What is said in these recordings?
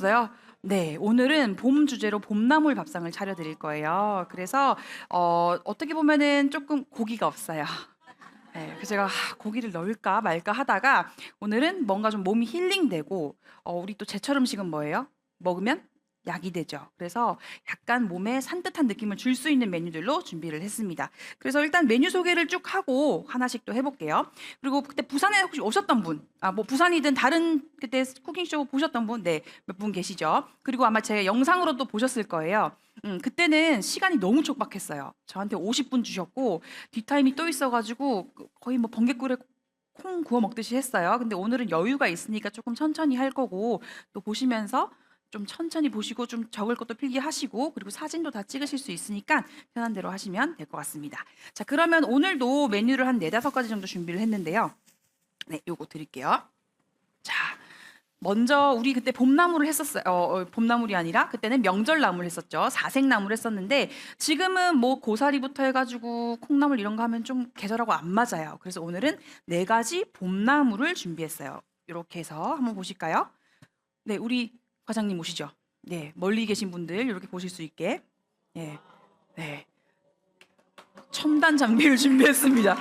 오셨어요? 네, 오늘은 봄 주제로 봄나물 밥상을 차려드릴 거예요. 그래서 어떻게 보면은 조금 고기가 없어요. 네, 그래서 제가 고기를 넣을까 말까 하다가 오늘은 뭔가 좀 몸이 힐링되고 우리 또 제철 음식은 뭐예요? 먹으면 약이 되죠. 그래서 약간 몸에 산뜻한 느낌을 줄 수 있는 메뉴들로 준비를 했습니다. 그래서 일단 메뉴 소개를 쭉 하고 하나씩 또 해볼게요. 그리고 그때 부산에 혹시 오셨던 분, 뭐 부산이든 다른 그때 쿠킹쇼 보셨던 분, 네, 몇 분 계시죠? 그리고 아마 제 영상으로도 보셨을 거예요. 그때는 시간이 너무 촉박했어요. 저한테 50분 주셨고 뒷타임이 또 있어가지고 거의 뭐 번개꿀에 콩 구워 먹듯이 했어요. 근데 오늘은 여유가 있으니까 조금 천천히 할 거고 또 보시면서 좀 천천히 보시고 좀 적을 것도 필기하시고 그리고 사진도 다 찍으실 수 있으니까 편한 대로 하시면 될 것 같습니다. 자, 그러면 오늘도 메뉴를 한 네다섯 가지 정도 준비를 했는데요. 네, 요거 드릴게요. 자, 먼저 우리 그때 봄나물을 했었어요. 봄나물이 아니라 그때는 명절나물 했었죠. 사색나물 했었는데 지금은 뭐 고사리부터 해가지고 콩나물 이런 거 하면 좀 계절하고 안 맞아요. 그래서 오늘은 네 가지 봄나물을 준비했어요. 이렇게 해서 한번 보실까요? 네, 우리 과장님 오시죠. 네, 멀리 계신 분들 이렇게 보실 수 있게. 네, 네. 첨단 장비를 준비했습니다.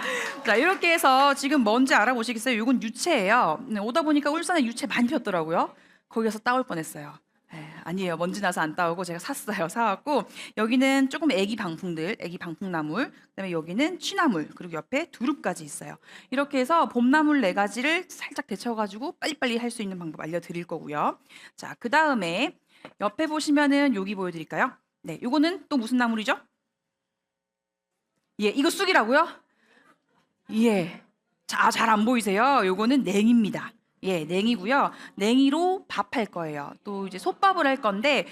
자, 이렇게 해서 지금 뭔지 알아보시겠어요? 이건 유채예요. 네, 오다 보니까 울산에 유채 많이 폈더라고요. 거기 가서 따올 뻔했어요. 네, 아니에요. 먼지 나서 안 따오고 제가 샀어요. 사갖고 여기는 조금 애기 방풍들, 애기 방풍나물, 그다음에 여기는 취나물, 그리고 옆에 두릅까지 있어요. 이렇게 해서 봄나물 네 가지를 살짝 데쳐가지고 빨리빨리 할 수 있는 방법 알려드릴 거고요. 자, 그 다음에 옆에 보시면은 여기 보여드릴까요? 네, 요거는 또 무슨 나물이죠? 예, 이거 쑥이라고요? 예. 자, 잘 안 보이세요? 요거는 냉입니다. 예, 냉이고요. 냉이로 밥할 거예요. 또 이제 솥밥을 할 건데,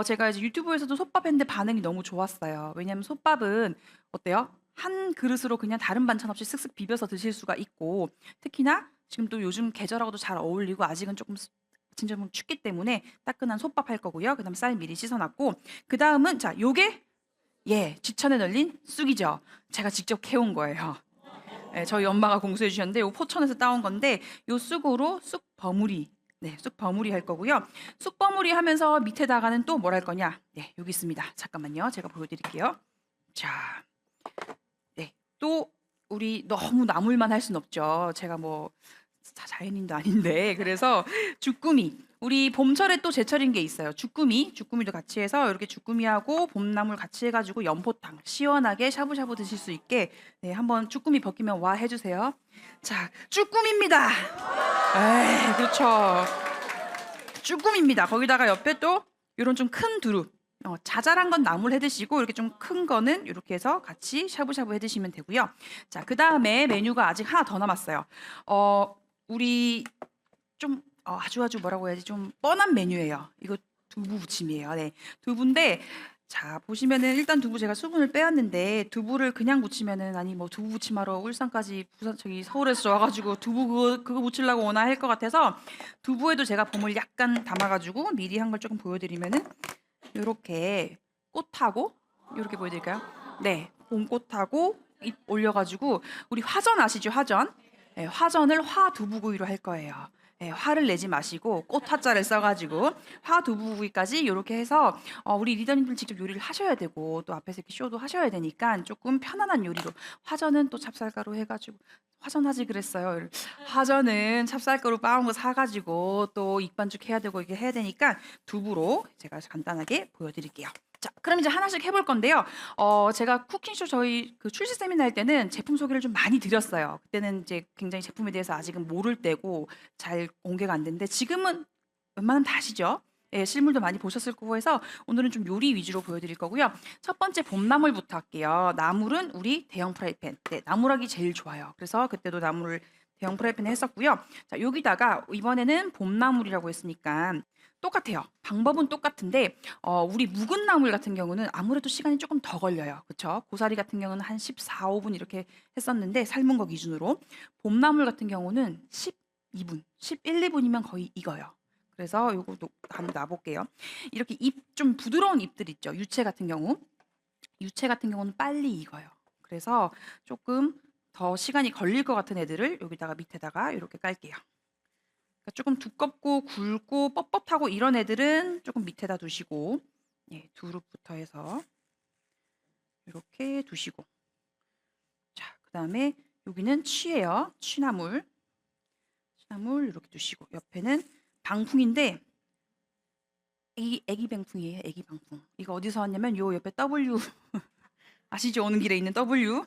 제가 이제 유튜브에서도 솥밥 했는데 반응이 너무 좋았어요. 왜냐면 솥밥은 어때요? 한 그릇으로 그냥 다른 반찬 없이 쓱쓱 비벼서 드실 수가 있고, 특히나 지금 또 요즘 계절하고도 잘 어울리고 아직은 조금 진짜 좀 춥기 때문에 따끈한 솥밥 할 거고요. 그다음 쌀 미리 씻어놨고, 그 다음은 자, 요게 예, 지천에 널린 쑥이죠. 제가 직접 캐온 거예요. 예, 저희 엄마가 공수해 주셨는데 요 포천에서 따온 건데 요 쑥으로 쑥 버무리. 네, 쑥 버무리 할 거고요. 쑥 버무리 하면서 밑에다가는 또 뭘 할 거냐? 네, 여기 있습니다. 잠깐만요. 제가 보여드릴게요. 자, 네, 또 우리 너무 나물만 할 순 없죠. 제가 뭐 자연인도 아닌데 그래서 주꾸미 우리 봄철에 또 제철인 게 있어요. 주꾸미도 같이 해서 이렇게 주꾸미하고 봄나물 같이 해가지고 연포탕 시원하게 샤브샤브 드실 수 있게 네, 한번 주꾸미 벗기면 와 해주세요. 자, 주꾸미입니다. 에이, 그렇죠. 쭈꾸미입니다. 거기다가 옆에 또 이런 좀 큰 두릅. 자잘한 건 나물 해 드시고 이렇게 좀 큰 거는 이렇게 해서 같이 샤브샤브 해 드시면 되고요. 자, 그다음에 메뉴가 아직 하나 더 남았어요. 우리 좀 아주 뭐라고 해야지 좀 뻔한 메뉴예요. 이거 두부 부침이에요. 네. 두부인데 자, 보시면은 일단 두부 제가 수분을 빼왔는데 두부를 그냥 부치면은 아니 뭐 두부 부침하러 울산까지 부산 저기 서울에서 와 가지고 두부 그거 부치려고 오나 할 것 같아서 두부에도 제가 봄을 약간 담아 가지고 미리 한 걸 조금 보여 드리면은 요렇게 꽃하고 요렇게 보여 드릴까요? 네. 봄꽃하고 잎 올려 가지고 우리 화전 아시죠? 화전. 예, 화전을 화두부구이로 할 거예요. 예, 화를 내지 마시고 꽃 화자를 써가지고 화두부구이까지 이렇게 해서 우리 리더님들 직접 요리를 하셔야 되고 또 앞에서 이렇게 쇼도 하셔야 되니까 조금 편안한 요리로 화전은 또 찹쌀가루 해가지고 화전하지 그랬어요. 화전은 찹쌀가루 빻은 거 사가지고 또 익반죽 해야 되고 이게 해야 되니까 두부로 제가 간단하게 보여드릴게요. 자, 그럼 이제 하나씩 해볼 건데요. 제가 쿠킹쇼 저희 그 출시 세미나 할 때는 제품 소개를 좀 많이 드렸어요. 그때는 이제 굉장히 제품에 대해서 아직은 모를 때고 잘 공개가 안 됐는데 지금은 웬만하면 다 아시죠? 예, 실물도 많이 보셨을 거고 해서 오늘은 좀 요리 위주로 보여드릴 거고요. 첫 번째 봄나물부터 할게요. 나물은 우리 대형 프라이팬. 네, 나물하기 제일 좋아요. 그래서 그때도 나물을 대형 프라이팬에 했었고요. 자, 여기다가 이번에는 봄나물이라고 했으니까 똑같아요. 방법은 똑같은데 우리 묵은 나물 같은 경우는 아무래도 시간이 조금 더 걸려요. 그렇죠? 고사리 같은 경우는 한 14, 5분 이렇게 했었는데 삶은 거 기준으로 봄나물 같은 경우는 12분, 11, 2분이면 거의 익어요. 그래서 요거도 한번 놔볼게요. 이렇게 잎 좀 부드러운 잎들 있죠. 유채 같은 경우는 빨리 익어요. 그래서 조금 더 시간이 걸릴 것 같은 애들을 여기다가 밑에다가 이렇게 깔게요. 그러니까 조금 두껍고 굵고 뻣뻣하고 이런 애들은 조금 밑에다 두시고, 예, 두릅부터 해서 이렇게 두시고, 자, 그다음에 여기는 취예요. 취나물, 취나물 이렇게 두시고, 옆에는 방풍인데 애기 방풍이에요. 애기 방풍. 이거 어디서 왔냐면 요 옆에 W 아시죠? 오는 길에 있는 W.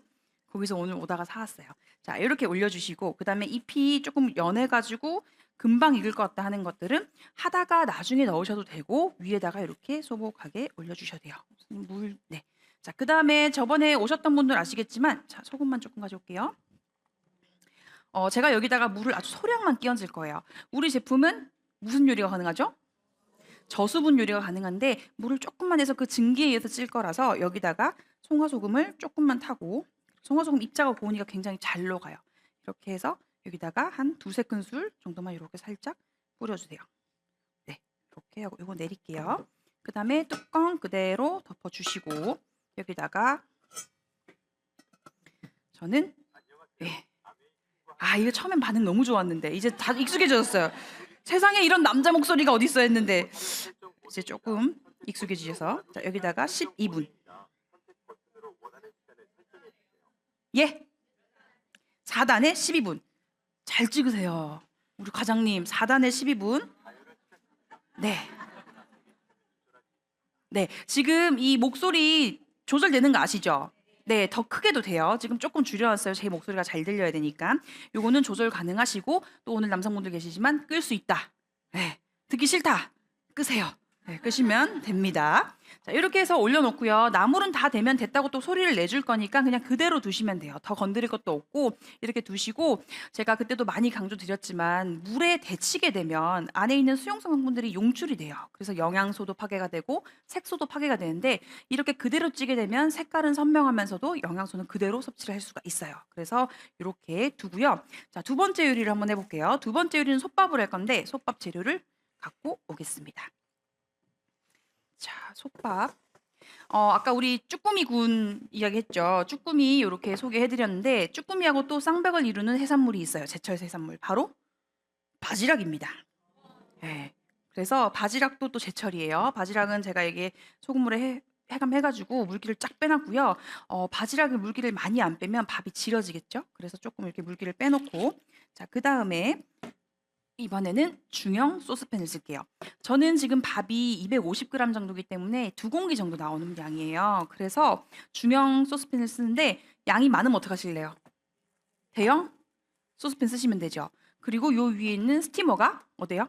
거기서 오늘 오다가 사왔어요. 자, 이렇게 올려주시고, 그 다음에 잎이 조금 연해가지고 금방 익을 것 같다 하는 것들은 하다가 나중에 넣으셔도 되고, 위에다가 이렇게 소복하게 올려주셔도 돼요. 물, 네. 자, 그 다음에 저번에 오셨던 분들 아시겠지만, 자, 소금만 조금 가져올게요. 제가 여기다가 물을 아주 소량만 끼얹을 거예요. 우리 제품은 무슨 요리가 가능하죠? 저수분 요리가 가능한데 물을 조금만 해서 그 증기에 의해서 찔 거라서 여기다가 송화소금을 조금만 타고, 송화소금 입자가 고우니까 굉장히 잘 녹아요. 이렇게 해서 여기다가 한 두세 큰술 정도만 이렇게 살짝 뿌려주세요. 네, 이렇게 하고 이거 내릴게요. 그 다음에 뚜껑 그대로 덮어주시고, 여기다가 저는, 네. 이거 처음엔 반응 너무 좋았는데 이제 다 익숙해졌어요. 세상에 이런 남자 목소리가 어디 있어 했는데 이제 조금 익숙해지셔서, 자, 여기다가 12분. 예, 4단에 12분. 잘 찍으세요. 우리 과장님 4단에 12분. 네. 네, 지금 이 목소리 조절되는 거 아시죠? 네, 더 크게도 돼요. 지금 조금 줄여놨어요. 제 목소리가 잘 들려야 되니까. 요거는 조절 가능하시고, 또 오늘 남성분들 계시지만 끌 수 있다. 네, 듣기 싫다. 끄세요. 네, 끄시면 됩니다. 자, 이렇게 해서 올려놓고요. 나물은 다 되면 됐다고 또 소리를 내줄 거니까 그냥 그대로 두시면 돼요. 더 건드릴 것도 없고 이렇게 두시고, 제가 그때도 많이 강조드렸지만 물에 데치게 되면 안에 있는 수용성 성분들이 용출이 돼요. 그래서 영양소도 파괴가 되고 색소도 파괴가 되는데, 이렇게 그대로 찌게 되면 색깔은 선명하면서도 영양소는 그대로 섭취를 할 수가 있어요. 그래서 이렇게 두고요. 자, 두 번째 요리를 한번 해볼게요. 두 번째 요리는 솥밥을 할 건데 솥밥 재료를 갖고 오겠습니다. 자, 솥밥. 아까 우리 쭈꾸미 군 이야기했죠. 쭈꾸미 이렇게 소개해드렸는데, 쭈꾸미하고 또 쌍벽을 이루는 해산물이 있어요. 제철 해산물 바로 바지락입니다. 네. 그래서 바지락도 또 제철이에요. 바지락은 제가 이게 소금물에 해감해가지고 물기를 쫙 빼놨고요. 바지락을 물기를 많이 안 빼면 밥이 질어지겠죠. 그래서 조금 이렇게 물기를 빼놓고, 자, 그 다음에 이번에는 중형 소스팬을 쓸게요. 저는 지금 밥이 250g 정도이기 때문에 2공기 정도 나오는 양이에요. 그래서 중형 소스팬을 쓰는데, 양이 많으면 어떡하실래요? 대형 소스팬 쓰시면 되죠. 그리고 요 위에 있는 스티머가 어때요?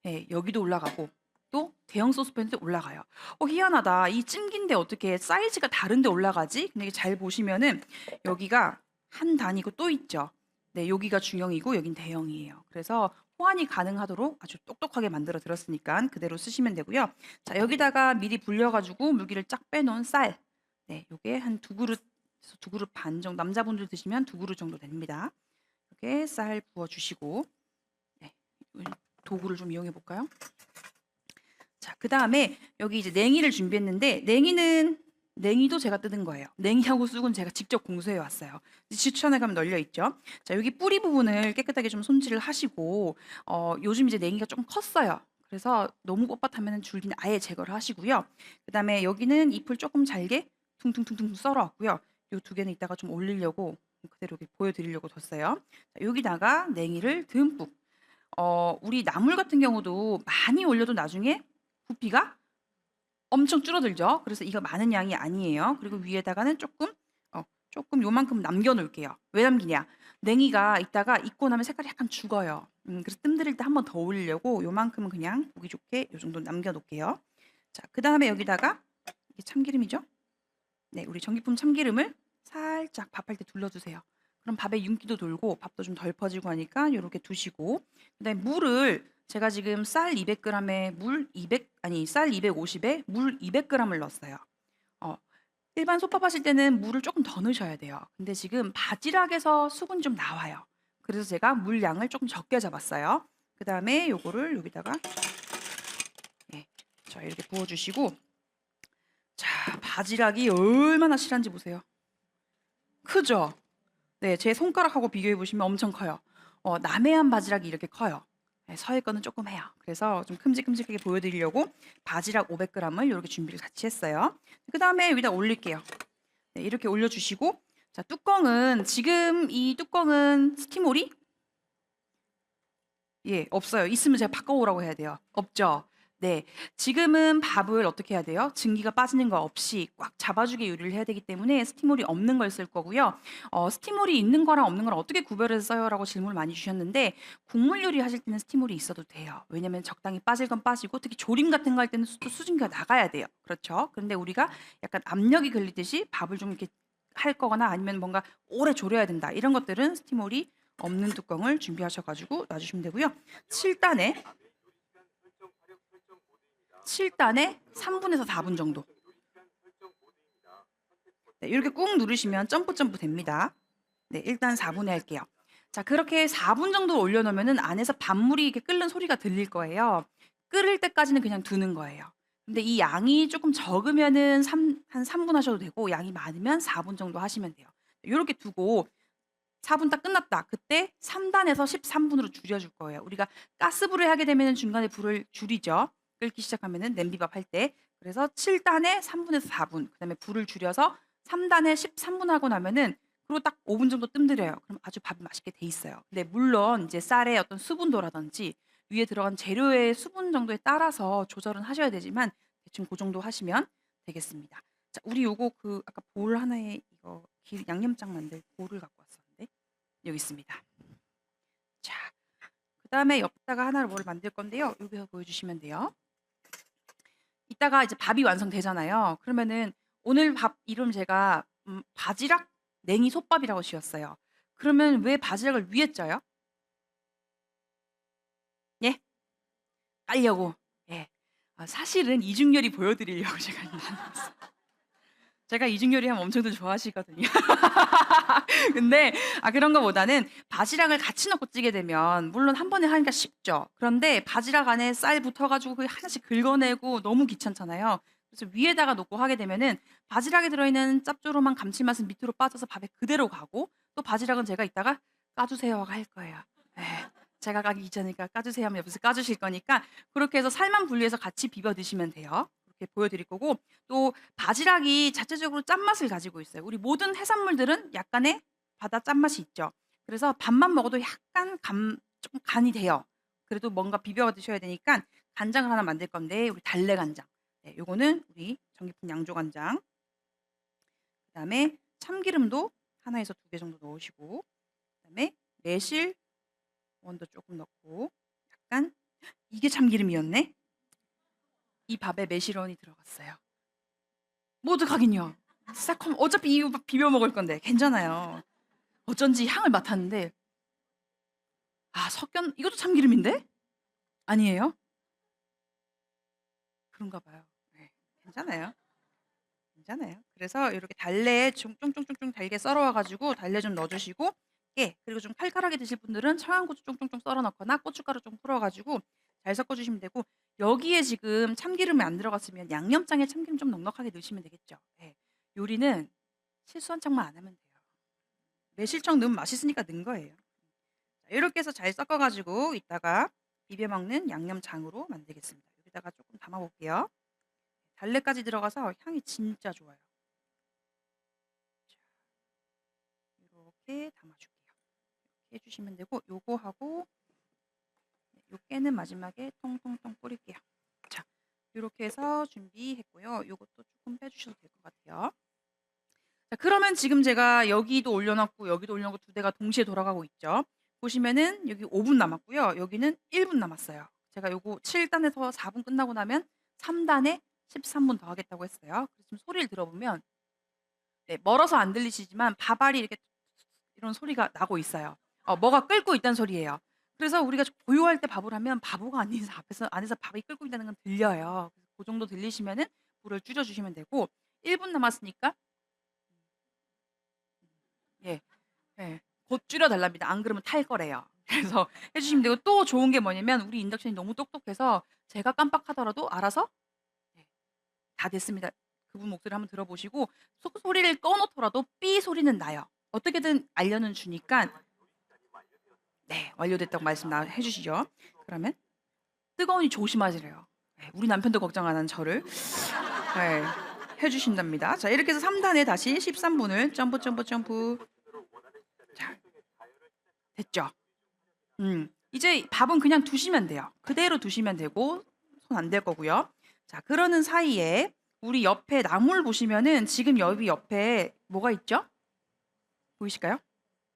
네, 여기도 올라가고 또 대형 소스팬도 올라가요. 희한하다. 이 찜기인데 어떻게 사이즈가 다른데 올라가지? 근데 잘 보시면은 여기가 한 단이고 또 있죠. 네, 여기가 중형이고 여긴 대형이에요. 그래서 호환이 가능하도록 아주 똑똑하게 만들어 드렸으니까 그대로 쓰시면 되고요. 자, 여기다가 미리 불려가지고 물기를 쫙 빼놓은 쌀. 네, 요게 한 2그릇, 2그릇 반 정도, 남자분들 드시면 2그릇 정도 됩니다. 이렇게 쌀 부어주시고, 네, 도구를 좀 이용해 볼까요? 자, 그 다음에 여기 이제 냉이를 준비했는데, 냉이도 제가 뜯은 거예요. 냉이하고 쑥은 제가 직접 공수해 왔어요. 지추천에 가면 널려 있죠. 자, 여기 뿌리 부분을 깨끗하게 좀 손질을 하시고, 요즘 이제 냉이가 좀 컸어요. 그래서 너무 뻣뻣하면 줄기는 아예 제거를 하시고요. 그 다음에 여기는 잎을 조금 잘게 퉁퉁퉁퉁 썰어 왔고요. 요 두 개는 이따가 좀 올리려고 그대로 이렇게 보여드리려고 뒀어요. 자, 여기다가 냉이를 듬뿍. 우리 나물 같은 경우도 많이 올려도 나중에 부피가 엄청 줄어들죠. 그래서 이거 많은 양이 아니에요. 그리고 위에다가는 조금 요만큼 남겨 놓을게요. 왜 남기냐? 냉이가 이따가 익고 나면 색깔이 약간 죽어요. 그래서 뜸들일 때 한 번 더 올리려고 요만큼은 그냥 보기 좋게 요 정도 남겨 놓을게요. 자, 그 다음에 여기다가 이게 참기름이죠. 네, 우리 전기품 참기름을 살짝 밥할 때 둘러주세요. 그럼 밥에 윤기도 돌고 밥도 좀 덜 퍼지고 하니까 이렇게 두시고, 그다음에 물을 제가 지금 쌀 200g에 쌀 250에 물 200g을 넣었어요. 일반 솥밥 하실 때는 물을 조금 더 넣으셔야 돼요. 근데 지금 바지락에서 수분 좀 나와요. 그래서 제가 물 양을 조금 적게 잡았어요. 그 다음에 요거를 여기다가, 네, 자, 이렇게 부어주시고, 자, 바지락이 얼마나 실한지 보세요. 크죠? 네, 제 손가락하고 비교해 보시면 엄청 커요. 남해안 바지락이 이렇게 커요. 네, 서해 거는 조금 해요. 그래서 좀 큼직큼직하게 보여드리려고 바지락 500g을 이렇게 준비를 같이 했어요. 그 다음에 여기다 올릴게요. 네, 이렇게 올려주시고, 자, 뚜껑은 지금 이 뚜껑은 스티모리? 예, 없어요. 있으면 제가 바꿔오라고 해야 돼요. 없죠? 네. 지금은 밥을 어떻게 해야 돼요? 증기가 빠지는 거 없이 꽉 잡아주게 요리를 해야 되기 때문에 스티몰이 없는 걸 쓸 거고요. 스티몰이 있는 거랑 없는 거랑 어떻게 구별해서 써요라고 질문을 많이 주셨는데 국물 요리 하실 때는 스티몰이 있어도 돼요. 왜냐면 적당히 빠질 건 빠지고 특히 조림 같은 거 할 때는 또 수증기가 나가야 돼요. 그렇죠? 그런데 우리가 약간 압력이 걸리듯이 밥을 좀 이렇게 할 거거나 아니면 뭔가 오래 졸여야 된다. 이런 것들은 스티몰이 없는 뚜껑을 준비하셔가지고 놔주시면 되고요. 7단에 7단에 3분에서 4분 정도. 네, 이렇게 꾹 누르시면 점프 됩니다. 네, 일단 4분에 할게요. 자, 그렇게 4분 정도 올려놓으면은 안에서 밥물이 이렇게 끓는 소리가 들릴 거예요. 끓을 때까지는 그냥 두는 거예요. 근데 이 양이 조금 적으면은 한 3분 하셔도 되고 양이 많으면 4분 정도 하시면 돼요. 이렇게 두고 4분 딱 끝났다. 그때 3단에서 13분으로 줄여줄 거예요. 우리가 가스불을 하게 되면 중간에 불을 줄이죠. 끓기 시작하면은 냄비밥 할 때. 그래서 7단에 3분에서 4분. 그다음에 불을 줄여서 3단에 13분 하고 나면은 그리고 딱 5분 정도 뜸들여요. 그럼 아주 밥이 맛있게 돼 있어요. 근데 물론 이제 쌀의 어떤 수분도라든지 위에 들어간 재료의 수분 정도에 따라서 조절은 하셔야 되지만 대충 그 정도 하시면 되겠습니다. 자, 우리 요거 그 아까 볼 하나에 이거 양념장 만들 볼을 갖고 왔었는데 여기 있습니다. 자, 그다음에 옆에다가 하나를 뭘 만들 건데요. 여기서 보여주시면 돼요. 이따가 이제 밥이 완성되잖아요. 그러면은 오늘 밥 이름 제가 바지락 냉이 솥밥이라고 지었어요. 그러면 왜 바지락을 위에 쪄요? 예? 깔려고. 예. 사실은 이중 요리 보여드리려고 제가 이렇게 해놨어요. 제가 이중 요리 하면 엄청들 좋아하시거든요. 근데 그런 거보다는 바지락을 같이 넣고 찌게 되면 물론 한 번에 하니까 쉽죠. 그런데 바지락 안에 쌀 붙어가지고 그 하나씩 긁어내고 너무 귀찮잖아요. 그래서 위에다가 놓고 하게 되면은 바지락에 들어있는 짭조름한 감칠맛은 밑으로 빠져서 밥에 그대로 가고 또 바지락은 제가 이따가 까주세요가 할 거예요. 네. 제가 가기 귀찮으니까 까주세요 하면 옆에서 까주실 거니까 그렇게 해서 살만 분리해서 같이 비벼 드시면 돼요. 그렇게 보여드릴 거고 또 바지락이 자체적으로 짠맛을 가지고 있어요. 우리 모든 해산물들은 약간의 바다 짠맛이 있죠. 그래서 밥만 먹어도 약간 조금 간이 돼요. 그래도 뭔가 비벼 드셔야 되니까 간장을 하나 만들 건데 우리 달래 간장. 네, 요거는 우리 전기품 양조 간장. 그다음에 참기름도 하나에서 2개 정도 넣으시고 그다음에 매실 원도 조금 넣고 약간 이게 참기름이었네. 이 밥에 매실원이 들어갔어요. 뭐 어떡하긴요. 새콤 어차피 이거 비벼 먹을 건데 괜찮아요. 어쩐지 향을 맡았는데 이것도 참기름인데? 아니에요? 그런가 봐요. 네. 괜찮아요. 괜찮아요. 그래서 이렇게 달래에 쫑쫑쫑쫑 달게 썰어 와 가지고 달래 좀 넣어 주시고 그리고 좀 칼칼하게 드실 분들은 청양고추 쫑쫑쫑 썰어 넣거나 고춧가루 좀 풀어 가지고 잘 섞어 주시면 되고 여기에 지금 참기름이 안 들어갔으면 양념장에 참기름 좀 넉넉하게 넣으시면 되겠죠. 예. 요리는 실수 한 짝만 안 하면 돼요. 매실청 넣으면 맛있으니까 넣은 거예요. 자, 이렇게 해서 잘 섞어 가지고 이따가 비벼 먹는 양념장으로 만들겠습니다. 여기다가 조금 담아 볼게요. 달래까지 들어가서 향이 진짜 좋아요. 자, 이렇게 담아줄게요. 이렇게 해주시면 되고 요거 하고 요 깨는 마지막에 통통통 뿌릴게요. 자, 이렇게 해서 준비했고요. 요것도 조금 빼주셔도 될 것 같아요. 자, 그러면 지금 제가 여기도 올려놨고 여기도 올려놓고 두 대가 동시에 돌아가고 있죠. 보시면은 여기 5분 남았고요. 여기는 1분 남았어요. 제가 요거 7단에서 4분 끝나고 나면 3단에 13분 더 하겠다고 했어요. 그래서 지금 소리를 들어보면 네, 멀어서 안 들리시지만 밥알이 이렇게 이런 소리가 나고 있어요. 뭐가 끓고 있다는 소리예요. 그래서 우리가 고요할 때 밥을 하면 바보가 아니서 앞에서 안에서 밥이 끓고 있다는 건 들려요. 그 정도 들리시면은 불을 줄여 주시면 되고 1분 남았으니까 예. 예. 곧 줄여 달랍니다. 안 그러면 탈 거래요. 그래서 해 주시면 되고 또 좋은 게 뭐냐면 우리 인덕션이 너무 똑똑해서 제가 깜빡하더라도 알아서 네, 다 됐습니다. 그분 목소리 한번 들어보시고 소리를 꺼 놓더라도 삐 소리는 나요. 어떻게든 알려는 주니까 네, 완료됐다고 말씀 해주시죠. 그러면 뜨거우니 조심하시래요. 네, 우리 남편도 걱정 안 하는 저를 네, 해주신답니다. 자, 이렇게 해서 3단에 다시 13분을 점프 점프 점프. 자, 됐죠? 이제 밥은 그냥 두시면 돼요. 그대로 두시면 되고 손 안 댈 거고요. 자, 그러는 사이에 우리 옆에 나물 보시면은 지금 여기 옆에 뭐가 있죠? 보이실까요?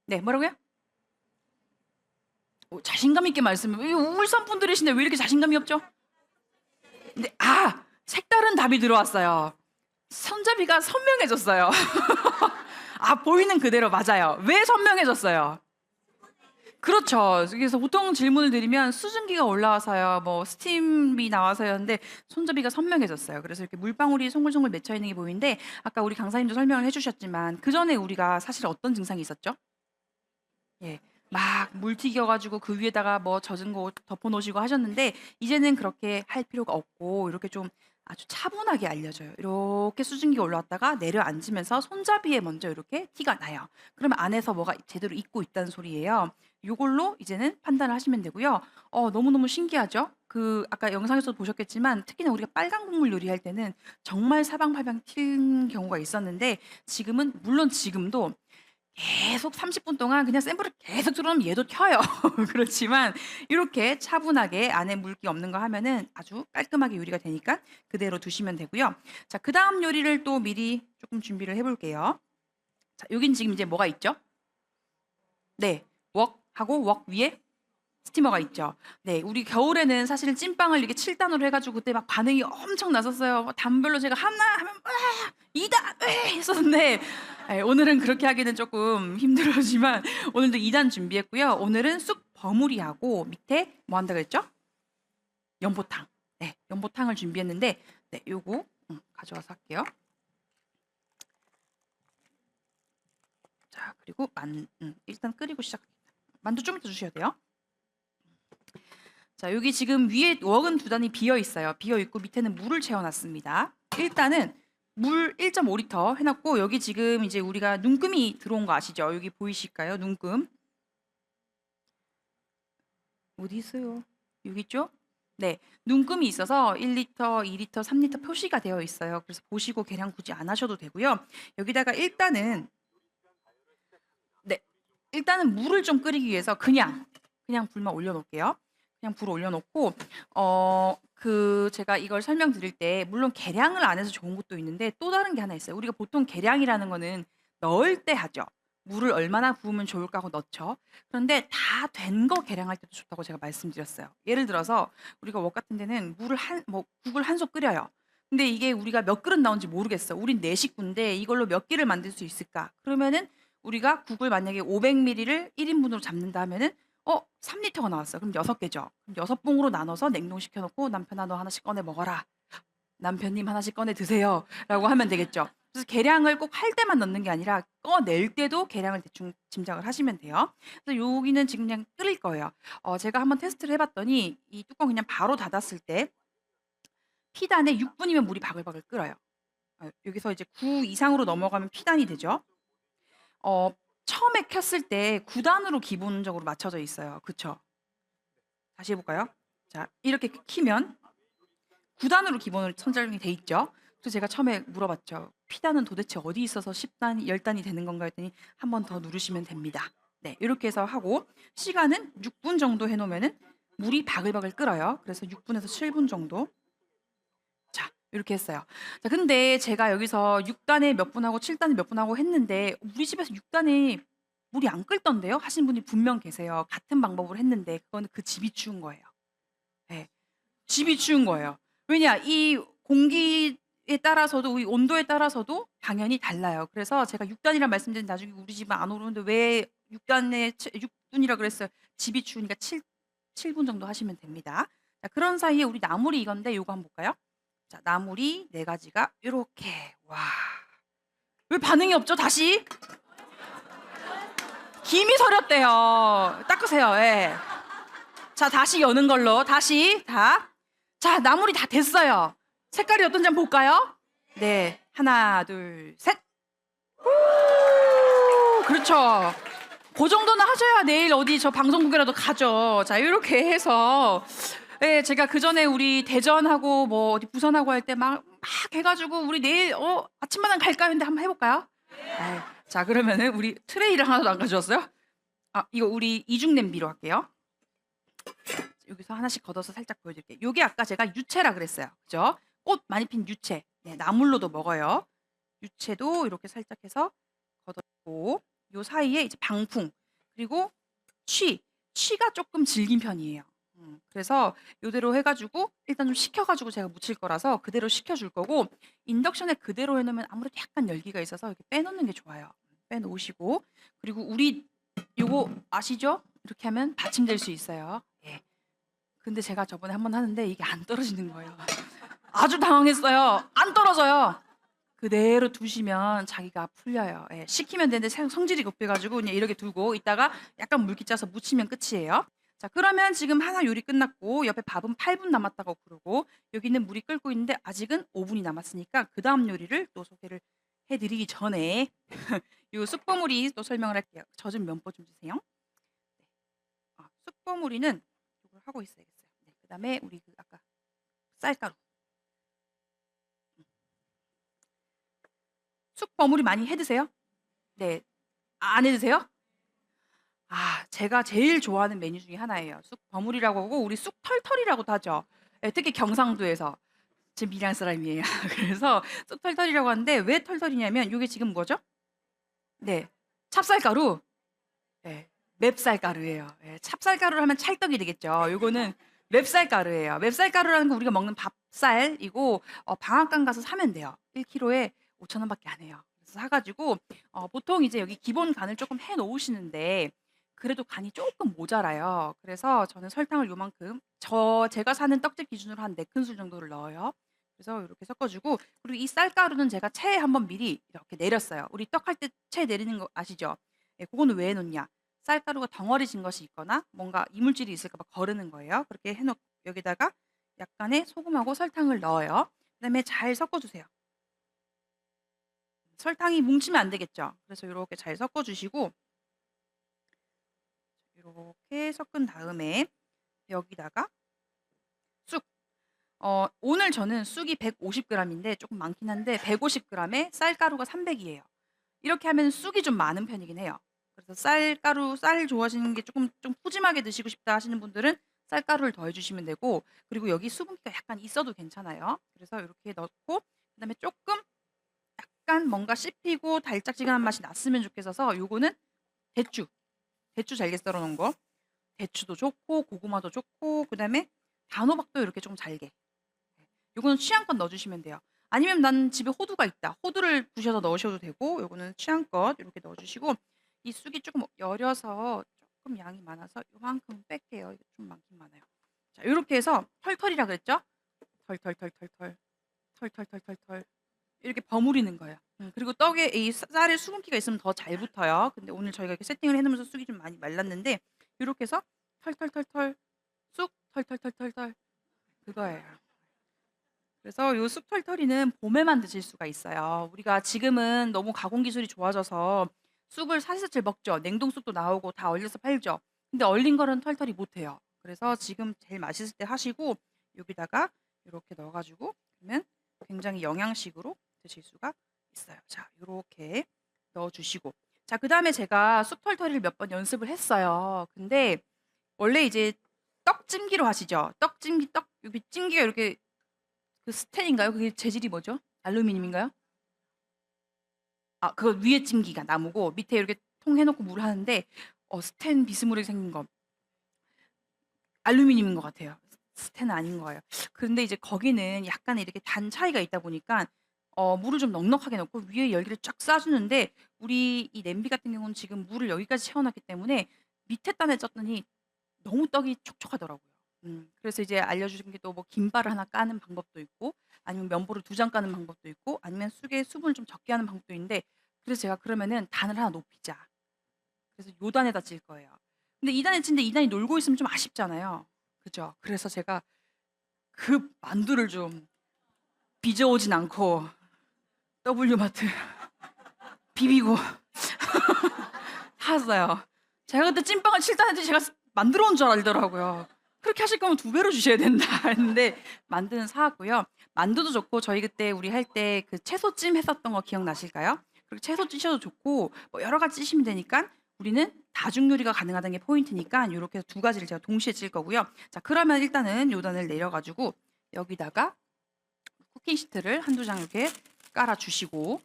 네, 뭐라고요? 자신감 있게 말씀해. 울산 분들이신데 왜 이렇게 자신감이 없죠? 근데 색다른 답이 들어왔어요. 손잡이가 선명해졌어요. 보이는 그대로 맞아요. 왜 선명해졌어요? 그렇죠. 그래서 보통 질문을 드리면 수증기가 올라와서요, 뭐 스팀이 나와서였는데 손잡이가 선명해졌어요. 그래서 이렇게 물방울이 송글송글 맺혀 있는 게 보이는데 아까 우리 강사님도 설명을 해주셨지만 그 전에 우리가 사실 어떤 증상이 있었죠? 예, 막 물 튀겨가지고 그 위에다가 뭐 젖은 거 덮어놓으시고 하셨는데 이제는 그렇게 할 필요가 없고 이렇게 좀 아주 차분하게 알려져요. 이렇게 수증기가 올라왔다가 내려앉으면서 손잡이에 먼저 이렇게 티가 나요. 그러면 안에서 뭐가 제대로 익고 있다는 소리예요. 요걸로 이제는 판단을 하시면 되고요. 너무너무 신기하죠? 그 아까 영상에서도 보셨겠지만 특히나 우리가 빨간 국물 요리할 때는 정말 사방팔방 튄 경우가 있었는데 지금은 물론 지금도 계속 30분 동안 그냥 센 불을 계속 틀어놓으면 얘도 켜요. 그렇지만 이렇게 차분하게 안에 물기 없는 거 하면은 아주 깔끔하게 요리가 되니까 그대로 두시면 되고요. 자, 그다음 요리를 또 미리 조금 준비를 해볼게요. 자, 여긴 지금 이제 뭐가 있죠? 네, 웍하고 웍 위에 스티머가 있죠. 네, 우리 겨울에는 사실 찐빵을 이렇게 7단으로 해가지고 그때 막 반응이 엄청 났었어요. 단별로 제가 하나 하면 2단 했었는데 오늘은 그렇게 하기는 조금 힘들었지만 오늘도 2단 준비했고요. 오늘은 쑥 버무리하고 밑에 뭐 한다고 했죠? 연포탕. 네, 연포탕을 준비했는데 네, 요거 가져와서 할게요. 자, 그리고 일단 끓이고 시작합니다. 만두 좀 이따 주셔야 돼요. 자, 여기 지금 위에 웍은 2단이 비어 있어요. 비어 있고 밑에는 물을 채워놨습니다. 일단은 물 1.5리터 해놨고 여기 지금 이제 우리가 눈금이 들어온 거 아시죠? 여기 보이실까요? 눈금. 어디 있어요? 여기 있죠? 네, 눈금이 있어서 1리터, 2리터, 3리터 표시가 되어 있어요. 그래서 보시고 계량 굳이 안 하셔도 되고요. 여기다가 일단은 물을 좀 끓이기 위해서 그냥 불만 올려놓을게요. 그냥 불 올려놓고 제가 이걸 설명드릴 때 물론 계량을 안 해서 좋은 것도 있는데 또 다른 게 하나 있어요. 우리가 보통 계량이라는 거는 넣을 때 하죠. 물을 얼마나 부으면 좋을까 하고 넣죠. 그런데 다 된 거 계량할 때도 좋다고 제가 말씀드렸어요. 예를 들어서 우리가 웍 같은 데는 국을 한 솥 끓여요. 근데 이게 우리가 몇 그릇 나온지 모르겠어. 우린 4식구인데 이걸로 몇 끼를 만들 수 있을까? 그러면은 우리가 국을 만약에 500ml를 1인분으로 잡는다 하면은 3리터가 나왔어요. 그럼 6개죠. 그럼 6봉으로 나눠서 냉동시켜 놓고 남편아 너 하나씩 꺼내 먹어라. 남편님 하나씩 꺼내 드세요. 라고 하면 되겠죠. 그래서 계량을 꼭 할 때만 넣는 게 아니라 꺼낼 때도 계량을 대충 짐작을 하시면 돼요. 그래서 여기는 지금 그냥 끓일 거예요. 제가 한번 테스트를 해봤더니 이 뚜껑 그냥 바로 닫았을 때 피단에 6분이면 물이 바글바글 끓어요. 여기서 이제 9 이상으로 넘어가면 피단이 되죠. 처음에 켰을 때 9단으로 기본적으로 맞춰져 있어요. 그쵸? 다시 해볼까요? 자, 이렇게 키면 9단으로 기본으로 선정이 돼 있죠. 그래서 제가 처음에 물어봤죠. 피단은 도대체 어디 있어서 10단, 10단이 되는 건가 했더니 한 번 더 누르시면 됩니다. 네, 이렇게 해서 하고 시간은 6분 정도 해놓으면은 물이 바글바글 끓어요. 그래서 6분에서 7분 정도. 자, 이렇게 했어요. 자, 근데 제가 여기서 6단에 몇 분하고 7단에 몇 분하고 했는데 우리 집에서 6단에 물이 안 끓던데요? 하신 분이 분명 계세요. 같은 방법으로 했는데 그거는 그 집이 추운 거예요. 네, 집이 추운 거예요. 왜냐, 이 공기에 따라서도 이 온도에 따라서도 당연히 달라요. 그래서 제가 6단이란 말씀드린 나중에 우리 집은 안 오르는데 왜 6분이라 그랬어요. 집이 추우니까 7분 정도 하시면 됩니다. 자, 그런 사이에 우리 나물이 이건데 요거 한번 볼까요? 자, 나물이 4가지가 이렇게. 와, 왜 반응이 없죠? 다시 김이 서렸대요. 닦으세요. 예. 자, 다시 여는 걸로 다시 자, 나물이 다 됐어요. 색깔이 어떤지 한번 볼까요? 네, 하나 둘 셋. 그렇죠. 그 정도는 하셔야 내일 어디 저 방송국이라도 가죠. 자, 이렇게 해서 예, 제가 그 전에 우리 대전하고 뭐 어디 부산하고 할 때 막 해가지고 우리 내일 아침마당 갈까요? 했는데 한번 해볼까요? 네. 자, 그러면은 우리 트레이를 하나도 안 가져왔어요? 아, 이거 우리 이중 냄비로 할게요. 여기서 하나씩 걷어서 살짝 보여드릴게요. 요게 아까 제가 유채라 그랬어요. 그죠? 꽃 많이 핀 유채. 네, 나물로도 먹어요. 유채도 이렇게 살짝 해서 걷어주고 요 사이에 이제 방풍 그리고 취가 조금 질긴 편이에요. 그래서 요대로 해가지고 일단 좀 식혀가지고 제가 무칠 거라서 그대로 식혀줄 거고 인덕션에 그대로 해놓으면 아무래도 약간 열기가 있어서 이렇게 빼놓는 게 좋아요. 빼놓으시고 그리고 우리 요거 아시죠? 이렇게 하면 받침될 수 있어요. 예. 근데 제가 저번에 한번 하는데 이게 안 떨어지는 거예요. 아주 당황했어요. 안 떨어져요. 그대로 두시면 자기가 풀려요. 예, 식히면 되는데 성질이 급해가지고 그냥 이렇게 두고 있다가 약간 물기 짜서 묻히면 끝이에요. 자, 그러면 지금 하나 요리 끝났고 옆에 밥은 8분 남았다고 그러고 여기는 물이 끓고 있는데 아직은 5분이 남았으니까 그 다음 요리를 또 소개를 해드리기 전에 요 쑥버무리 또 설명을 할게요. 젖은 면보 좀 주세요. 네. 쑥버무리는 이걸 하고 있어야겠어요. 네, 그 다음에 우리 그 아까 쌀가루. 쑥 버무리 많이 해 드세요? 네. 안 해 드세요? 아, 제가 제일 좋아하는 메뉴 중에 하나예요. 쑥 버무리라고 하고 우리 쑥 털털이라고도 하죠. 예, 특히 경상도에서. 제 밀양 사람이에요. 그래서 쑥 털털이라고 하는데 왜 털털이냐면 요게 지금 뭐죠? 네. 찹쌀가루. 네. 맵쌀가루예요. 예, 찹쌀가루를 하면 찰떡이 되겠죠. 요거는 맵쌀가루예요. 맵쌀가루라는 거 우리가 먹는 밥쌀이고 방앗간 가서 사면 돼요. 1kg에 5천 원밖에 안 해요. 그래서 사가지고 보통 이제 여기 기본 간을 조금 해 놓으시는데 그래도 간이 조금 모자라요. 그래서 저는 설탕을 요만큼 제가 사는 떡집 기준으로 한 4큰술 정도를 넣어요. 그래서 이렇게 섞어주고 그리고 이 쌀가루는 제가 체에 한번 미리 이렇게 내렸어요. 우리 떡할 때 체에 내리는 거 아시죠? 예, 그거는 왜 놓냐? 쌀가루가 덩어리진 것이 있거나 뭔가 이물질이 있을까 봐 거르는 거예요. 그렇게 해놓고 여기다가 약간의 소금하고 설탕을 넣어요. 그다음에 잘 섞어주세요. 설탕이 뭉치면 안 되겠죠. 그래서 이렇게 잘 섞어주시고 이렇게 섞은 다음에 여기다가 쑥. 오늘 저는 쑥이 150g인데 조금 많긴 한데 150g에 쌀가루가 300이에요. 이렇게 하면 쑥이 좀 많은 편이긴 해요. 그래서 쌀 좋아하시는 게 좀 푸짐하게 드시고 싶다 하시는 분들은 쌀가루를 더해주시면 되고 그리고 여기 수분기가 약간 있어도 괜찮아요. 그래서 이렇게 넣고 그다음에 조금 약간 뭔가 씹히고 달짝지근한 맛이 났으면 좋겠어서 요거는 대추 잘게 썰어 놓은 거. 대추도 좋고 고구마도 좋고 그다음에 단호박도 이렇게 좀 잘게. 요거는 취향껏 넣어주시면 돼요. 아니면 난 집에 호두가 있다. 호두를 부셔서 넣으셔도 되고 요거는 취향껏 이렇게 넣어주시고 이 쑥이 조금 여려서 조금 양이 많아서 요만큼 뺄게요. 이게 좀 많긴 많아요. 자, 요렇게 해서 털털이라 그랬죠? 털털털털털 털털털털털 이렇게 버무리는 거예요. 그리고 떡에 이 쌀에 수분기가 있으면 더 잘 붙어요. 근데 오늘 저희가 이렇게 세팅을 해놓으면서 쑥이 좀 많이 말랐는데 이렇게 해서 털털털털 쑥 털털털털털 그거예요. 그래서 요 쑥털털이는 봄에만 드실 수가 있어요. 우리가 지금은 너무 가공 기술이 좋아져서 쑥을 사시사철 먹죠. 냉동쑥도 나오고 다 얼려서 팔죠. 근데 얼린 거는 털털이 못 해요. 그래서 지금 제일 맛있을 때 하시고 여기다가 이렇게 넣어가지고 그러면 굉장히 영양식으로 드실 수가 있어요. 자, 이렇게 넣어주시고 자, 그 다음에 제가 쑥털털이를 몇 번 연습을 했어요. 근데 원래 이제 떡찜기로 하시죠. 떡 여기 찜기가 이렇게 그 스텐인가요? 그게 재질이 뭐죠? 알루미늄인가요? 아, 그거 위에 찜기가 나무고 밑에 이렇게 통 해놓고 물 하는데 스텐 비스무리하게 생긴 거 알루미늄인 것 같아요. 스텐은 아닌 거예요. 근데 이제 거기는 약간 이렇게 단 차이가 있다 보니까 물을 좀 넉넉하게 넣고 위에 열기를 쫙 쏴주는데 우리 이 냄비 같은 경우는 지금 물을 여기까지 채워놨기 때문에 밑에 단에 쪘더니 너무 떡이 촉촉하더라고요. 그래서 이제 알려주신 게 또 뭐 김발을 하나 까는 방법도 있고 아니면 면보를 2장 까는 방법도 있고 아니면 쑥에 수분을 좀 적게 하는 방법도 있는데 그래서 제가 그러면은 단을 하나 높이자. 그래서 요 단에다 찔 거예요. 근데 2단에 찌는데 2단이 놀고 있으면 좀 아쉽잖아요. 그죠? 그래서 제가 그 만두를 좀 빚어오진 않고 W마트 비비고 샀어요. 제가 그때 찐빵을 7단한테 제가 만들어 온 줄 알더라고요. 그렇게 하실 거면 2배로 주셔야 된다 했는데 만두는 사왔고요. 만두도 좋고 저희 그때 우리 할 때 그 채소찜 했었던 거 기억나실까요? 그렇게 채소 찌셔도 좋고 뭐 여러 가지 찌시면 되니까 우리는 다중 요리가 가능하다는 게 포인트니까 요렇게 해서 2가지를 제가 동시에 찔 거고요. 자, 그러면 일단은 요단을 내려 가지고 여기다가 쿠킹 시트를 1-2장 이렇게 깔아 주시고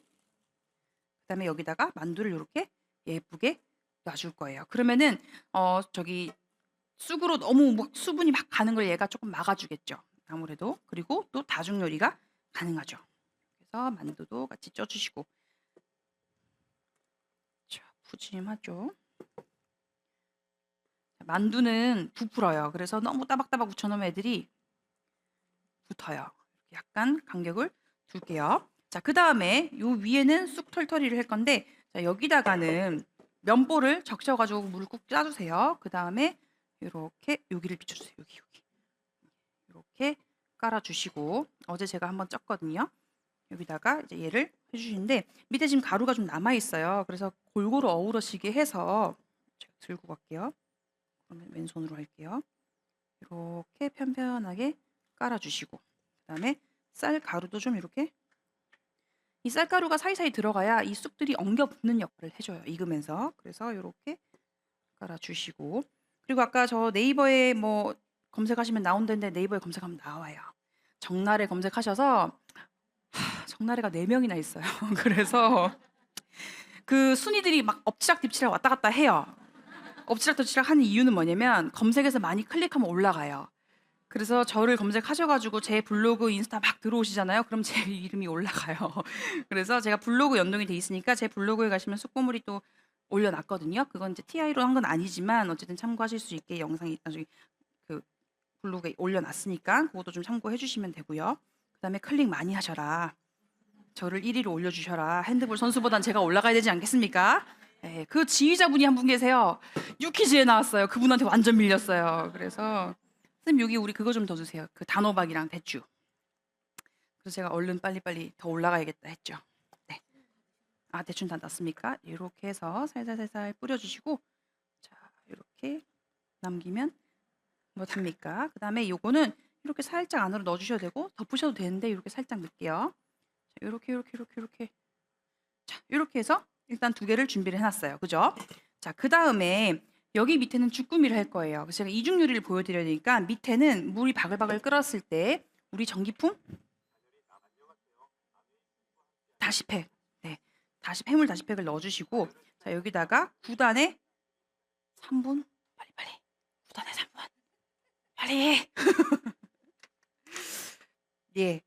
그다음에 여기다가 만두를 요렇게 예쁘게 놔줄 거예요. 그러면은 저기 쑥으로 너무 막 수분이 막 가는 걸 얘가 조금 막아주겠죠. 아무래도. 그리고 또 다중 요리가 가능하죠. 그래서 만두도 같이 쪄주시고. 자, 푸짐하죠. 만두는 부풀어요. 그래서 너무 따박따박 붙여놓으면 애들이 붙어요. 약간 간격을 둘게요. 자, 그 다음에 요 위에는 쑥 털털이를 할 건데 자, 여기다가는 면보를 적셔가지고 물을 꾹 짜주세요. 그 다음에 이렇게 여기를 비춰주세요. 여기 이렇게 깔아주시고 어제 제가 한번 쪘거든요. 여기다가 이제 얘를 해주시는데 밑에 지금 가루가 좀 남아 있어요. 그래서 골고루 어우러지게 해서 제가 들고 갈게요. 그러면 왼손으로 할게요. 이렇게 편편하게 깔아주시고 그다음에 쌀 가루도 좀 이렇게 이 쌀가루가 사이사이 들어가야 이 쑥들이 엉겨 붙는 역할을 해줘요. 익으면서. 그래서 이렇게 깔아주시고 그리고 아까 저 네이버에 뭐 검색하시면 나온다는데 네이버에 검색하면 나와요. 정나래 검색하셔서 정나래가 4명이나 있어요. 그래서 그 순위들이 막 엎치락뒤치락 왔다 갔다 해요. 엎치락뒤치락 하는 이유는 뭐냐면 검색에서 많이 클릭하면 올라가요. 그래서 저를 검색하셔가지고 제 블로그, 인스타 막 들어오시잖아요. 그럼 제 이름이 올라가요. 그래서 제가 블로그 연동이 돼 있으니까 제 블로그에 가시면 쑥고물이 또 올려놨거든요. 그건 이제 TI로 한 건 아니지만 어쨌든 참고하실 수 있게 영상이 나중에 그 블로그에 올려놨으니까 그것도 좀 참고해 주시면 되고요. 그다음에 클릭 많이 하셔라. 저를 1위로 올려주셔라. 핸드볼 선수보단 제가 올라가야 되지 않겠습니까? 네, 그 지휘자분이 한 분 계세요. 유퀴즈에 나왔어요. 그분한테 완전 밀렸어요. 그래서 선생님 여기 우리 그거 좀 더 주세요. 그 단호박이랑 대추. 그래서 제가 얼른 빨리빨리 더 올라가야겠다 했죠. 네. 아, 대추는 다 났습니까? 이렇게 해서 살살살살 뿌려주시고 자, 이렇게 남기면 뭐 됩니까? 그 다음에 요거는 이렇게 살짝 안으로 넣어주셔도 되고 덮으셔도 되는데 이렇게 살짝 넣을게요. 자, 이렇게 자, 이렇게 해서 일단 2개를 준비를 해놨어요. 그죠? 자, 그 다음에 여기 밑에는 주꾸미를 할 거예요. 그래서 제가 이중 요리를 보여드려야 되니까 밑에는 물이 바글바글 끓었을 때 우리 전기품 다시팩, 네, 해물 다시팩을 넣어주시고 자 여기다가 9단에 3분 빨리 9단에 3분 빨리 예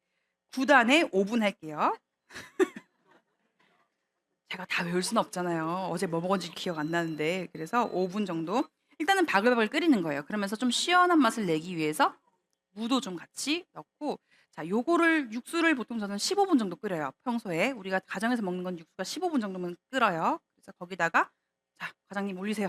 9단에 5분 할게요. 제가 다 외울 수는 없잖아요. 어제 뭐 먹었는지 기억 안 나는데 그래서 5분 정도 일단은 바글바글 끓이는 거예요. 그러면서 좀 시원한 맛을 내기 위해서 무도 좀 같이 넣고 자 요거를 육수를 보통 저는 15분 정도 끓여요. 평소에 우리가 가정에서 먹는 건 육수가 15분 정도면 끓어요. 그래서 거기다가 자 과장님 올리세요.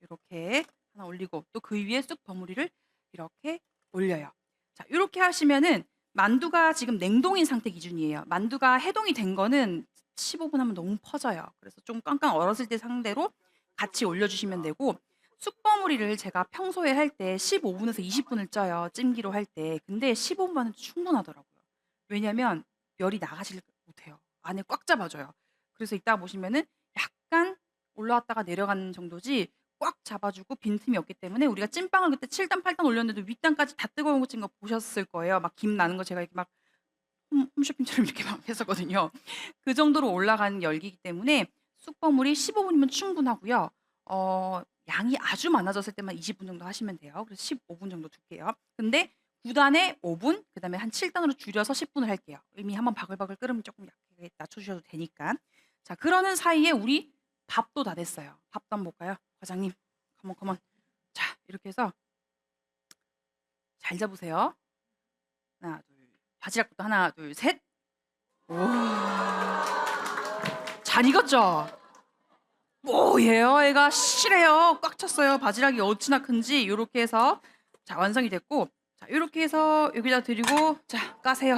이렇게 하나 올리고 또 그 위에 쑥 버무리를 이렇게 올려요. 자 이렇게 하시면은 만두가 지금 냉동인 상태 기준이에요. 만두가 해동이 된 거는 15분 하면 너무 퍼져요. 그래서 좀 깡깡 얼었을 때 상대로 같이 올려주시면 되고 쑥버무리를 제가 평소에 할 때 15분에서 20분을 쪄요. 찜기로 할 때. 근데 15분만은 충분하더라고요. 왜냐면 열이 나가질 못해요. 안에 꽉 잡아줘요. 그래서 이따 보시면은 약간 올라왔다가 내려가는 정도지 꽉 잡아주고 빈틈이 없기 때문에 우리가 찐빵을 그때 7단, 8단 올렸는데도 윗단까지 다 뜨거운 거 찐 거 보셨을 거예요. 막 김 나는 거 제가 이렇게 막 홈쇼핑처럼 이렇게 막 했었거든요. 그 정도로 올라가는 열기이기 때문에 쑥버무리 15분이면 충분하고요. 양이 아주 많아졌을 때만 20분 정도 하시면 돼요. 그래서 15분 정도 둘게요. 근데 9단에 5분, 그다음에 한 7단으로 줄여서 10분을 할게요. 이미 한번 바글바글 끓으면 조금 약하게 낮춰주셔도 되니까. 자, 그러는 사이에 우리 밥도 다 됐어요. 밥도 한번 볼까요? 과장님, 컴온. 자, 이렇게 해서 잘 잡으세요. 하나, 둘, 바지락부터 하나, 둘, 셋. 오, 잘 익었죠? 뭐예요? 애가 실해요. 꽉 찼어요. 바지락이 어찌나 큰지 이렇게 해서 자 완성이 됐고 자 이렇게 해서 여기다 드리고 자 까세요.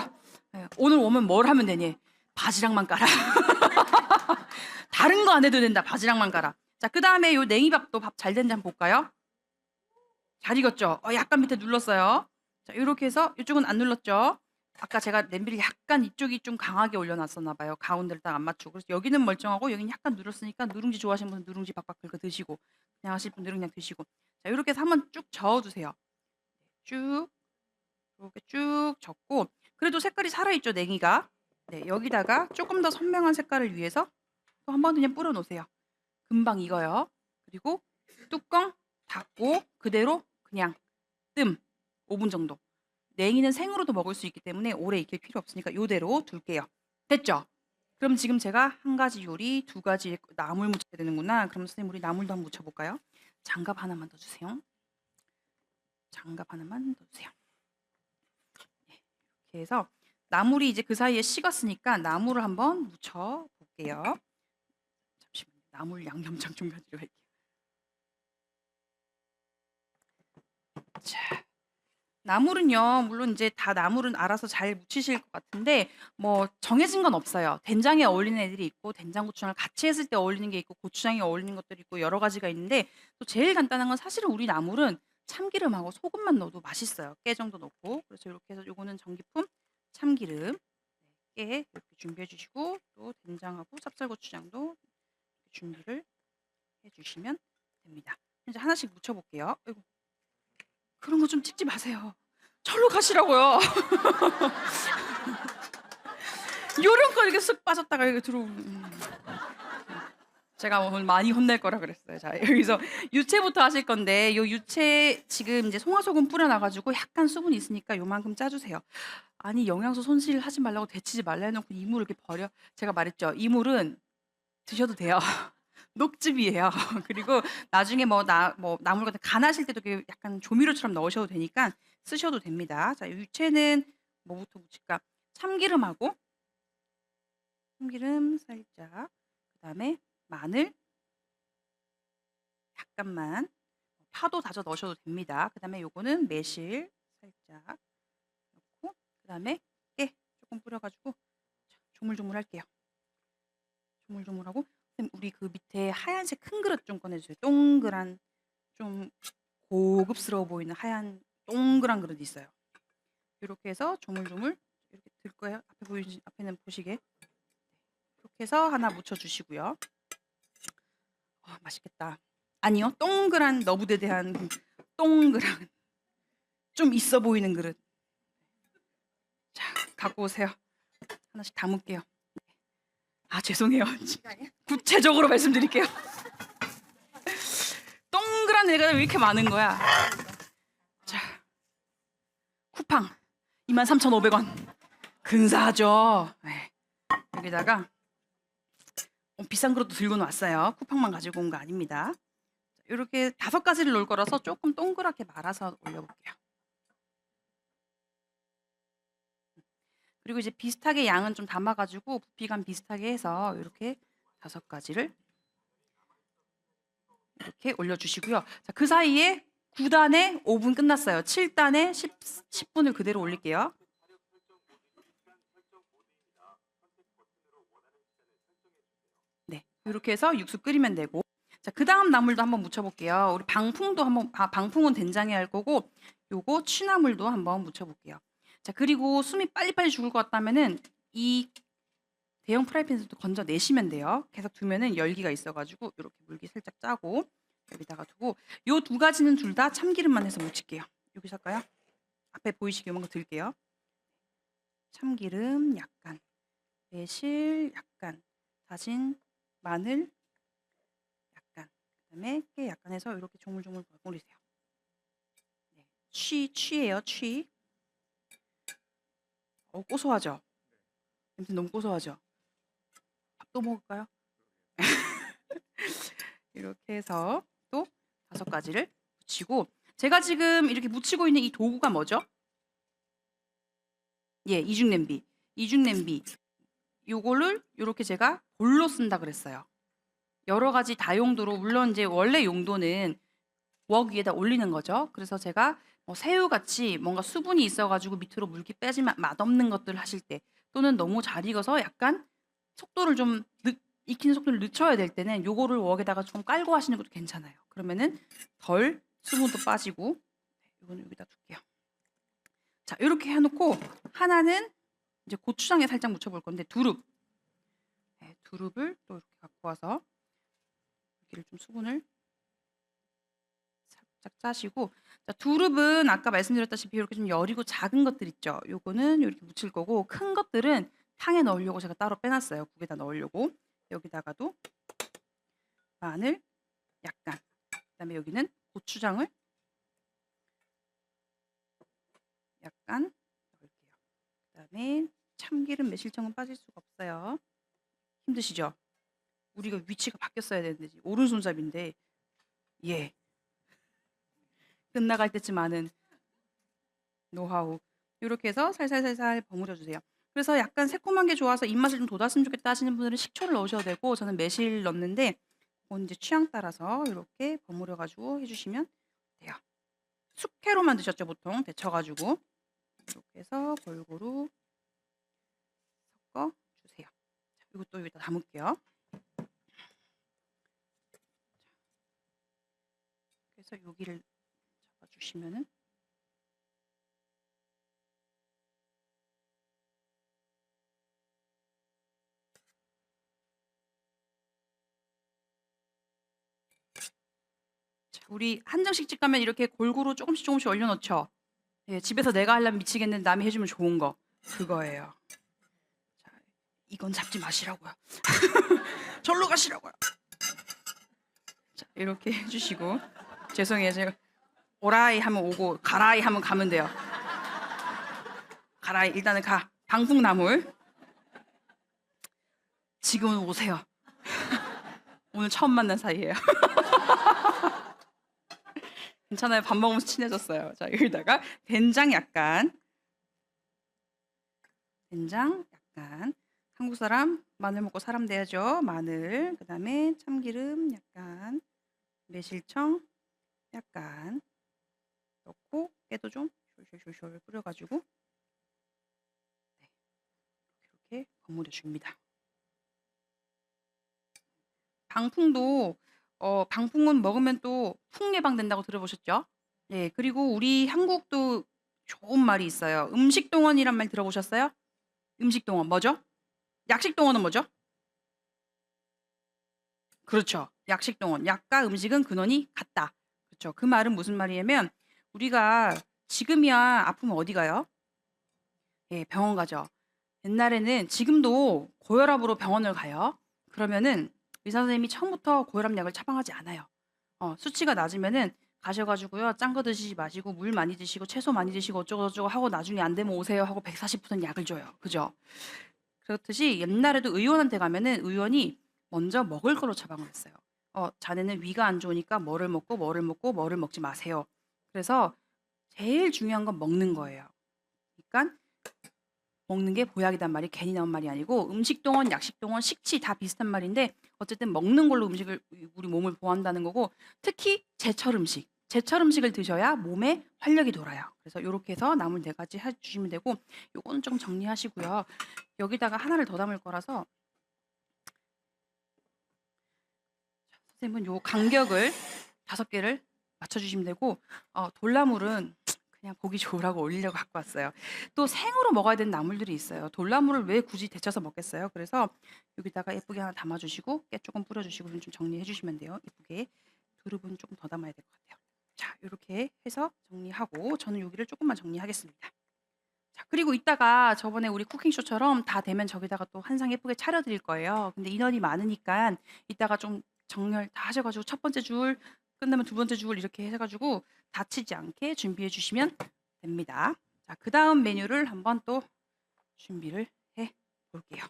네, 오늘 오면 뭘 하면 되니? 바지락만 깔아. 다른 거 안 해도 된다. 바지락만 깔아. 자, 그다음에 요 냉이밥도 밥 잘 됐는지 한번 볼까요? 잘 익었죠? 약간 밑에 눌렀어요. 자, 요렇게 해서 이쪽은 안 눌렀죠? 아까 제가 냄비를 약간 이쪽이 좀 강하게 올려놨었나 봐요. 가운데를 딱 안 맞추고. 그래서 여기는 멀쩡하고 여기는 약간 누렀으니까 누룽지 좋아하시는 분은 누룽지 박박 긁어 드시고 그냥 하실 분들은 그냥 드시고. 자, 요렇게 해서 한번 쭉 저어주세요. 쭉 이렇게 쭉 젓고 그래도 색깔이 살아있죠, 냉이가. 네, 여기다가 조금 더 선명한 색깔을 위해서 또 한 번 그냥 뿌려 놓으세요. 금방 익어요. 그리고 뚜껑 닫고 그대로 그냥 뜸 5분 정도. 냉이는 생으로도 먹을 수 있기 때문에 오래 익힐 필요 없으니까 요대로 둘게요. 됐죠? 그럼 지금 제가 한 가지 요리, 두 가지 나물 무쳐야 되는구나. 그럼 선생님 우리 나물도 한번 무쳐볼까요? 장갑 하나만 더 주세요. 장갑 하나만 더 주세요. 네, 이렇게 해서 나물이 이제 그 사이에 식었으니까 나물을 한번 무쳐 볼게요. 잠시만요. 나물 양념장 좀 가지러 갈게요. 자, 나물은요, 물론 이제 다 나물은 알아서 잘 무치실 것 같은데 뭐 정해진 건 없어요. 된장에 어울리는 애들이 있고 된장고추장을 같이 했을 때 어울리는 게 있고 고추장이 어울리는 것들이 있고 여러 가지가 있는데 또 제일 간단한 건 사실은 우리 나물은 참기름하고 소금만 넣어도 맛있어요. 깨 정도 넣고. 그래서 이렇게 해서 요거는 전기품 참기름, 깨 이렇게 준비해 주시고 또 된장하고 찹쌀고추장도 준비를 해 주시면 됩니다. 이제 하나씩 무쳐 볼게요. 아이고. 그런 거 좀 찍지 마세요. 절로 가시라고요. 요런 거 이렇게 쓱 빠졌다가 이렇게 들어오면 제가 오늘 많이 혼낼 거라 그랬어요. 자, 여기서 유채부터 하실 건데 요 유채 지금 이제 송화소금 뿌려 놔 가지고 약간 수분이 있으니까 요만큼 짜 주세요. 아니 영양소 손실하지 말라고 데치지 말라 해 놓고 이물을 이렇게 버려. 제가 말했죠. 이물은 드셔도 돼요. 녹즙이에요. 그리고 나중에 뭐 나물 같은 간하실 때도 이렇게 약간 조미료처럼 넣으셔도 되니까 쓰셔도 됩니다. 자, 유채는 뭐부터 묻힐까? 참기름하고 참기름 살짝 그다음에 마늘 약간만 파도 다져 넣으셔도 됩니다. 그다음에 요거는 매실 살짝 넣고 그다음에 깨 조금 뿌려 가지고 조물조물 할게요. 조물조물하고 선생님 우리 그 밑에 하얀색 큰 그릇 좀 꺼내 주세요. 동그란 좀 고급스러워 보이는 하얀 동그란 그릇이 있어요. 이렇게 해서 조물조물 이렇게 들 거예요. 앞에는 보시게. 이렇게 해서 하나 묻혀 주시고요. 맛있겠다. 아니요. 동그란 너부대대한 동그란 좀 있어 보이는 그릇. 자, 갖고 오세요. 하나씩 담을게요. 죄송해요. 구체적으로 말씀드릴게요. 동그란 애가 왜 이렇게 많은 거야? 자, 쿠팡 23,500원. 근사하죠? 네. 여기다가 비싼 그릇도 들고 왔어요. 쿠팡만 가지고 온 거 아닙니다. 이렇게 5가지를 놓을 거라서 조금 동그랗게 말아서 올려볼게요. 그리고 이제 비슷하게 양은 좀 담아가지고 부피감 비슷하게 해서 이렇게 5가지를 이렇게 올려주시고요. 자, 그 사이에 9단에 5분 끝났어요. 7단에 10분을 그대로 올릴게요. 네, 이렇게 해서 육수 끓이면 되고. 자, 그 다음 나물도 한번 무쳐볼게요. 우리 방풍도 한번, 방풍은 된장에 할 거고, 요거 취나물도 한번 무쳐볼게요. 자, 그리고 숨이 빨리빨리 죽을 것 같다면은 이 대형 프라이팬에서도 건져 내시면 돼요. 계속 두면은 열기가 있어가지고 이렇게 물기 살짝 짜고 여기다가 두고 요 2가지는 둘 다 참기름만 해서 무칠게요. 여기서 할까요? 앞에 보이시게 요만큼 들게요. 참기름 약간, 매실 약간, 다진 마늘 약간, 그다음에 깨 약간 해서 이렇게 조물조물 버무리세요. 네. 취예요, 취. 고소하죠? 냄새 너무 고소하죠? 또 먹을까요? 이렇게 해서 또 5가지를 묻히고 제가 지금 이렇게 묻히고 있는 이 도구가 뭐죠? 예, 이중냄비. 이중냄비. 요거를 요렇게 제가 볼로 쓴다 그랬어요. 여러 가지 다용도로 물론 이제 원래 용도는 웍 위에다 올리는 거죠. 그래서 제가 새우같이 뭔가 수분이 있어가지고 밑으로 물기 빼지만 맛없는 것들 하실 때 또는 너무 잘 익어서 약간 속도를 좀 익히는 속도를 늦춰야 될 때는 요거를 웍에다가 좀 깔고 하시는 것도 괜찮아요. 그러면은 덜 수분도 빠지고. 이거는 여기다 둘게요. 자, 이렇게 해놓고 하나는 이제 고추장에 살짝 묻혀볼 건데 두릅. 네, 두릅을 또 이렇게 갖고 와서 여기를 좀 수분을 살짝 짜시고. 자, 두릅은 아까 말씀드렸다시피 이렇게 좀 여리고 작은 것들 있죠. 요거는 이렇게 묻힐 거고 큰 것들은 탕에 넣으려고 제가 따로 빼놨어요. 국에다 넣으려고. 여기다가도 마늘 약간, 그다음에 여기는 고추장을 약간 넣을게요. 그다음에 참기름, 매실청은 빠질 수가 없어요. 힘드시죠? 우리가 위치가 바뀌었어야 되는데 오른손잡인데 예. 끝나갈 때쯤 아는 노하우. 이렇게 해서 살살살살 버무려 주세요. 그래서 약간 새콤한 게 좋아서 입맛을 좀 돋았으면 좋겠다 하시는 분들은 식초를 넣으셔도 되고 저는 매실 넣는데 그건 이제 취향 따라서 이렇게 버무려 가지고 해주시면 돼요. 숙회로만 드셨죠 보통 데쳐 가지고. 이렇게 해서 골고루 섞어 주세요. 자, 이것도 여기다 담을게요. 그래서 여기를 잡아주시면은 우리 한정식집 가면 이렇게 골고루 조금씩 조금씩 얼려놓죠. 예, 집에서 내가 하려면 미치겠는데 남이 해주면 좋은 거 그거예요. 자, 이건 잡지 마시라고요. 절로 가시라고요. 자, 이렇게 해주시고. 죄송해요. 제가 오라이 하면 오고 가라이 하면 가면 돼요. 가라이 일단은 가. 방풍나물. 지금은 오세요. 오늘 처음 만난 사이예요. 괜찮아요. 밥 먹으면서 친해졌어요. 자, 여기다가 된장 약간. 된장 약간. 한국 사람 마늘 먹고 사람 돼야죠. 마늘. 그다음에 참기름 약간. 매실청 약간 넣고 깨도 좀 숄숄숄 뿌려가지고 네, 이렇게 버무려 줍니다. 방풍도 방풍은 먹으면 또 풍 예방된다고 들어보셨죠? 네, 그리고 우리 한국도 좋은 말이 있어요. 음식동원이란 말 들어보셨어요? 음식동원 뭐죠? 약식동원은 뭐죠? 그렇죠. 약식동원. 약과 음식은 근원이 같다. 그렇죠. 그 말은 무슨 말이냐면 우리가 지금이야 아프면 어디 가요? 예, 병원 가죠. 옛날에는 지금도 고혈압으로 병원을 가요. 그러면은 의사 선생님이 처음부터 고혈압 약을 처방하지 않아요. 수치가 낮으면은 가셔가지고요. 짠 거 드시지 마시고 물 많이 드시고 채소 많이 드시고 어쩌고저쩌고 하고 나중에 안 되면 오세요 하고 140부터 약을 줘요. 그죠? 그렇듯이 옛날에도 의원한테 가면은 의원이 먼저 먹을 거로 처방을 했어요. 자네는 위가 안 좋으니까 뭐를 먹고 뭐를 먹고 뭐를 먹지 마세요. 그래서 제일 중요한 건 먹는 거예요. 그러니까 먹는 게 보약이란 말이 괜히 나온 말이 아니고 음식동원, 약식동원, 식치 다 비슷한 말인데 어쨌든 먹는 걸로 음식을 우리 몸을 보호한다는 거고 특히 제철 음식. 제철 음식을 드셔야 몸에 활력이 돌아요. 그래서 이렇게 해서 나물 4가지 해주시면 되고 요거는 좀 정리하시고요. 여기다가 하나를 더 담을 거라서 선생님은 요 간격을 5개를 맞춰주시면 되고 돌나물은 그냥 보기 좋으라고 올리려고 갖고 왔어요. 또 생으로 먹어야 되는 나물들이 있어요. 돌나물을 왜 굳이 데쳐서 먹겠어요? 그래서 여기다가 예쁘게 하나 담아주시고 깨 조금 뿌려주시고 좀 정리해 주시면 돼요. 예쁘게. 두릅은 조금 더 담아야 될 것 같아요. 자, 이렇게 해서 정리하고 저는 여기를 조금만 정리하겠습니다. 자, 그리고 이따가 저번에 우리 쿠킹쇼처럼 다 되면 저기다가 또 한 상 예쁘게 차려드릴 거예요. 근데 인원이 많으니까 이따가 좀 정렬 다 하셔가지고 첫 번째 줄 끝나면 두 번째 줄 이렇게 해가지고 다치지 않게 준비해 주시면 됩니다. 자, 그 다음 메뉴를 한번 또 준비를 해 볼게요.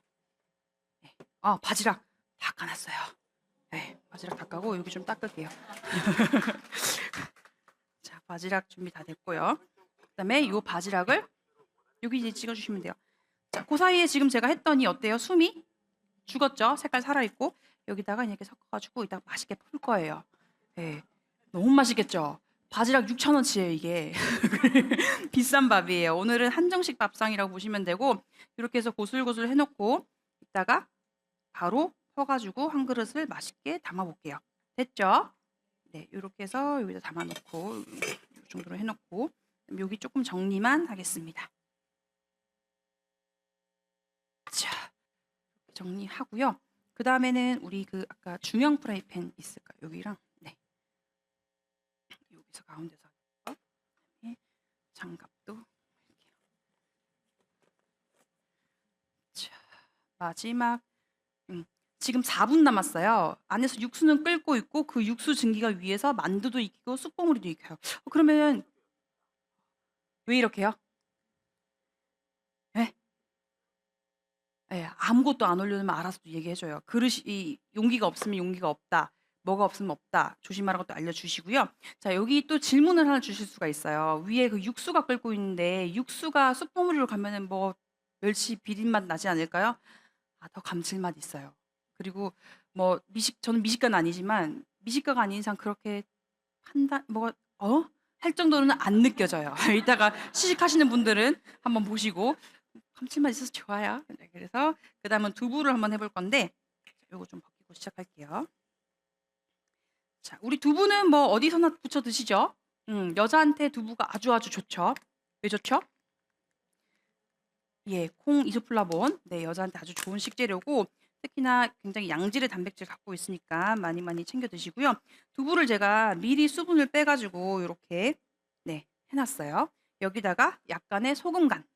네. 바지락 다 까놨어요. 네, 바지락 다 까고 여기 좀 닦을게요. 자, 바지락 준비 다 됐고요. 그다음에 이 바지락을 여기 이제 찍어주시면 돼요. 자, 그 사이에 지금 제가 했더니 어때요? 숨이 죽었죠? 색깔 살아있고 여기다가 이렇게 섞어가지고 이따 맛있게 풀 거예요. 네, 너무 맛있겠죠? 바지락 6,000원치예요 이게. 비싼 밥이에요. 오늘은 한정식 밥상이라고 보시면 되고 이렇게 해서 고슬고슬 해놓고 이따가 바로 퍼가지고 한 그릇을 맛있게 담아볼게요. 됐죠? 네, 이렇게 해서 여기다 담아놓고 이 정도로 해놓고 여기 조금 정리만 하겠습니다. 자, 정리하고요. 그 다음에는 우리 그 아까 중형 프라이팬 있을까? 여기랑 네, 여기서 가운데서 할게요. 네, 장갑도 이렇게. 자, 마지막 지금 4분 남았어요. 안에서 육수는 끓고 있고 그 육수 증기가 위에서 만두도 익히고 쑥봉우리도 익혀요. 그러면 왜 이렇게요? 예? 예, 아무것도 안 올려놓으면 알아서 또 얘기해줘요. 그릇이 용기가 없으면 용기가 없다. 뭐가 없으면 없다. 조심하라고 또 알려주시고요. 자, 여기 또 질문을 하나 주실 수가 있어요. 위에 그 육수가 끓고 있는데 육수가 쑥봉우리로 가면은 뭐 멸치 비린맛 나지 않을까요? 아, 더 감칠맛 있어요. 그리고 뭐 저는 미식가는 아니지만 미식가가 아닌 이상 그렇게 판단 뭐가 할 정도로는 안 느껴져요. 이따가 시식하시는 분들은 한번 보시고 감칠맛 있어서 좋아요. 네, 그래서 그다음은 두부를 한번 해볼 건데 요거 좀 벗기고 시작할게요. 자, 우리 두부는 뭐 어디서나 부쳐 드시죠? 여자한테 두부가 아주 아주 좋죠. 왜 좋죠? 예, 콩 이소플라본. 네, 여자한테 아주 좋은 식재료고 특히나 굉장히 양질의 단백질 갖고 있으니까 많이 많이 챙겨 드시고요. 두부를 제가 미리 수분을 빼가지고 이렇게 네 해놨어요. 여기다가 약간의 소금 간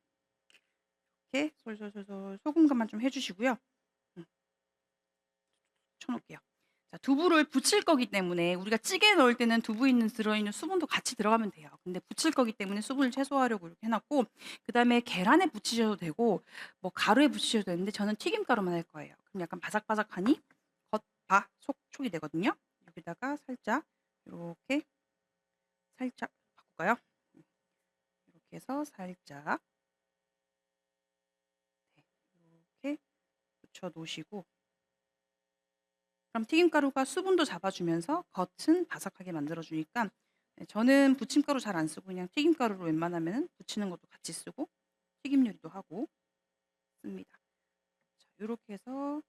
이렇게 솔솔솔솔 소금 간만 좀 해주시고요. 쳐놓을게요. 자, 두부를 부칠 거기 때문에 우리가 찌개에 넣을 때는 두부 들어있는 수분도 같이 들어가면 돼요. 근데 부칠 거기 때문에 수분을 최소화하려고 이렇게 해놨고 그다음에 계란에 부치셔도 되고 뭐 가루에 부치셔도 되는데 저는 튀김가루만 할 거예요. 그럼 약간 바삭바삭하니 겉바 속촉이 되거든요. 여기다가 살짝 이렇게 살짝 바꿀까요? 이렇게 해서 살짝 이렇게 붙여 놓으시고 그럼 튀김가루가 수분도 잡아주면서 겉은 바삭하게 만들어주니까 저는 부침가루 잘 안 쓰고 그냥 튀김가루로 웬만하면 부치는 것도 같이 쓰고 튀김 요리도 하고 씁니다. 자, 이렇게 해서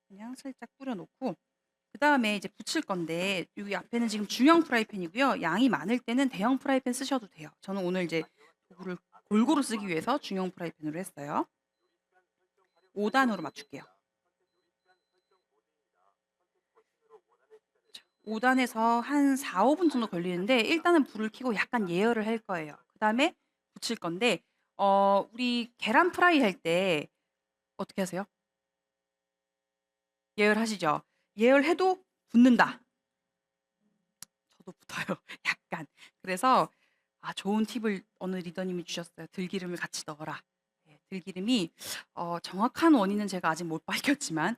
그냥 살짝 뿌려놓고 그 다음에 이제 부칠 건데 여기 앞에는 지금 중형 프라이팬이고요. 양이 많을 때는 대형 프라이팬 쓰셔도 돼요. 저는 오늘 이제 도구를 골고루 쓰기 위해서 중형 프라이팬으로 했어요. 5단으로 맞출게요. 5단에서 한 4, 5분 정도 걸리는데 일단은 불을 켜고 약간 예열을 할 거예요. 그다음에 부칠 건데 우리 계란 프라이 할 때 어떻게 하세요? 예열하시죠? 예열해도 붙는다. 저도 붙어요. 약간. 그래서 좋은 팁을 어느 리더님이 주셨어요. 들기름을 같이 넣어라. 네, 들기름이 정확한 원인은 제가 아직 못 밝혔지만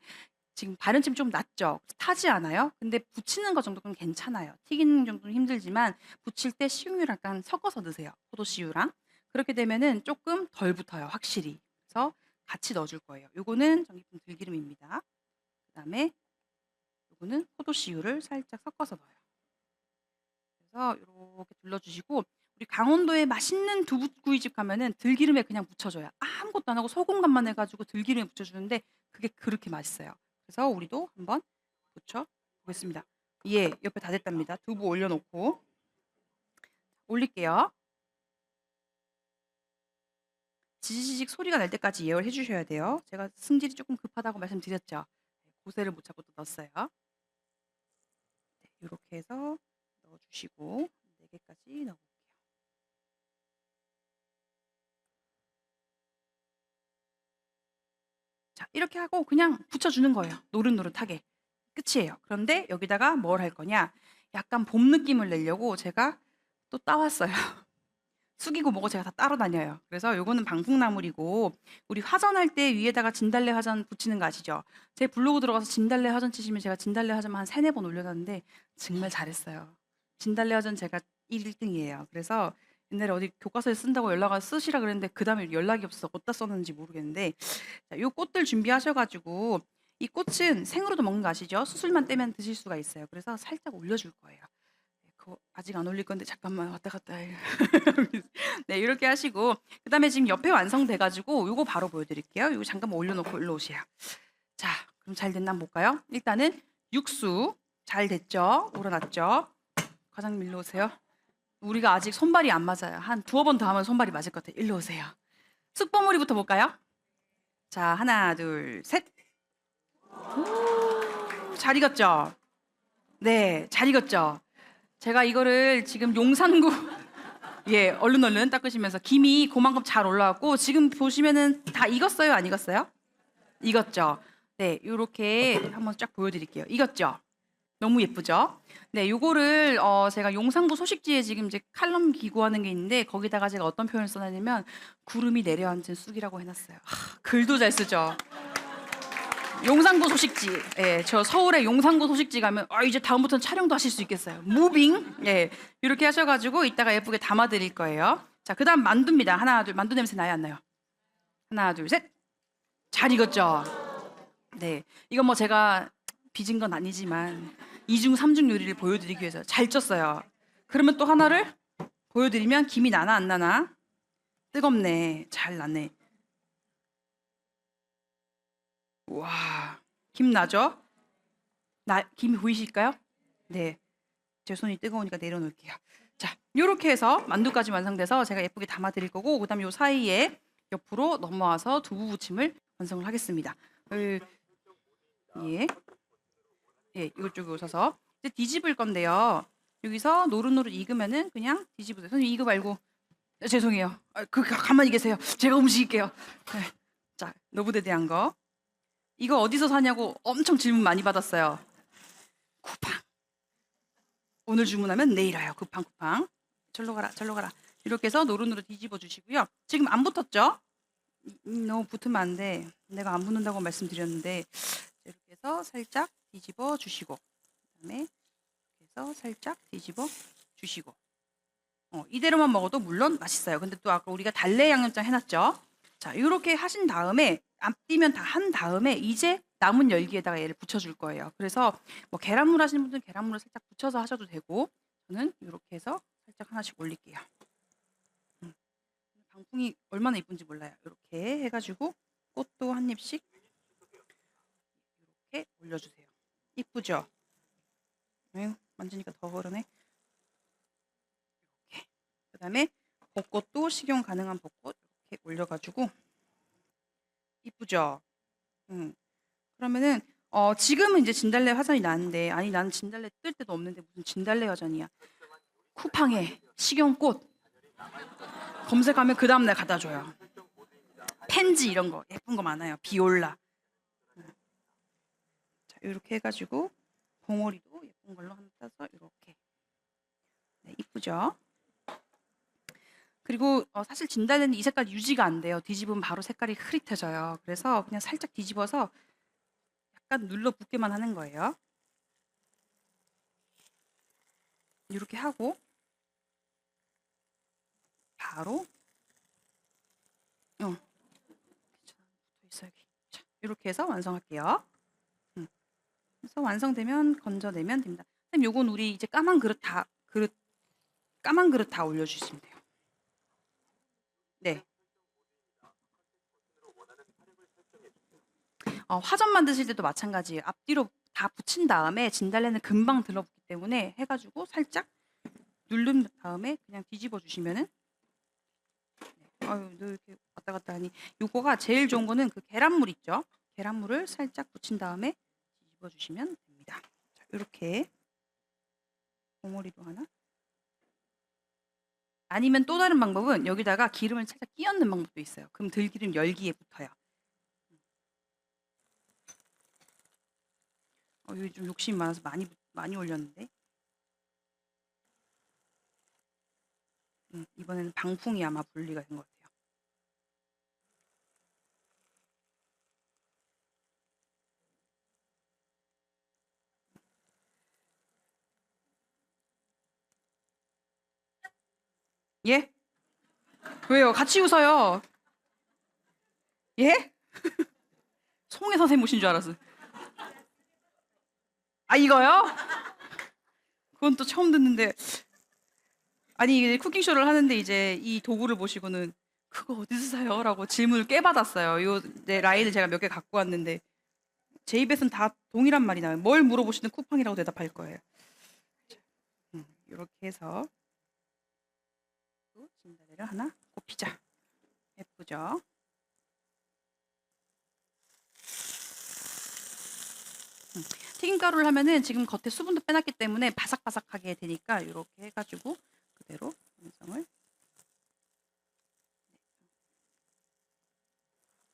지금 발연침 좀 낮죠? 타지 않아요? 근데 부치는 거 정도는 괜찮아요. 튀기는 정도는 힘들지만 부칠 때 식용유를 약간 섞어서 넣으세요. 포도씨유랑. 그렇게 되면은 조금 덜 붙어요. 확실히. 그래서 같이 넣어줄 거예요. 요거는 전기품 들기름입니다. 그다음에 요거는 포도씨유를 살짝 섞어서 넣어요. 그래서 이렇게 둘러주시고 우리 강원도에 맛있는 두부구이집 가면은 들기름에 그냥 묻혀줘요. 아무것도 안 하고 소금간만 해가지고 들기름에 묻혀주는데 그게 그렇게 맛있어요. 그래서 우리도 한번 부쳐 보겠습니다. 예, 옆에 다 됐답니다. 두부 올려놓고 올릴게요. 지지직 소리가 날 때까지 예열해 주셔야 돼요. 제가 승질이 조금 급하다고 말씀드렸죠. 고세를 못 찾고 또 넣었어요. 네, 이렇게 해서 넣어주시고 4개까지 넣어볼게요. 자, 이렇게 하고 그냥 붙여주는 거예요. 노릇노릇하게. 끝이에요. 그런데 여기다가 뭘 할 거냐? 약간 봄 느낌을 내려고 제가 또 따왔어요. 숙이고 뭐고 제가 다 따로 다녀요. 그래서 요거는 방풍나물이고 우리 화전할 때 위에다가 진달래 화전 붙이는 거 아시죠? 제 블로그 들어가서 진달래 화전 치시면 제가 진달래 화전만 한 3-4번 올려놨는데 정말 잘했어요. 진달래 화전 제가 1등이에요. 그래서 옛날에 어디 교과서에 쓴다고 연락 와서 쓰시라 그랬는데 그다음에 연락이 없어서 어디다 썼는지 모르겠는데 자, 요 꽃들 준비하셔가지고 이 꽃은 생으로도 먹는 거 아시죠? 수술만 떼면 드실 수가 있어요. 그래서 살짝 올려줄 거예요. 그거 아직 안 올릴 건데 잠깐만 왔다 갔다 해. 네, 이렇게 하시고 그다음에 지금 옆에 완성돼 가지고 요거 바로 보여드릴게요. 요거 잠깐만 올려놓고 일로 오세요. 자, 그럼 잘 됐나 한번 볼까요? 일단은 육수 잘 됐죠? 우러났죠? 과장님 일로 오세요. 우리가 아직 손발이 안 맞아요. 한 두어 번 더 하면 손발이 맞을 것 같아요. 일로 오세요. 숯버무리부터 볼까요? 자, 하나, 둘, 셋. 오, 잘 익었죠? 네, 잘 익었죠? 제가 이거를 지금 용산구 예, 얼른 닦으시면서 김이 그만큼 잘 올라왔고 지금 보시면은 다 익었어요, 안 익었어요? 익었죠? 네, 요렇게 한번 쫙 보여드릴게요. 익었죠? 너무 예쁘죠? 네, 요거를 제가 용산구 소식지에 지금 이제 칼럼 기고하는 게 있는데 거기다가 제가 어떤 표현을 써놨냐면 구름이 내려앉은 쑥이라고 해놨어요. 글도 잘 쓰죠? 용산구 소식지. 예, 저 서울에 용산구 소식지 가면 이제 다음부터는 촬영도 하실 수 있겠어요. 무빙. 예, 이렇게 하셔가지고 이따가 예쁘게 담아드릴 거예요. 자, 그다음 만두입니다. 하나, 둘, 만두 냄새 나요, 안 나요? 하나, 둘, 셋. 잘 익었죠? 네, 이건 뭐 제가 빚은 건 아니지만 이중 삼중 요리를 보여드리기 위해서 잘 쪘어요. 그러면 또 하나를 보여드리면 김이 나나 안 나나? 뜨겁네. 잘 나네. 와, 김 나죠? 김이 보이실까요? 네, 제 손이 뜨거우니까 내려놓을게요. 자, 이렇게 해서 만두까지 완성돼서 제가 예쁘게 담아드릴 거고 그다음 요 사이에 옆으로 넘어와서 두부 부침을 완성을 하겠습니다. 예, 예, 이쪽에 오셔서 이제 뒤집을 건데요. 여기서 노릇노릇 익으면은 그냥 뒤집으세요. 선생님 이거 말고 죄송해요. 가만히 계세요. 제가 움직일게요. 네. 자, 노브에 대한 거. 이거 어디서 사냐고 엄청 질문 많이 받았어요. 쿠팡. 오늘 주문하면 내일 와요. 쿠팡. 절로 가라. 이렇게 해서 노릇노릇 뒤집어 주시고요. 지금 안 붙었죠? 너무 붙으면 안 돼. 내가 안 붙는다고 말씀드렸는데 이렇게 해서 살짝 뒤집어 주시고 그다음에 이렇게 해서 살짝 뒤집어 주시고 이대로만 먹어도 물론 맛있어요. 근데 또 아까 우리가 달래 양념장 해놨죠? 자, 이렇게 하신 다음에 앞뒤면 다 한 다음에 이제 남은 열기에다가 얘를 붙여줄 거예요. 그래서 뭐 계란물 하시는 분들은 계란물을 살짝 붙여서 하셔도 되고 저는 이렇게 해서 살짝 하나씩 올릴게요. 방풍이 얼마나 이쁜지 몰라요. 이렇게 해가지고 꽃도 한 입씩 이렇게 올려주세요. 이쁘죠? 만지니까 더 그러네. 이렇게. 그다음에 벚꽃도 식용 가능한 벚꽃 이렇게 올려가지고 이쁘죠? 그러면은 지금은 이제 진달래 화전이 나는데 아니 나는 진달래 뜰 때도 없는데 무슨 진달래 화전이야. 쿠팡에 식용꽃 검색하면 그 다음날 갖다 줘요. 펜지 이런 거 예쁜 거 많아요. 비올라. 자, 이렇게 해가지고 봉오리도 예쁜 걸로 한번 따서 이렇게. 네, 이쁘죠? 그리고 사실 진달래는 이 색깔 유지가 안 돼요. 뒤집으면 바로 색깔이 흐릿해져요. 그래서 그냥 살짝 뒤집어서 약간 눌러붙게만 하는 거예요. 이렇게 하고 바로 붙어 있어 여기. 자, 이렇게 해서 완성할게요. 그래서 완성되면 건져내면 됩니다. 선생님, 요건 우리 이제 까만 그릇 다 올려주시면 돼요. 네. 화전 만드실 때도 마찬가지예요. 앞뒤로 다 붙인 다음에 진달래는 금방 들러붙기 때문에 해가지고 살짝 누른 다음에 그냥 뒤집어 주시면은 너 이렇게 왔다 갔다 하니 요거가 제일 좋은 거는 그 계란물 있죠? 계란물을 살짝 붙인 다음에 뒤집어 주시면 됩니다. 자, 이렇게 봉오리도 하나 아니면 또 다른 방법은 여기다가 기름을 살짝 끼얹는 방법도 있어요. 그럼 들기름 열기에 붙어요. 여기 좀 욕심이 많아서 많이 올렸는데 이번에는 방풍이 아마 분리가 된 것 같아요. 예? 왜요? 같이 웃어요. 예? 송혜 선생님 오신 줄 알았어. 이거요? 그건 또 처음 듣는데. 아니 쿠킹쇼를 하는데 이제 이 도구를 보시고는 그거 어디서 사요? 라고 질문을 꽤 받았어요. 요 네, 라인을 제가 몇 개 갖고 왔는데 제 입에선 다 동일한 말이 나와요. 뭘 물어보시든 쿠팡이라고 대답할 거예요. 이렇게 해서 진달래를 하나 꼽히자. 예쁘죠? 튀김가루를 하면은 지금 겉에 수분도 빼놨기 때문에 바삭바삭하게 되니까 이렇게 해가지고 그대로 완성을.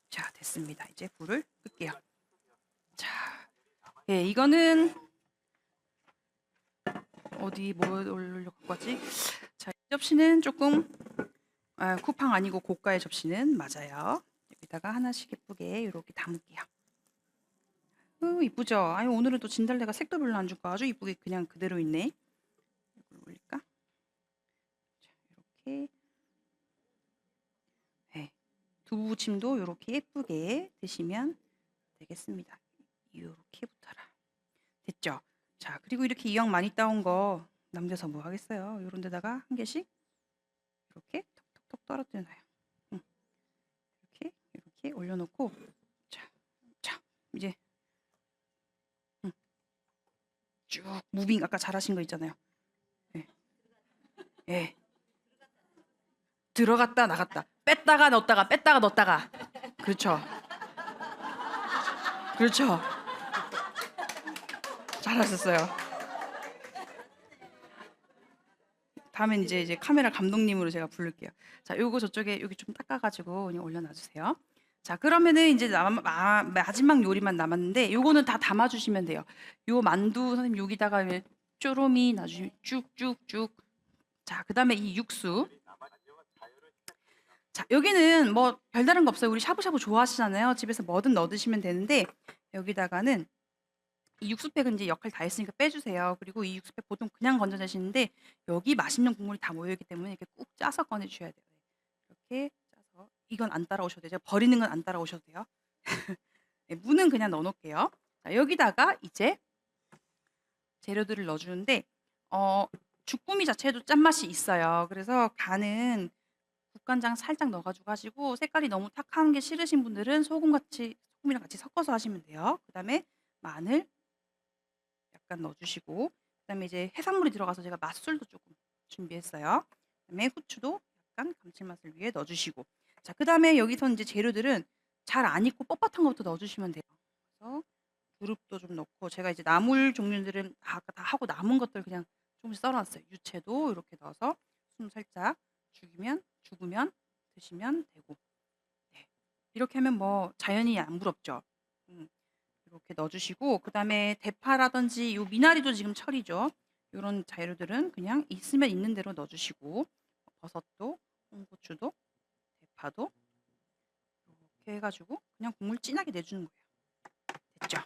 자, 됐습니다. 이제 불을 끌게요. 자, 예, 이거는 어디 뭘 올려갖고 왔지? 자, 이 접시는 조금 쿠팡 아니고 고가의 접시는 맞아요. 여기다가 하나씩 예쁘게 이렇게 담을게요. 이쁘죠? 아유, 오늘은 또 진달래가 색도 별로 안 주고 아주 이쁘게 그냥 그대로 있네. 이걸 올릴까? 자, 이렇게. 네. 두부부침도 이렇게 예쁘게 드시면 되겠습니다. 이렇게 붙어라. 됐죠? 자, 그리고 이렇게 이왕 많이 따온 거 남겨서 뭐 하겠어요? 이런 데다가 한 개씩 이렇게 톡톡톡 떨어뜨려 놔요. 이렇게 올려놓고 자, 이제 쭉 무빙 아까 잘하신 거 있잖아요. 예. 예. 들어갔다 나갔다 뺐다가 넣었다가 뺐다가 넣었다가 그렇죠. 그렇죠. 잘하셨어요. 다음엔 이제 카메라 감독님으로 제가 부를게요. 자, 요거 저쪽에 여기 좀 닦아가지고 그냥 올려놔주세요. 자, 그러면은 이제 마지막 요리만 남았는데 요거는 다 담아주시면 돼요. 요 만두 선생님 여기다가 쪼로미 나중에 쭉쭉쭉. 자, 그다음에 이 육수. 자, 여기는 뭐 별다른 거 없어요. 우리 샤브샤브 좋아하시잖아요. 집에서 뭐든 넣어 드시면 되는데 여기다가는 이 육수팩은 이제 역할 다 했으니까 빼주세요. 그리고 이 육수팩 보통 그냥 건져내시는데 여기 맛있는 국물이 다 모여있기 때문에 이렇게 꾹 짜서 꺼내주셔야 돼요. 이렇게 짜서 이건 안 따라오셔도 돼요. 버리는 건 안 따라오셔도 돼요. 네, 무는 그냥 넣어놓을게요. 자, 여기다가 이제 재료들을 넣어주는데 주꾸미 자체에도 짠맛이 있어요. 그래서 간은 국간장 살짝 넣어가지고 하시고 색깔이 너무 탁한 게 싫으신 분들은 소금이랑 같이 섞어서 하시면 돼요. 그 다음에 마늘 약간 넣어주시고 그다음에 이제 해산물이 들어가서 제가 맛술도 조금 준비했어요. 그다음에 후추도 약간 감칠맛을 위해 넣어주시고 자, 그다음에 여기서 이제 재료들은 잘 안 익고 뻣뻣한 것부터 넣어주시면 돼요. 그래서 두릅도 좀 넣고 제가 이제 나물 종류들은 아까 다 하고 남은 것들 그냥 조금씩 썰어놨어요. 유채도 이렇게 넣어서 숨 살짝 죽으면 드시면 되고 네. 이렇게 하면 뭐 자연히 안 부럽죠. 이렇게 넣어주시고 그다음에 대파라든지 요 미나리도 지금 철이죠. 이런 재료들은 그냥 있으면 있는 대로 넣어주시고 버섯도, 홍고추도, 대파도 이렇게 해가지고 그냥 국물 진하게 내주는 거예요. 됐죠?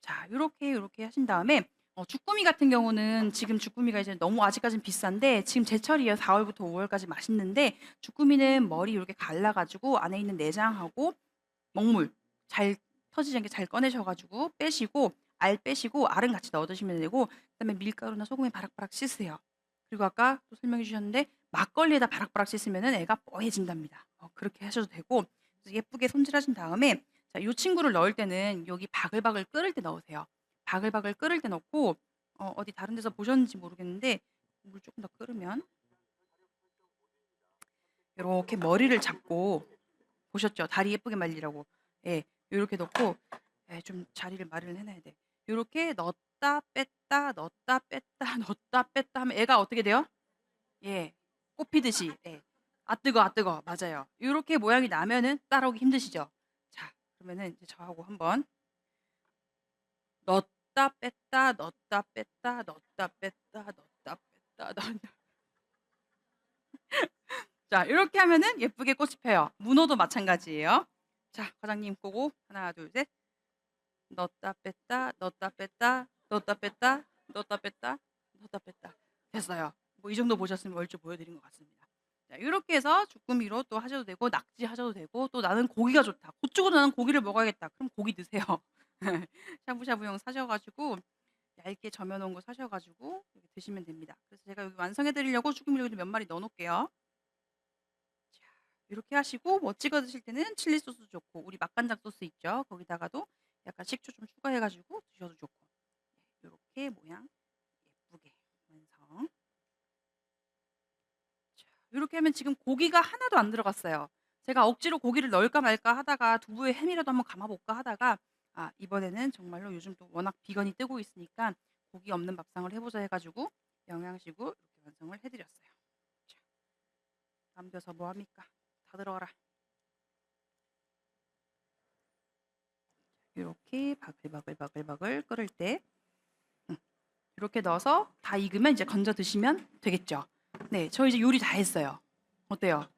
자, 이렇게 하신 다음에 주꾸미 같은 경우는 지금 주꾸미가 이제 너무 아직까지는 비싼데 지금 제철이에요. 4월부터 5월까지 맛있는데 주꾸미는 머리 이렇게 갈라가지고 안에 있는 내장하고 먹물 잘 터지지 않게 잘 꺼내셔가지고 빼시고 알 빼시고 알은 같이 넣어 드시면 되고 그다음에 밀가루나 소금에 바락바락 씻으세요. 그리고 아까 또 설명해 주셨는데 막걸리에다 바락바락 씻으면은 애가 뻐해진답니다. 그렇게 하셔도 되고 그래서 예쁘게 손질하신 다음에 자, 이 친구를 넣을 때는 여기 바글바글 끓을 때 넣으세요. 바글바글 끓을 때 넣고 어디 다른 데서 보셨는지 모르겠는데 물 조금 더 끓으면 이렇게 머리를 잡고 보셨죠? 다리 예쁘게 말리라고. 예, 이렇게 넣고 좀 자리를 마련을 해놔야 돼. 이렇게 넣었다 뺐다 넣었다 뺐다 넣었다 뺐다 하면 애가 어떻게 돼요? 예, 꼽히듯이. 예. 아 뜨거, 아 뜨거. 맞아요. 이렇게 모양이 나면은 따라오기 힘드시죠? 자, 그러면은 이제 저하고 한번 넣었다 뺐다 넣었다 뺐다 넣었다 뺐다 넣었다 뺐다 넣었다. 자, 이렇게 하면은 예쁘게 꽃이 펴요. 문어도 마찬가지예요. 자, 과장님 꼬고 하나, 둘, 셋. 넣었다 뺐다 넣었다 뺐다 넣었다 뺐다 넣었다 뺐다 넣었다 뺐다 됐어요. 뭐 이 정도 보셨으면 얼추 보여드린 것 같습니다. 자, 이렇게 해서 주꾸미로 또 하셔도 되고 낙지 하셔도 되고 또 나는 고기가 좋다. 그쪽으로 나는 고기를 먹어야겠다. 그럼 고기 드세요. 샤브샤브용 사셔가지고 얇게 저며놓은 거 사셔가지고 이렇게 드시면 됩니다. 그래서 제가 여기 완성해드리려고 주꾸미를 여기 몇 마리 넣어놓을게요. 이렇게 하시고 뭐 찍어 드실 때는 칠리 소스 좋고 우리 맛간장 소스 있죠. 거기다가도 약간 식초 좀 추가해가지고 드셔도 좋고. 이렇게 모양 예쁘게 완성. 자, 이렇게 하면 지금 고기가 하나도 안 들어갔어요. 제가 억지로 고기를 넣을까 말까 하다가 두부에 햄이라도 한번 감아볼까 하다가 이번에는 정말로 요즘 또 워낙 비건이 뜨고 있으니까 고기 없는 밥상을 해보자 해가지고 영양식으로 이렇게 완성을 해드렸어요. 자, 남겨서 뭐합니까? 다 들어가라. 이렇게 바글바글 끓을 때 이렇게 넣어서 다 익으면 이제 건져 드시면 되겠죠. 네, 저 이제 요리 다 했어요. 어때요?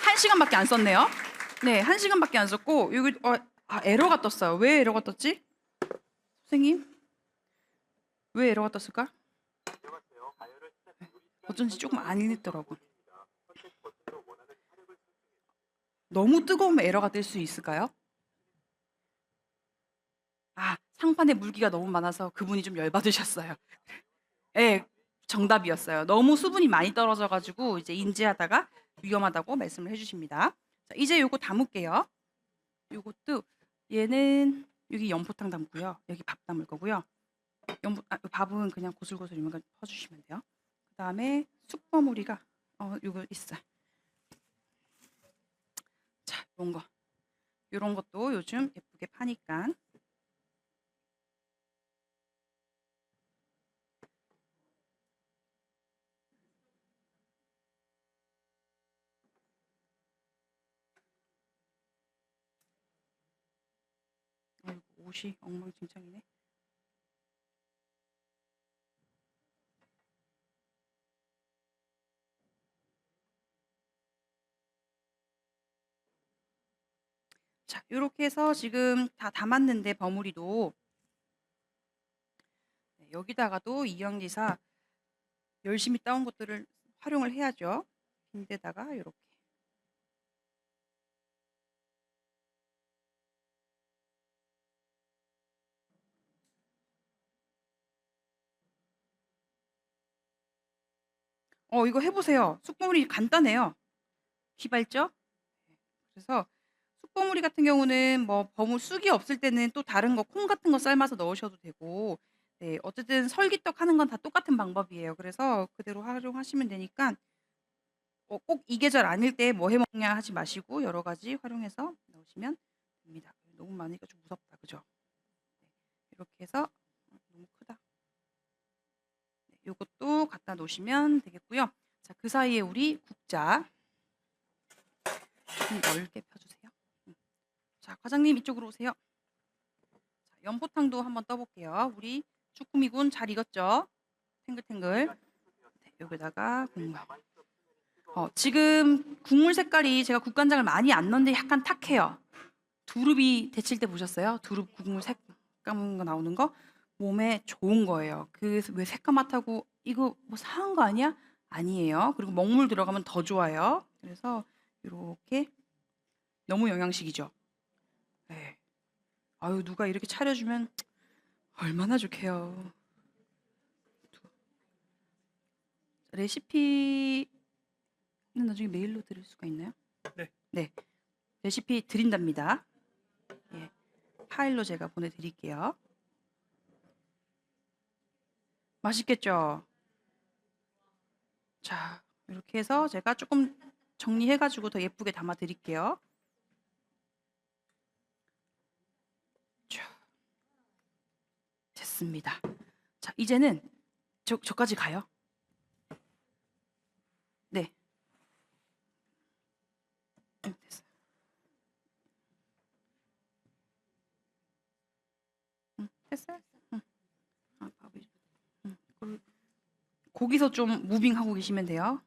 1시간밖에 안 썼네요. 네, 1시간밖에 안 썼고 여기 에러가 떴어요. 왜 에러가 떴지? 선생님? 왜 에러가 떴을까? 어쩐지 조금 안 읽더라고. 너무 뜨거우면 에러가 뜰 수 있을까요? 상판에 물기가 너무 많아서 그분이 좀 열받으셨어요. 네, 정답이었어요. 너무 수분이 많이 떨어져가지고 이제 인지하다가 위험하다고 말씀을 해주십니다. 자, 이제 요거 담을게요. 요것도 얘는 여기 연포탕 담고요. 여기 밥 담을 거고요. 밥은 그냥 고슬고슬 이만큼 퍼주시면 돼요. 그 다음에 쑥버무리가 요거 있어요. 자, 요런 것도 요즘 예쁘게 파니까. 옷이 엉망진창이네. 자, 이렇게 해서 지금 다 담았는데 버무리도 여기다가도 이영지사 열심히 따온 것들을 활용을 해야죠. 빈대다가 이렇게. 이거 해보세요. 쑥버무리 간단해요. 휘발죠? 그래서 쑥버무리 같은 경우는 뭐 쑥이 없을 때는 또 다른 거 콩 같은 거 삶아서 넣으셔도 되고, 네, 어쨌든 설기떡 하는 건 다 똑같은 방법이에요. 그래서 그대로 활용하시면 되니까 꼭 이 계절 아닐 때 뭐 해 먹냐 하지 마시고 여러 가지 활용해서 넣으시면 됩니다. 너무 많으니까 좀 무섭다, 그죠? 네, 이렇게 해서 너무 크다. 네, 요것도 갖다 놓으시면 되겠고요. 자, 그 사이에 우리 국자 좀 넓게 펴주세요. 자, 과장님 이쪽으로 오세요. 자, 연포탕도 한번 떠볼게요. 우리 쭈꾸미군 잘 익었죠? 탱글탱글. 네, 여기다가 국물. 지금 국물 색깔이 제가 국간장을 많이 안 넣는데 약간 탁해요. 두릅이 데칠 때 보셨어요? 두릅 국물 새까만 거 나오는 거? 몸에 좋은 거예요. 왜 새까맣다고 이거 뭐 상한 거 아니야? 아니에요. 그리고 먹물 들어가면 더 좋아요. 그래서 이렇게 너무 영양식이죠. 네. 아유, 누가 이렇게 차려주면 얼마나 좋게요. 레시피는 나중에 메일로 드릴 수가 있나요? 네. 레시피 드린답니다. 예. 파일로 제가 보내드릴게요. 맛있겠죠? 자, 이렇게 해서 제가 조금 정리해가지고 더 예쁘게 담아 드릴게요. 자, 됐습니다. 자, 이제는 저까지 가요. 네. 됐어요. 됐어요? 거기서 좀 무빙하고 계시면 돼요.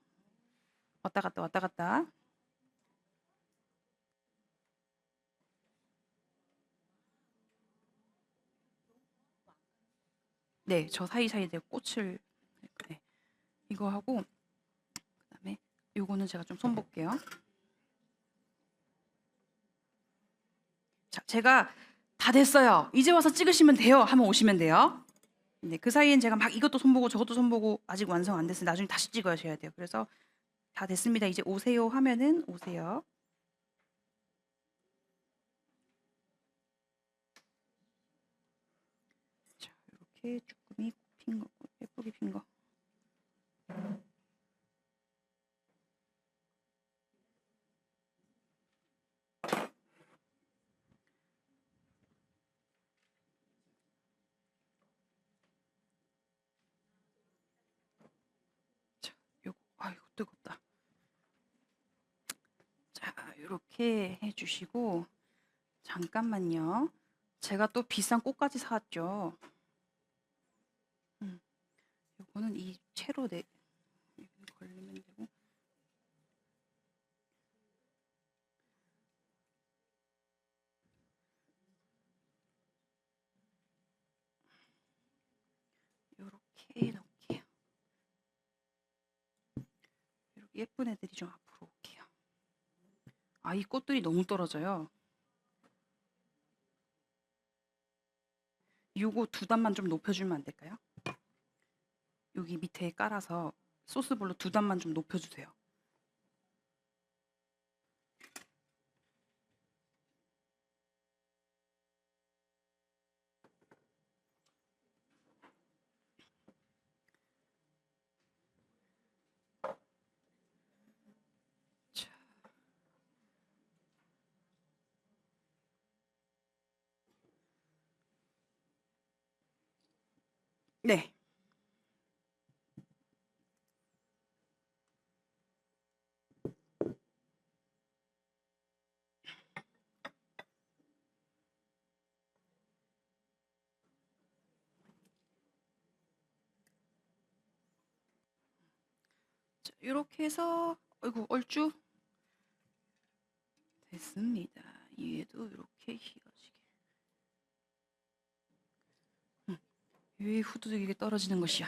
왔다 갔다 왔다 갔다. 네, 저 사이사이에 꽃을 네, 이거 하고 그다음에 요거는 제가 좀 손 볼게요. 자, 제가 다 됐어요. 이제 와서 찍으시면 돼요. 하면 오시면 돼요. 네, 그 사이엔 제가 막 이것도 손보고 저것도 손보고 아직 완성 안 됐어요. 나중에 다시 찍으셔야 돼요. 그래서 다 됐습니다. 이제 오세요 하면은 오세요. 이렇게 쭈꾸미 핀 거, 예쁘게 핀 거. 자, 요거, 아이고 뜨겁다. 자, 이렇게 해주시고 잠깐만요. 제가 또 비싼 꽃까지 사왔죠. 요거는 이 채로 걸리면 되고. 요렇게 넣을게요. 이렇게 예쁜 애들이 좀 앞으로 올게요. 아, 이 꽃들이 너무 떨어져요. 요거 두 단만 좀 높여주면 안 될까요? 여기 밑에 깔아서 소스볼로 두 단만 좀 높여주세요. 자. 네. 자, 이렇게 해서 아이고 얼추 됐습니다. 얘도 이렇게 휘어지게. 왜 후두둑이게 떨어지는 것이야?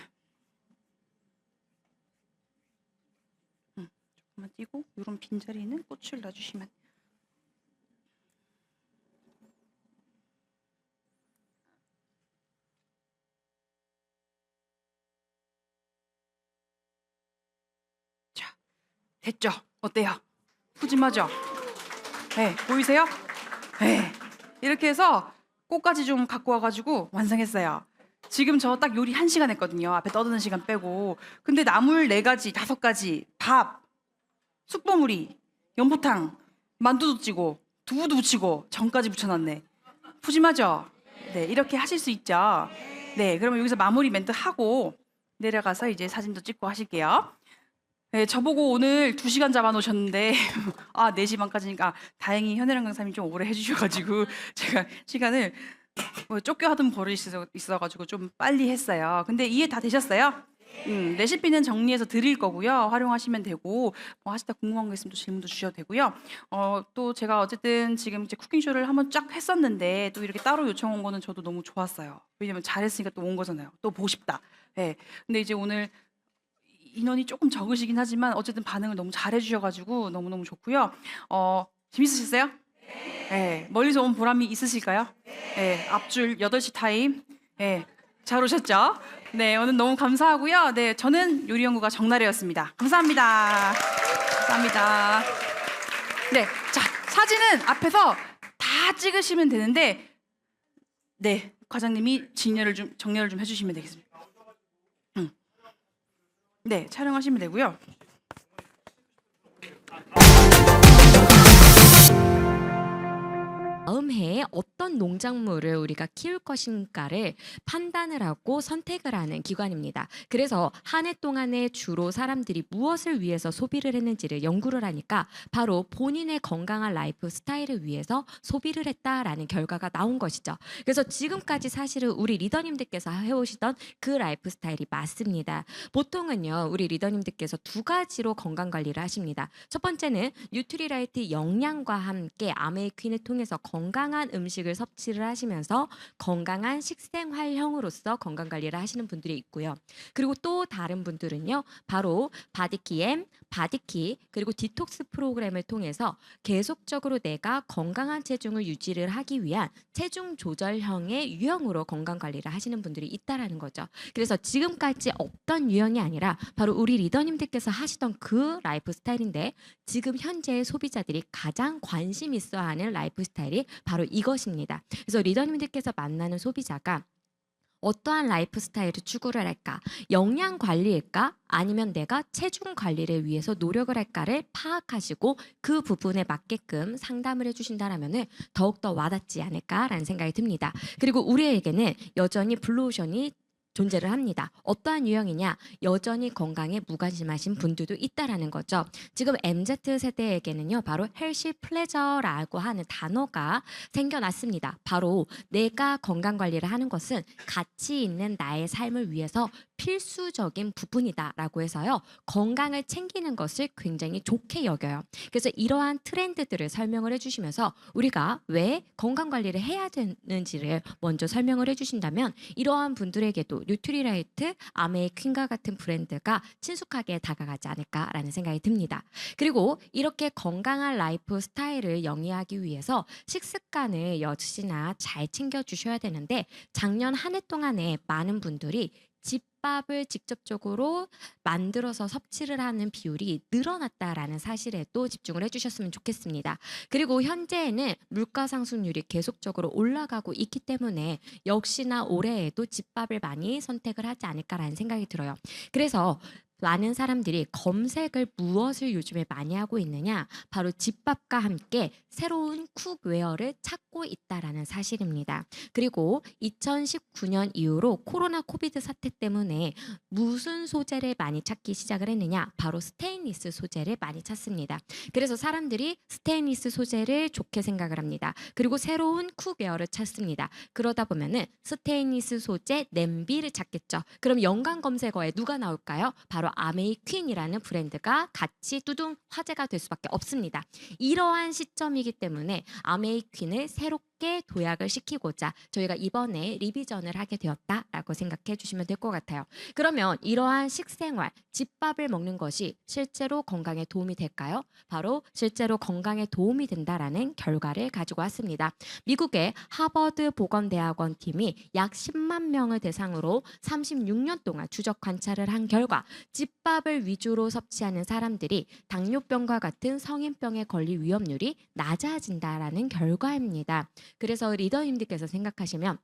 조금만 띄고 이런 빈자리에는 꽃을 놔주시면. 자, 됐죠? 어때요? 푸짐하죠? 네, 보이세요? 네, 이렇게 해서 꽃까지 좀 갖고 와가지고 완성했어요. 지금 저 딱 요리 1시간 했거든요. 앞에 떠드는 시간 빼고. 근데 나물 4가지, 5가지, 밥, 쑥버무리, 연포탕, 만두도 찌고, 두부도 부치고, 전까지 붙여놨네. 푸짐하죠? 네, 이렇게 하실 수 있죠? 네, 그러면 여기서 마무리 멘트 하고 내려가서 이제 사진도 찍고 하실게요. 네, 저보고 오늘 2시간 잡아놓으셨는데 아, 4시 반까지니까 다행히 현혜랑 강사님이 좀 오래 해주셔가지고 제가 시간을 뭐 쫓겨 하던 버릇이 있어가지고 좀 빨리 했어요. 근데 이해 다 되셨어요? 레시피는 정리해서 드릴 거고요. 활용하시면 되고 뭐 하시다 궁금한 거 있으면 또 질문도 주셔도 되고요. 또 제가 어쨌든 지금 이제 쿠킹쇼를 한번 쫙 했었는데 또 이렇게 따로 요청 온 거는 저도 너무 좋았어요. 왜냐면 잘했으니까 또 온 거잖아요. 또 보고 싶다. 네. 근데 이제 오늘 인원이 조금 적으시긴 하지만 어쨌든 반응을 너무 잘해 주셔가지고 너무너무 좋고요. 재밌으셨어요? 네. 멀리서 온 보람이 있으실까요? 네. 앞줄 8시 타임. 네. 잘 오셨죠? 네. 오늘 너무 감사하고요. 네. 저는 요리연구가 정나래였습니다. 감사합니다. 감사합니다. 네. 자, 사진은 앞에서 다 찍으시면 되는데, 네. 과장님이 정리를 좀 해주시면 되겠습니다. 네. 촬영하시면 되고요. 다음 해에 어떤 농작물을 우리가 키울 것인가를 판단을 하고 선택을 하는 기관입니다. 그래서 한 해 동안에 주로 사람들이 무엇을 위해서 소비를 했는지를 연구를 하니까 바로 본인의 건강한 라이프 스타일을 위해서 소비를 했다라는 결과가 나온 것이죠. 그래서 지금까지 사실은 우리 리더님들께서 해오시던 그 라이프 스타일이 맞습니다. 보통은요, 우리 리더님들께서 2가지로 건강 관리를 하십니다. 첫 번째는 뉴트리라이트 영양과 함께 아메이퀸을 통해서 건강한 음식을 섭취를 하시면서 건강한 식생활형으로서 건강 관리를 하시는 분들이 있고요. 그리고 또 다른 분들은요, 바로 바디키엠, 바디키 그리고 디톡스 프로그램을 통해서 계속적으로 내가 건강한 체중을 유지를 하기 위한 체중 조절형의 유형으로 건강 관리를 하시는 분들이 있다라는 거죠. 그래서 지금까지 없던 유형이 아니라 바로 우리 리더님들께서 하시던 그 라이프 스타일인데, 지금 현재의 소비자들이 가장 관심 있어하는 라이프 스타일이 바로 이것입니다. 그래서 리더님들께서 만나는 소비자가 어떠한 라이프 스타일을 추구를 할까? 영양 관리일까? 아니면 내가 체중 관리를 위해서 노력을 할까를 파악하시고 그 부분에 맞게끔 상담을 해주신다라면은 더욱더 와닿지 않을까라는 생각이 듭니다. 그리고 우리에게는 여전히 블루오션이 존재를 합니다. 어떠한 유형이냐? 여전히 건강에 무관심하신 분들도 있다라는 거죠. 지금 MZ 세대에게는요, 바로 헬시 플레저라고 하는 단어가 생겨났습니다. 바로 내가 건강 관리를 하는 것은 가치 있는 나의 삶을 위해서 필수적인 부분이다라고 해서요, 건강을 챙기는 것을 굉장히 좋게 여겨요. 그래서 이러한 트렌드들을 설명을 해주시면서 우리가 왜 건강 관리를 해야 되는지를 먼저 설명을 해주신다면 이러한 분들에게도 뉴트리라이트, 아메이 퀸과 같은 브랜드가 친숙하게 다가가지 않을까라는 생각이 듭니다. 그리고 이렇게 건강한 라이프 스타일을 영위하기 위해서 식습관을 역시나 잘 챙겨주셔야 되는데 작년 한 해 동안에 많은 분들이 집밥을 직접적으로 만들어서 섭취를 하는 비율이 늘어났다라는 사실에 또 집중을 해주셨으면 좋겠습니다. 그리고 현재에는 물가 상승률이 계속적으로 올라가고 있기 때문에 역시나 올해에도 집밥을 많이 선택을 하지 않을까라는 생각이 들어요. 그래서 많은 사람들이 검색을 무엇을 요즘에 많이 하고 있느냐? 바로 집밥과 함께 새로운 쿡웨어를 찾고 있다라는 사실입니다. 그리고 2019년 이후로 코로나 코비드 사태 때문에 무슨 소재를 많이 찾기 시작을 했느냐? 바로 스테인리스 소재를 많이 찾습니다. 그래서 사람들이 스테인리스 소재를 좋게 생각을 합니다. 그리고 새로운 쿡웨어를 찾습니다. 그러다 보면은 스테인리스 소재 냄비를 찾겠죠. 그럼 연관 검색어에 누가 나올까요? 바로 아메이 퀸이라는 브랜드가 같이 뚜둥 화제가 될 수밖에 없습니다. 이러한 시점이기 때문에 아메이 퀸을 새롭게 도약을 시키고자 저희가 이번에 리비전을 하게 되었다라고 생각해 주시면 될 것 같아요. 그러면 이러한 식생활, 집밥을 먹는 것이 실제로 건강에 도움이 될까요? 바로 실제로 건강에 도움이 된다라는 결과를 가지고 왔습니다. 미국의 하버드 보건대학원 팀이 약 10만 명을 대상으로 36년 동안 추적 관찰을 한 결과 집밥을 위주로 섭취하는 사람들이 당뇨병과 같은 성인병에 걸릴 위험률이 낮아진다라는 결과입니다. 그래서 리더님들께서 생각하시면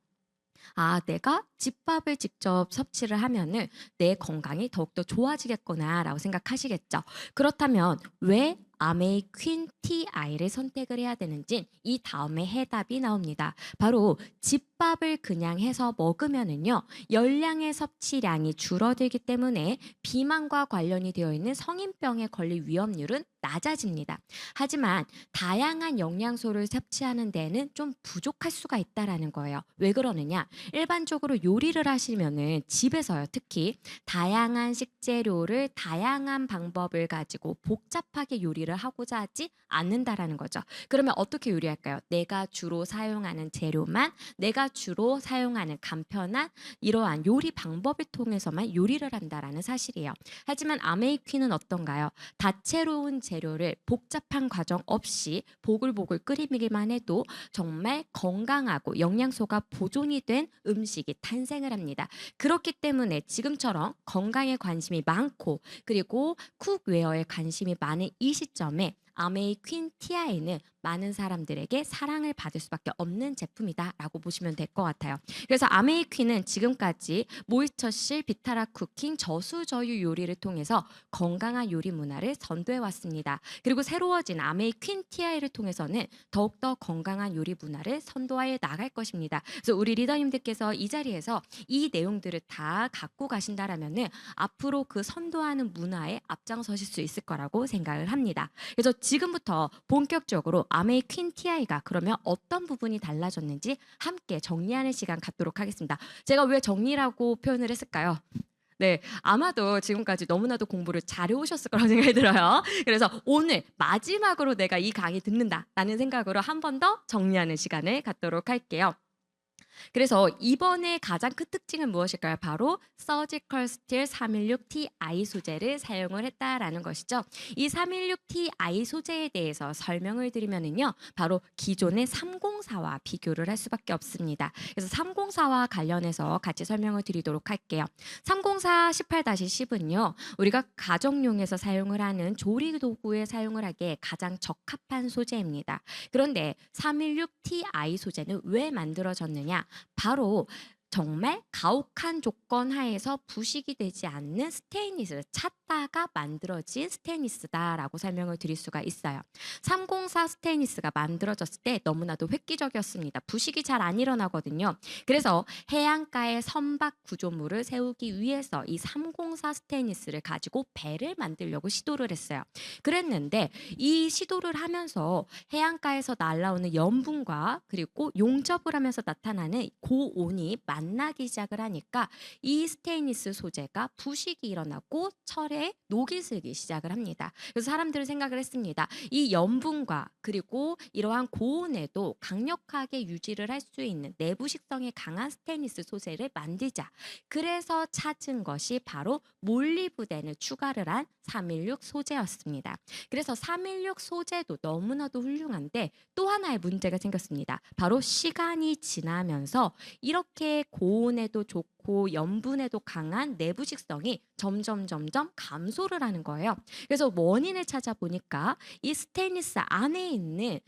내가 집밥을 직접 섭취를 하면은 내 건강이 더욱더 좋아지겠구나라고 생각하시겠죠. 그렇다면 왜 아메이 퀸 TI를 선택을 해야 되는지 이 다음에 해답이 나옵니다. 바로 집밥을 그냥 해서 먹으면은요, 열량의 섭취량이 줄어들기 때문에 비만과 관련이 되어 있는 성인병에 걸릴 위험률은 낮아집니다. 하지만 다양한 영양소를 섭취하는 데에는 좀 부족할 수가 있다라는 거예요. 왜 그러느냐? 일반적으로 요리를 하시면은 집에서요, 특히 다양한 식재료를 다양한 방법을 가지고 복잡하게 요리를 하고자 하지 않는다라는 거죠. 그러면 어떻게 요리할까요? 내가 주로 사용하는 재료만, 내가 주로 사용하는 간편한 이러한 요리 방법을 통해서만 요리를 한다라는 사실이에요. 하지만 아메이퀸은 어떤가요? 다채로운 재료를 복잡한 과정 없이 보글보글 끓이기만 해도 정말 건강하고 영양소가 보존이 된 음식이 탄생을 합니다. 그렇기 때문에 지금처럼 건강에 관심이 많고 그리고 쿡웨어에 관심이 많은 이 시점에 아메이 퀸 TI는 많은 사람들에게 사랑을 받을 수밖에 없는 제품이다라고 보시면 될 것 같아요. 그래서 아메이 퀸은 지금까지 모이처실 비타라 쿠킹 저수저유 요리를 통해서 건강한 요리 문화를 선도해 왔습니다. 그리고 새로워진 아메이 퀸 TI를 통해서는 더욱더 건강한 요리 문화를 선도하여 나갈 것입니다. 그래서 우리 리더님들께서 이 자리에서 이 내용들을 다 갖고 가신다라면은 앞으로 그 선도하는 문화에 앞장서실 수 있을 거라고 생각을 합니다. 그래서 지금부터 본격적으로 아메이 퀸 TI가 그러면 어떤 부분이 달라졌는지 함께 정리하는 시간 갖도록 하겠습니다. 제가 왜 정리라고 표현을 했을까요? 네, 아마도 지금까지 너무나도 공부를 잘해 오셨을 거라고 생각이 들어요. 그래서 오늘 마지막으로 내가 이 강의 듣는다라는 생각으로 한 번 더 정리하는 시간을 갖도록 할게요. 그래서 이번에 가장 큰 특징은 무엇일까요? 바로 서지컬 스틸 316Ti 소재를 사용을 했다라는 것이죠. 이 316Ti 소재에 대해서 설명을 드리면은요, 바로 기존의 304와 비교를 할 수밖에 없습니다. 그래서 304와 관련해서 같이 설명을 드리도록 할게요. 304 18-10은요, 우리가 가정용에서 사용을 하는 조리 도구에 사용을 하기에 가장 적합한 소재입니다. 그런데 316Ti 소재는 왜 만들어졌느냐? 바로 정말 가혹한 조건 하에서 부식이 되지 않는 스테인리스를 찾다가 만들어진 스테인리스다라고 설명을 드릴 수가 있어요. 304 스테인리스가 만들어졌을 때 너무나도 획기적이었습니다. 부식이 잘 안 일어나거든요. 그래서 해안가에 선박 구조물을 세우기 위해서 이 304 스테인리스를 가지고 배를 만들려고 시도를 했어요. 그랬는데 이 시도를 하면서 해안가에서 날아오는 염분과 그리고 용접을 하면서 나타나는 고온이 만나기 시작을 하니까 이 스테인리스 소재가 부식이 일어나고 철에 녹이 슬기 시작을 합니다. 그래서 사람들은 생각을 했습니다. 이 염분과 그리고 이러한 고온에도 강력하게 유지를 할 수 있는 내부식성이 강한 스테인리스 소재를 만들자. 그래서 찾은 것이 바로 몰리브덴을 추가를 한 316 소재였습니다. 그래서 316 소재도 너무나도 훌륭한데 또 하나의 문제가 생겼습니다. 바로 시간이 지나면서 이렇게 고온에도 좋고 염분에도 강한 내부식성이 점점 감소를 하는 거예요. 그래서 원인을 찾아보니까 이 스테인리스 안에 있는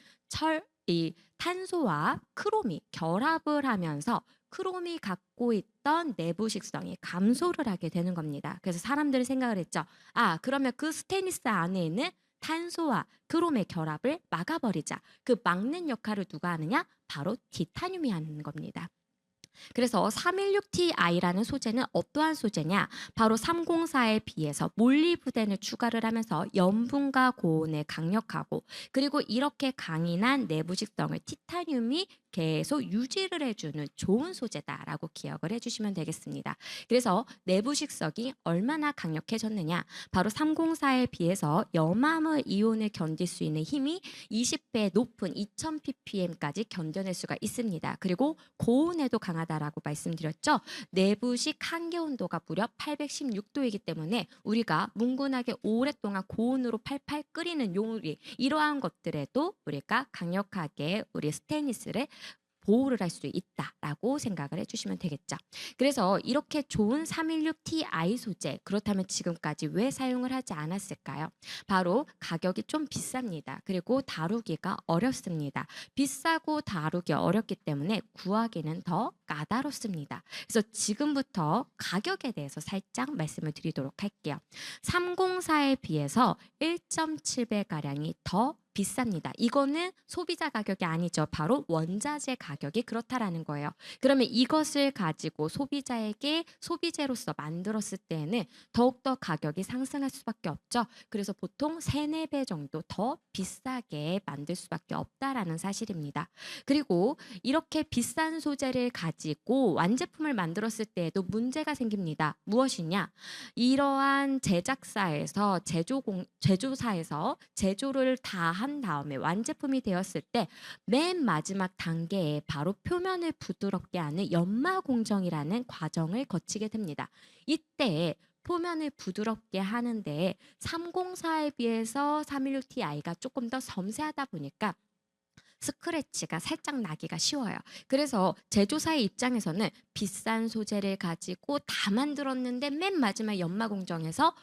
이 탄소와 크롬이 결합을 하면서 크롬이 갖고 있던 내부식성이 감소를 하게 되는 겁니다. 그래서 사람들이 생각을 했죠. 아, 그러면 그 스테인리스 안에 있는 탄소와 크롬의 결합을 막아버리자. 그 막는 역할을 누가 하느냐? 바로 티타늄이 하는 겁니다. 그래서 316Ti라는 소재는 어떠한 소재냐? 바로 304에 비해서 몰리브덴을 추가를 하면서 염분과 고온에 강력하고 그리고 이렇게 강인한 내부식성을 티타늄이 계속 유지를 해주는 좋은 소재다라고 기억을 해주시면 되겠습니다. 그래서 내부식성이 얼마나 강력해졌느냐? 바로 304에 비해서 염화물 이온을 견딜 수 있는 힘이 20배 높은 2000ppm까지 견뎌낼 수가 있습니다. 그리고 고온에도 강하다라고 말씀드렸죠. 내부식 한계 온도가 무려 816도이기 때문에 우리가 뭉근하게 오랫동안 고온으로 팔팔 끓이는 요리 이러한 것들에도 우리가 강력하게 우리 스테인리스를 보호를 할 수 있다라고 생각을 해주시면 되겠죠. 그래서 이렇게 좋은 316Ti 소재 그렇다면 지금까지 왜 사용을 하지 않았을까요? 바로 가격이 좀 비쌉니다. 그리고 다루기가 어렵습니다. 비싸고 다루기 어렵기 때문에 구하기는 더 까다롭습니다. 그래서 지금부터 가격에 대해서 살짝 말씀을 드리도록 할게요. 304에 비해서 1.7배 가량이 더 비쌉니다. 이거는 소비자 가격이 아니죠. 바로 원자재 가격이 그렇다라는 거예요. 그러면 이것을 가지고 소비자에게 소비재로서 만들었을 때는 더욱더 가격이 상승할 수밖에 없죠. 그래서 보통 3, 4배 정도 더 비싸게 만들 수밖에 없다라는 사실입니다. 그리고 이렇게 비싼 소재를 가지고 완제품을 만들었을 때에도 문제가 생깁니다. 무엇이냐? 이러한 제작사에서 제조사에서 제조를 다 한 다음에 완제품이 되었을 때 맨 마지막 단계에 바로 표면을 부드럽게 하는 연마 공정이라는 과정을 거치게 됩니다. 이때 표면을 부드럽게 하는데 304에 비해서 316Ti가 조금 더 섬세하다 보니까 스크래치가 살짝 나기가 쉬워요. 그래서 제조사의 입장에서는 비싼 소재를 가지고 다 만들었는데 맨 마지막 연마 공정에서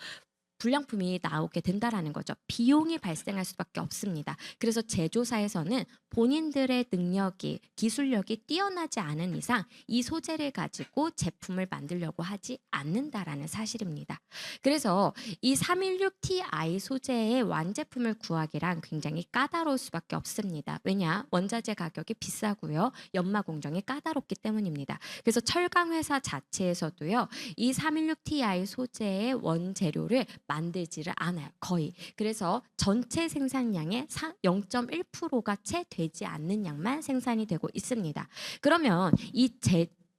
불량품이 나오게 된다라는 거죠. 비용이 발생할 수밖에 없습니다. 그래서 제조사에서는 본인들의 능력이 기술력이 뛰어나지 않은 이상 이 소재를 가지고 제품을 만들려고 하지 않는다라는 사실입니다. 그래서 이 316Ti 소재의 완제품을 구하기란 굉장히 까다로울 수밖에 없습니다. 왜냐? 원자재 가격이 비싸고요. 연마 공정이 까다롭기 때문입니다. 그래서 철강 회사 자체에서도요. 이 316Ti 소재의 원재료를 만들지를 않아요. 거의. 그래서 전체 생산량의 0.1%가 채 되지 않는 양만 생산이 되고 있습니다. 그러면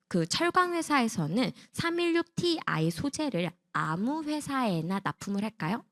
그 철강 회사에서는 316Ti 소재를 아무 회사에나 납품을 할까요?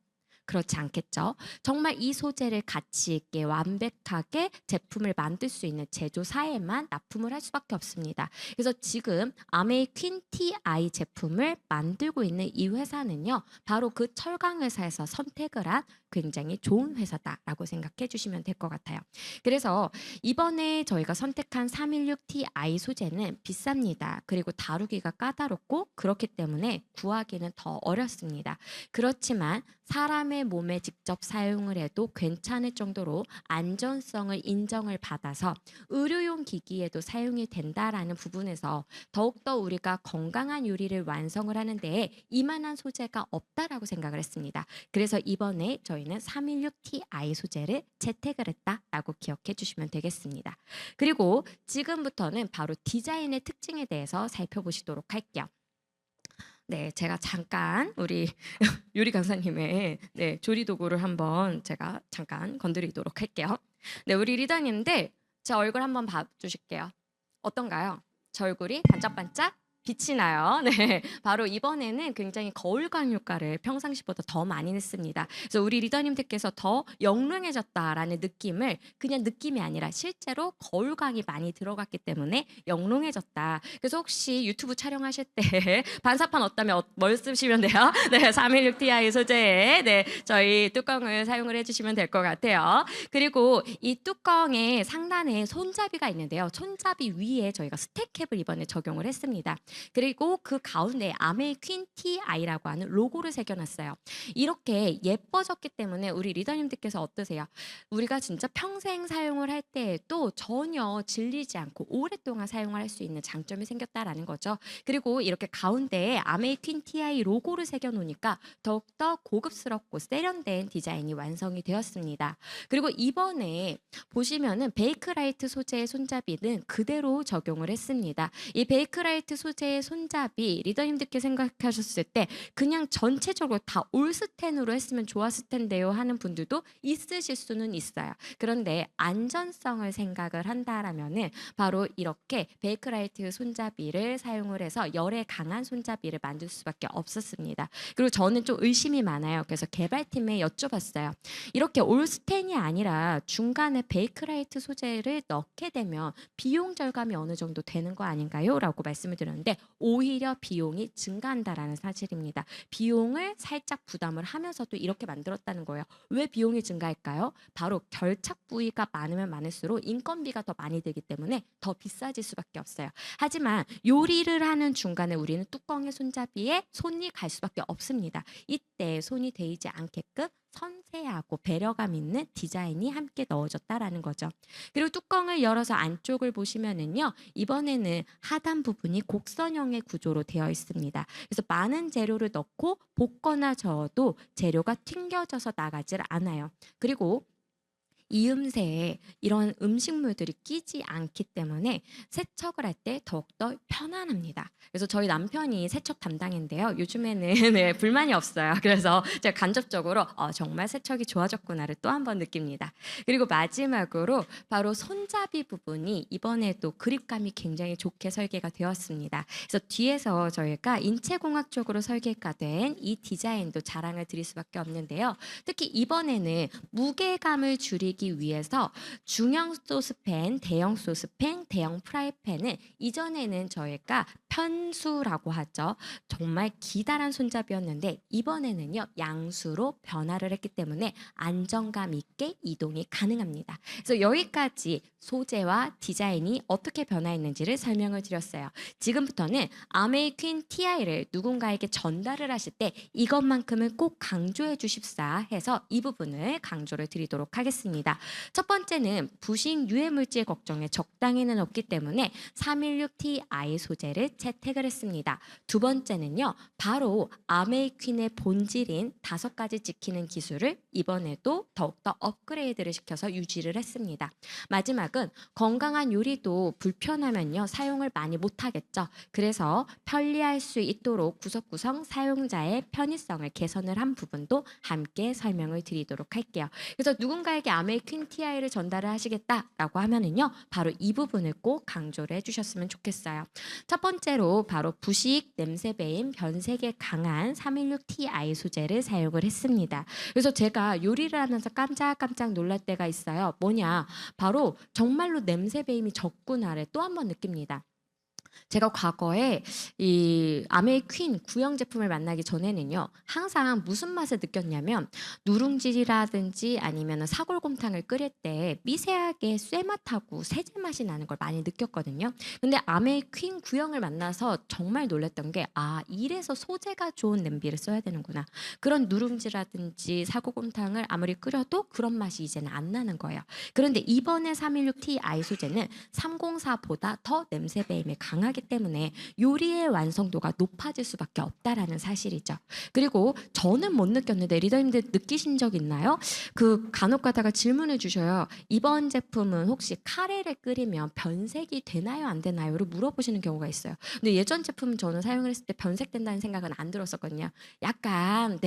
그렇지 않겠죠. 정말 이 소재를 가치 있게 완벽하게 제품을 만들 수 있는 제조사에만 납품을 할 수밖에 없습니다. 그래서 지금 아메이 퀸TI 제품을 만들고 있는 이 회사는요. 바로 그 철강 회사에서 선택을 한 굉장히 좋은 회사다라고 생각해 주시면 될 것 같아요. 그래서 이번에 저희가 선택한 316Ti 소재는 비쌉니다. 그리고 다루기가 까다롭고 그렇기 때문에 구하기는 더 어렵습니다. 그렇지만 사람의 사람의 몸에 직접 사용을 해도 괜찮을 정도로 안전성을 인정을 받아서 의료용 기기에도 사용이 된다라는 부분에서 더욱더 우리가 건강한 요리를 완성을 하는 데에 이만한 소재가 없다라고 생각을 했습니다. 그래서 이번에 저희는 316Ti 소재를 채택을 했다라고 기억해 주시면 되겠습니다. 그리고 지금부터는 바로 디자인의 특징에 대해서 살펴보시도록 할게요. 네, 제가 잠깐 우리 요리 강사님의 조리 도구를 한번 제가 잠깐 건드리도록 할게요. 네, 우리 리더님들 제 얼굴 한번 봐주실게요. 어떤가요? 제 얼굴이 반짝반짝 빛이 나요. 네, 바로 이번에는 굉장히 거울광 효과를 평상시보다 더 많이 냈습니다. 그래서 우리 리더님들께서 더 영롱해졌다라는 느낌을 그냥 느낌이 아니라 실제로 거울광이 많이 들어갔기 때문에 영롱해졌다. 그래서 혹시 유튜브 촬영하실 때 반사판 없다면 뭘 쓰시면 돼요? 네, 316Ti 소재에 저희 뚜껑을 사용을 해주시면 될 것 같아요. 그리고 이 뚜껑의 상단에 손잡이가 있는데요. 손잡이 위에 저희가 스택캡을 이번에 적용을 했습니다. 그리고 그 가운데 아메이 퀸 TI라고 하는 로고를 새겨놨어요. 이렇게 예뻐졌기 때문에 우리 리더님들께서 어떠세요? 우리가 진짜 평생 사용을 할 때에도 전혀 질리지 않고 오랫동안 사용할 수 있는 장점이 생겼다라는 거죠. 그리고 이렇게 가운데에 아메이 퀸 TI 로고를 새겨놓으니까 더욱더 고급스럽고 세련된 디자인이 완성이 되었습니다. 그리고 이번에 보시면은 베이크라이트 소재의 손잡이는 그대로 적용을 했습니다. 이 베이크라이트 소재의 손잡이 리더님들께 생각하셨을 때 그냥 전체적으로 다 올스텐으로 했으면 좋았을 텐데요 하는 분들도 있으실 수는 있어요. 그런데 안전성을 생각을 한다라면은 바로 이렇게 베이크라이트 손잡이를 사용을 해서 열에 강한 손잡이를 만들 수밖에 없었습니다. 그리고 저는 좀 의심이 많아요. 그래서 개발팀에 여쭤봤어요. 이렇게 올스텐이 아니라 중간에 베이크라이트 소재를 넣게 되면 비용 절감이 어느 정도 되는 거 아닌가요? 라고 말씀을 드렸는데 오히려 비용이 증가한다라는 사실입니다. 비용을 살짝 부담을 하면서도 이렇게 만들었다는 거예요. 왜 비용이 증가할까요? 바로 결착 부위가 많으면 많을수록 인건비가 더 많이 들기 때문에 더 비싸질 수밖에 없어요. 하지만 요리를 하는 중간에 우리는 뚜껑의 손잡이에 손이 갈 수밖에 없습니다. 이때 손이 데이지 않게끔 섬세하고 배려감 있는 디자인이 함께 넣어졌다라는 거죠. 그리고 뚜껑을 열어서 안쪽을 보시면은요, 이번에는 하단 부분이 곡선형의 구조로 되어 있습니다. 그래서 많은 재료를 넣고 볶거나 저어도 재료가 튕겨져서 나가질 않아요. 그리고 이음새에 이런 음식물들이 끼지 않기 때문에 세척을 할 때 더욱더 편안합니다. 그래서 저희 남편이 세척 담당인데요. 요즘에는 불만이 없어요. 그래서 제가 간접적으로 정말 세척이 좋아졌구나를 또 한 번 느낍니다. 그리고 마지막으로 바로 손잡이 부분이 이번에도 그립감이 굉장히 좋게 설계가 되었습니다. 그래서 뒤에서 저희가 인체공학적으로 설계가 된 이 디자인도 자랑을 드릴 수밖에 없는데요. 특히 이번에는 무게감을 줄이기 위해서 중형 소스팬, 대형 소스팬, 대형 프라이팬은 이전에는 저희가 편수라고 하죠. 정말 기다란 손잡이였는데 이번에는요 양수로 변화를 했기 때문에 안정감 있게 이동이 가능합니다. 그래서 여기까지 소재와 디자인이 어떻게 변화했는지를 설명을 드렸어요. 지금부터는 아메이 퀸 TI를 누군가에게 전달을 하실 때 이것만큼은 꼭 강조해 주십사 해서 이 부분을 강조를 드리도록 하겠습니다. 첫 번째는 부식 유해 물질 걱정에 적당히는 없기 때문에 316Ti 소재를 채택을 했습니다. 두 번째는요, 바로 아메이 퀸의 본질인 5가지 지키는 기술을 이번에도 더욱더 업그레이드를 시켜서 유지를 했습니다. 마지막은 건강한 요리도 불편하면요 사용을 많이 못하겠죠. 그래서 편리할 수 있도록 구석구석 사용자의 편의성을 개선을 한 부분도 함께 설명을 드리도록 할게요. 그래서 누군가에게 아메이 퀸 TI를 전달을 하시겠다라고 하면은요 바로 이 부분을 꼭 강조를 해주셨으면 좋겠어요. 첫 번째로 바로 부식, 냄새 배임, 변색에 강한 316Ti 소재를 사용을 했습니다. 그래서 제가 요리를 하면서 깜짝깜짝 놀랄 때가 있어요. 뭐냐? 바로 정말로 냄새 배임이 적구나를 또 한 번 느낍니다. 제가 과거에 이 아메이 퀸 구형 제품을 만나기 전에는요, 항상 무슨 맛을 느꼈냐면 누룽지라든지 아니면 사골곰탕을 끓일 때 미세하게 쇠맛하고 세제 맛이 나는 걸 많이 느꼈거든요. 근데 아메이 퀸 구형을 만나서 정말 놀랐던 게, 아, 이래서 소재가 좋은 냄비를 써야 되는구나. 그런 누룽지라든지 사골곰탕을 아무리 끓여도 그런 맛이 이제는 안 나는 거예요. 그런데 이번에 316Ti 소재는 304보다 더 냄새 배임이 강하기 때문에 요리의 완성도가 높아질 수밖에 없다라는 사실이죠. 그리고 저는 못 느꼈는데 리더님들 느끼신 적 있나요? 그 간혹 가다가 질문을 주셔요. 이번 제품은 혹시 카레를 끓이면 변색이 되나요, 안 되나요?를 물어보시는 경우가 있어요. 근데 예전 제품 저는 사용을 했을 때 변색된다는 생각은 안 들었었거든요. 약간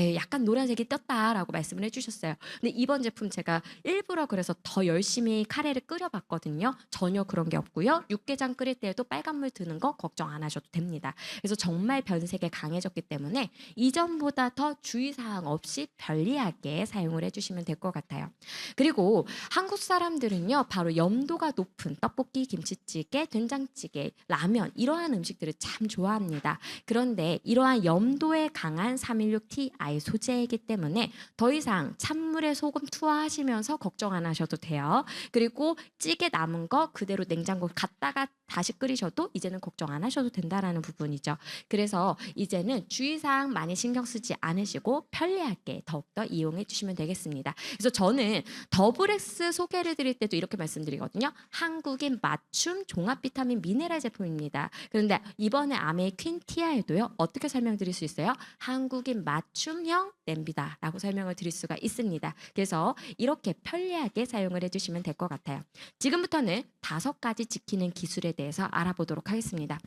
노란색이 떴다라고 말씀을 해주셨어요. 근데 이번 제품 제가 일부러 그래서 더 열심히 카레를 끓여봤거든요. 전혀 그런 게 없고요. 육개장 끓일 때에도 빨간물 드는 거 걱정 안 하셔도 됩니다. 그래서 정말 변색에 강해졌기 때문에 이전보다 더 주의사항 없이 편리하게 사용을 해주시면 될 것 같아요. 그리고 한국 사람들은요, 바로 염도가 높은 떡볶이, 김치찌개, 된장찌개, 라면 이러한 음식들을 참 좋아합니다. 그런데 이러한 염도에 강한 316Ti 소재이기 때문에 더 이상 찬물에 소금 투하하시면서 걱정 안 하셔도 돼요. 그리고 찌개 남은 거 그대로 냉장고에 갔다가 다시 끓이셔도 이제는 걱정 안 하셔도 된다라는 부분이죠. 그래서 이제는 주의사항 많이 신경 쓰지 않으시고 편리하게 더욱더 이용해 주시면 되겠습니다. 그래서 저는 더블엑스 소개를 드릴 때도 이렇게 말씀드리거든요. 한국인 맞춤 종합 비타민 미네랄 제품입니다. 그런데 이번에 아메이 퀸 티아에도요, 어떻게 설명드릴 수 있어요? 한국인 맞춤형 냄비다라고 설명을 드릴 수가 있습니다. 그래서 이렇게 편리하게 사용을 해주시면 될 것 같아요. 지금부터는 5가지 지키는 기술에 대해서 알아보도록 하겠습니다.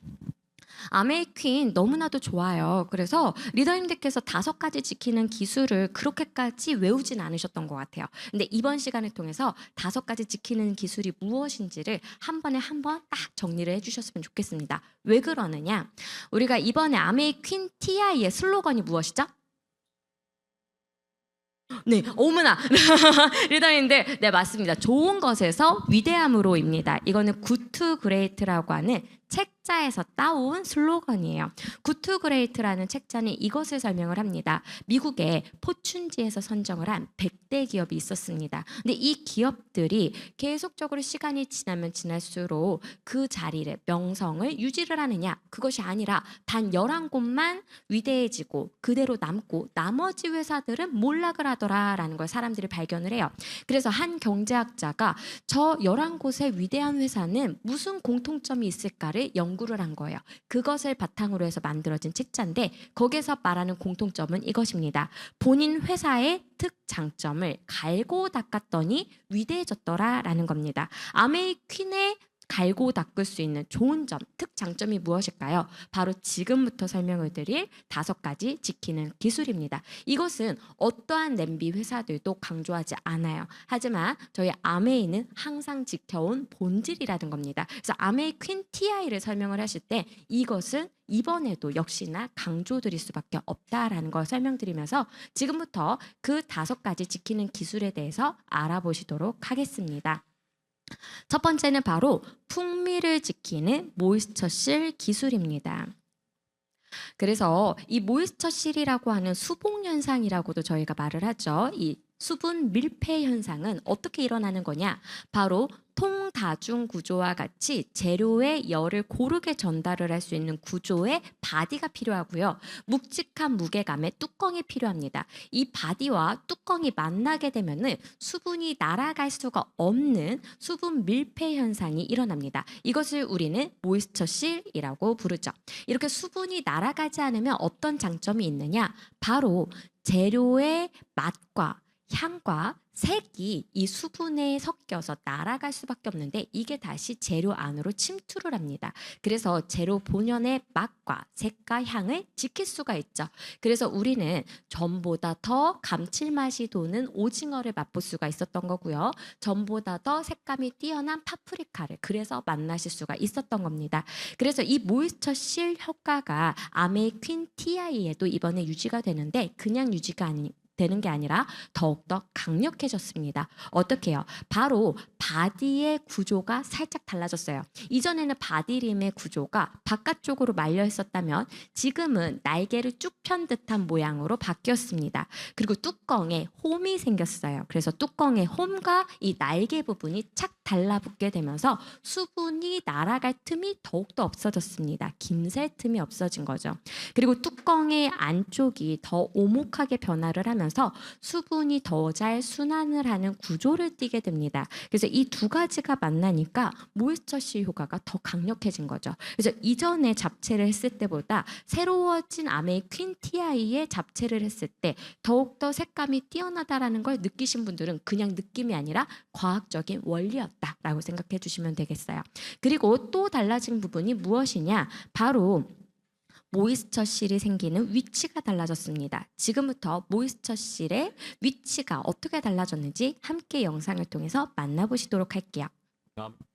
아메이 퀸 너무나도 좋아요. 그래서 리더님들께서 5가지 지키는 기술을 그렇게까지 외우진 않으셨던 것 같아요. 근데 이번 시간을 통해서 5가지 지키는 기술이 무엇인지를 한 번에 한 번 딱 정리를 해주셨으면 좋겠습니다. 왜 그러느냐? 우리가 이번에 아메이 퀸 TI의 슬로건이 무엇이죠? 네, 어머나 리더님들, 네 맞습니다. 좋은 것에서 위대함으로입니다. 이거는 굿투 그레이트라고 하는 책자에서 따온 슬로건이에요. 굿투 그레이트라는 책자는 이것을 설명을 합니다. 미국의 포춘지에서 선정을 한 100대 기업이 있었습니다. 근데 이 기업들이 계속적으로 시간이 지나면 지날수록 그 자리를, 명성을 유지를 하느냐, 그것이 아니라 단 11곳만 위대해지고 그대로 남고 나머지 회사들은 몰락을 하더라라는 걸 사람들이 발견을 해요. 그래서 한 경제학자가 저 11곳의 위대한 회사는 무슨 공통점이 있을까를 연구를 한 거예요. 그것을 바탕으로 해서 만들어진 책자인데 거기에서 말하는 공통점은 이것입니다. 본인 회사의 특장점을 갈고 닦았더니 위대해졌더라라는 겁니다. 아메이 퀸의 갈고 닦을 수 있는 좋은 점, 특장점이 무엇일까요? 바로 지금부터 설명을 드릴 5가지 지키는 기술입니다. 이것은 어떠한 냄비 회사들도 강조하지 않아요. 하지만 저희 아메이는 항상 지켜온 본질이라는 겁니다. 그래서 아메이 퀸 TI를 설명을 하실 때 이것은 이번에도 역시나 강조드릴 수밖에 없다라는 걸 설명드리면서 지금부터 그 5가지 지키는 기술에 대해서 알아보시도록 하겠습니다. 첫 번째는 바로 풍미를 지키는 모이스처실 기술입니다. 그래서 이 모이스처실이라고 하는 수복 현상이라고도 저희가 말을 하죠. 이 수분 밀폐 현상은 어떻게 일어나는 거냐? 바로 통다중 구조와 같이 재료의 열을 고르게 전달을 할 수 있는 구조의 바디가 필요하고요. 묵직한 무게감의 뚜껑이 필요합니다. 이 바디와 뚜껑이 만나게 되면은 수분이 날아갈 수가 없는 수분 밀폐 현상이 일어납니다. 이것을 우리는 모이스처실이라고 부르죠. 이렇게 수분이 날아가지 않으면 어떤 장점이 있느냐? 바로 재료의 맛과 향과 색이 이 수분에 섞여서 날아갈 수밖에 없는데 이게 다시 재료 안으로 침투를 합니다. 그래서 재료 본연의 맛과 색과 향을 지킬 수가 있죠. 그래서 우리는 전보다 더 감칠맛이 도는 오징어를 맛볼 수가 있었던 거고요. 전보다 더 색감이 뛰어난 파프리카를 그래서 만나실 수가 있었던 겁니다. 그래서 이 모이스처 실 효과가 아메이 퀸 TI에도 이번에 유지가 되는데 그냥 유지가 되는 게 아니라 더욱더 강력해졌습니다. 어떻게요? 바로 바디의 구조가 살짝 달라졌어요. 이전에는 바디림의 구조가 바깥쪽으로 말려 있었다면 지금은 날개를 쭉 편 듯한 모양으로 바뀌었습니다. 그리고 뚜껑에 홈이 생겼어요. 그래서 뚜껑의 홈과 이 날개 부분이 착 달라붙게 되면서 수분이 날아갈 틈이 더욱더 없어졌습니다. 김새 틈이 없어진 거죠. 그리고 뚜껑의 안쪽이 더 오목하게 변화를 하면서 수분이 더 잘 순환을 하는 구조를 띠게 됩니다. 그래서 이 두 가지가 만나니까 모이스처실 효과가 더 강력해진 거죠. 그래서 이전에 잡채를 했을 때보다 새로워진 아메이 퀸 TI의 잡채를 했을 때 더욱더 색감이 뛰어나다라는 걸 느끼신 분들은 그냥 느낌이 아니라 과학적인 원리였다라고 생각해 주시면 되겠어요. 그리고 또 달라진 부분이 무엇이냐? 바로 모이스처실이 생기는 위치가 달라졌습니다. 지금부터 모이스처실의 위치가 어떻게 달라졌는지 함께 영상을 통해서 만나보시도록 할게요.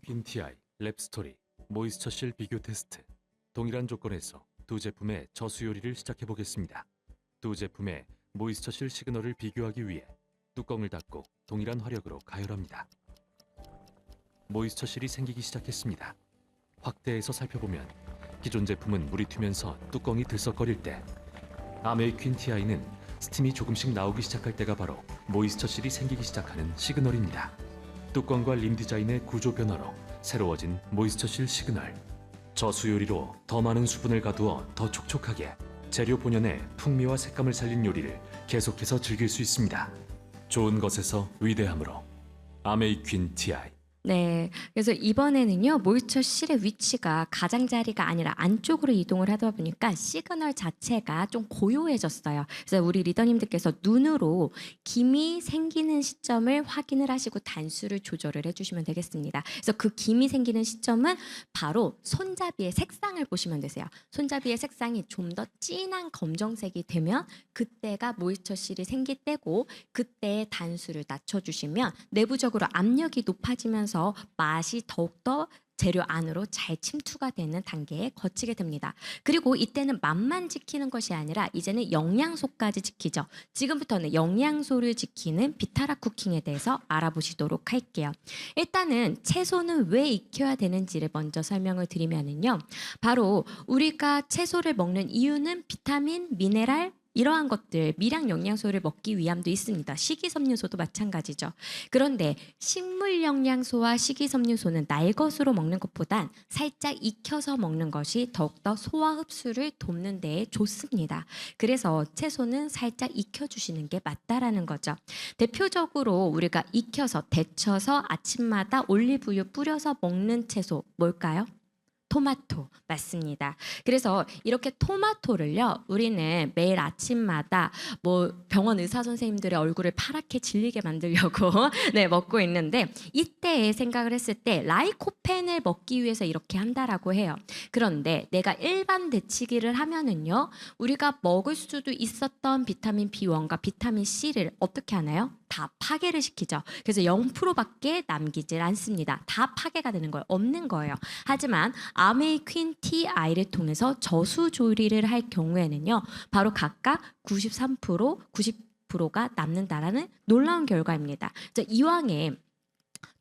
퀸 TI, 랩스토리, 모이스처실 비교 테스트. 동일한 조건에서 두 제품의 저수 요리를 시작해 보겠습니다. 두 제품의 모이스처실 시그널을 비교하기 위해 뚜껑을 닫고 동일한 화력으로 가열합니다. 모이스처실이 생기기 시작했습니다. 확대해서 살펴보면 기존 제품은 물이 튀면서 뚜껑이 들썩거릴 때, 아메이 퀸 TI는 스팀이 조금씩 나오기 시작할 때가 바로 모이스처실이 생기기 시작하는 시그널입니다. 뚜껑과 림 디자인의 구조 변화로 새로워진 모이스처실 시그널. 저수 요리로 더 많은 수분을 가두어 더 촉촉하게 재료 본연의 풍미와 색감을 살린 요리를 계속해서 즐길 수 있습니다. 좋은 것에서 위대함으로 아메이 퀸 TI. 네, 그래서 이번에는요 모이스처실의 위치가 가장자리가 아니라 안쪽으로 이동을 하다 보니까 시그널 자체가 좀 고요해졌어요. 그래서 우리 리더님들께서 눈으로 김이 생기는 시점을 확인을 하시고 단수를 조절을 해주시면 되겠습니다. 그래서 그 김이 생기는 시점은 바로 손잡이의 색상을 보시면 되세요. 손잡이의 색상이 좀 더 진한 검정색이 되면 그때가 모이스처실이 생길 때고, 그때의 단수를 낮춰주시면 내부적으로 압력이 높아지면서 맛이 더욱더 재료 안으로 잘 침투가 되는 단계에 거치게 됩니다. 그리고 이때는 맛만 지키는 것이 아니라 이제는 영양소까지 지키죠. 지금부터는 영양소를 지키는 비타라 쿠킹에 대해서 알아보시도록 할게요. 일단은 채소는 왜 익혀야 되는지를 먼저 설명을 드리면은요. 바로 우리가 채소를 먹는 이유는 비타민, 미네랄, 이러한 것들, 미량 영양소를 먹기 위함도 있습니다. 식이섬유소도 마찬가지죠. 그런데 식물 영양소와 식이섬유소는 날 것으로 먹는 것보단 살짝 익혀서 먹는 것이 더욱더 소화 흡수를 돕는 데에 좋습니다. 그래서 채소는 살짝 익혀주시는 게 맞다라는 거죠. 대표적으로 우리가 익혀서 데쳐서 아침마다 올리브유 뿌려서 먹는 채소 뭘까요? 토마토 맞습니다. 그래서 이렇게 토마토를요 우리는 매일 아침마다 뭐 병원 의사 선생님들의 얼굴을 파랗게 질리게 만들려고 네 먹고 있는데, 이때에 생각을 했을 때 라이코펜을 먹기 위해서 이렇게 한다라고 해요. 그런데 내가 일반 데치기를 하면은요 우리가 먹을 수도 있었던 비타민 B1과 비타민 C를 어떻게 하나요? 다 파괴를 시키죠. 그래서 0%밖에 남기질 않습니다. 다 파괴가 되는 거예요. 없는 거예요. 하지만 아메이 퀸 TI를 통해서 저수 조리를 할 경우에는요. 바로 각각 93%, 90%가 남는다라는 놀라운 결과입니다. 그래서 이왕에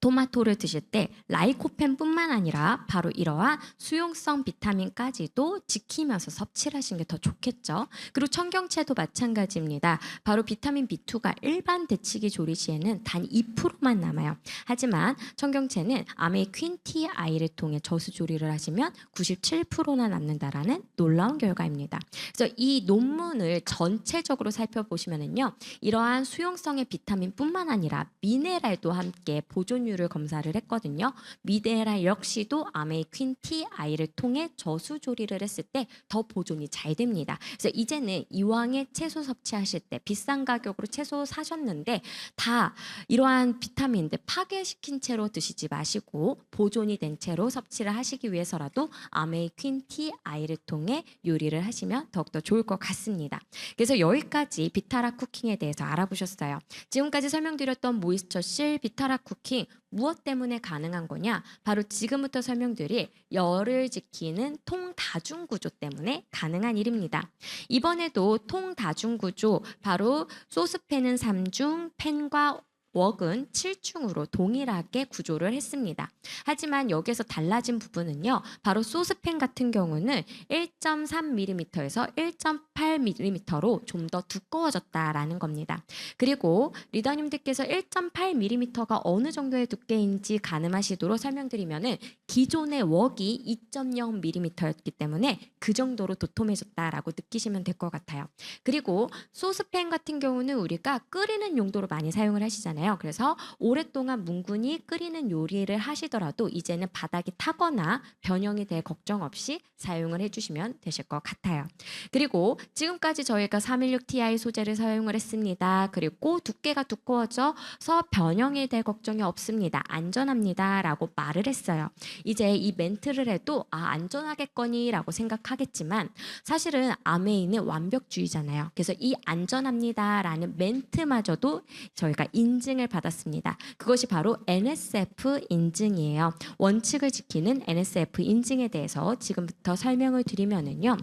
토마토를 드실 때 라이코펜뿐만 아니라 바로 이러한 수용성 비타민까지도 지키면서 섭취를 하시는 게 더 좋겠죠. 그리고 청경채도 마찬가지입니다. 바로 비타민 B2가 일반 데치기 조리 시에는 단 2%만 남아요. 하지만 청경채는 아메이 퀸 TI를 통해 저수 조리를 하시면 97%나 남는다라는 놀라운 결과입니다. 그래서 이 논문을 전체적으로 살펴보시면은요, 이러한 수용성의 비타민뿐만 아니라 미네랄도 함께 보존율을 검사를 했거든요. 미네랄 역시도 아메이 퀸 TI를 통해 저수 조리를 했을 때 더 보존이 잘 됩니다. 그래서 이제는 이왕에 채소 섭취하실 때 비싼 가격으로 채소 사셨는데 다 이러한 비타민들 파괴시킨 채로 드시지 마시고 보존이 된 채로 섭취를 하시기 위해서라도 아메이 퀸 TI를 통해 요리를 하시면 더욱더 좋을 것 같습니다. 그래서 여기까지 비타라 쿠킹에 대해서 알아보셨어요. 지금까지 설명드렸던 모이스처실, 비타라 쿠킹 무엇 때문에 가능한 거냐? 바로 지금부터 설명드릴 열을 지키는 통다중구조 때문에 가능한 일입니다. 이번에도 통다중구조, 바로 소스팬은 3중, 팬과 웍은 7중으로 동일하게 구조를 했습니다. 하지만 여기서 달라진 부분은요. 바로 소스팬 같은 경우는 1.3mm에서 1.8mm로 좀 더 두꺼워졌다라는 겁니다. 그리고 리더님들께서 1.8mm가 어느 정도의 두께인지 가늠하시도록 설명드리면은 기존의 웍이 2.0mm였기 때문에 그 정도로 도톰해졌다라고 느끼시면 될 것 같아요. 그리고 소스팬 같은 경우는 우리가 끓이는 용도로 많이 사용을 하시잖아요. 그래서 오랫동안 뭉근히 끓이는 요리를 하시더라도 이제는 바닥이 타거나 변형이 될 걱정 없이 사용을 해주시면 되실 것 같아요. 그리고 지금까지 저희가 316ti 소재를 사용을 했습니다. 그리고 두께가 두꺼워져서 변형이 될 걱정이 없습니다. 안전합니다. 라고 말을 했어요. 이제 이 멘트를 해도 안전하겠거니 라고 생각하겠지만 사실은 아메이는 완벽주의잖아요. 그래서 이 안전합니다 라는 멘트마저도 저희가 인증을 받았습니다. 그것이 바로 NSF 인증이에요. 원칙을 지키는 NSF 인증에 대해서 지금부터 설명을 드리면은요.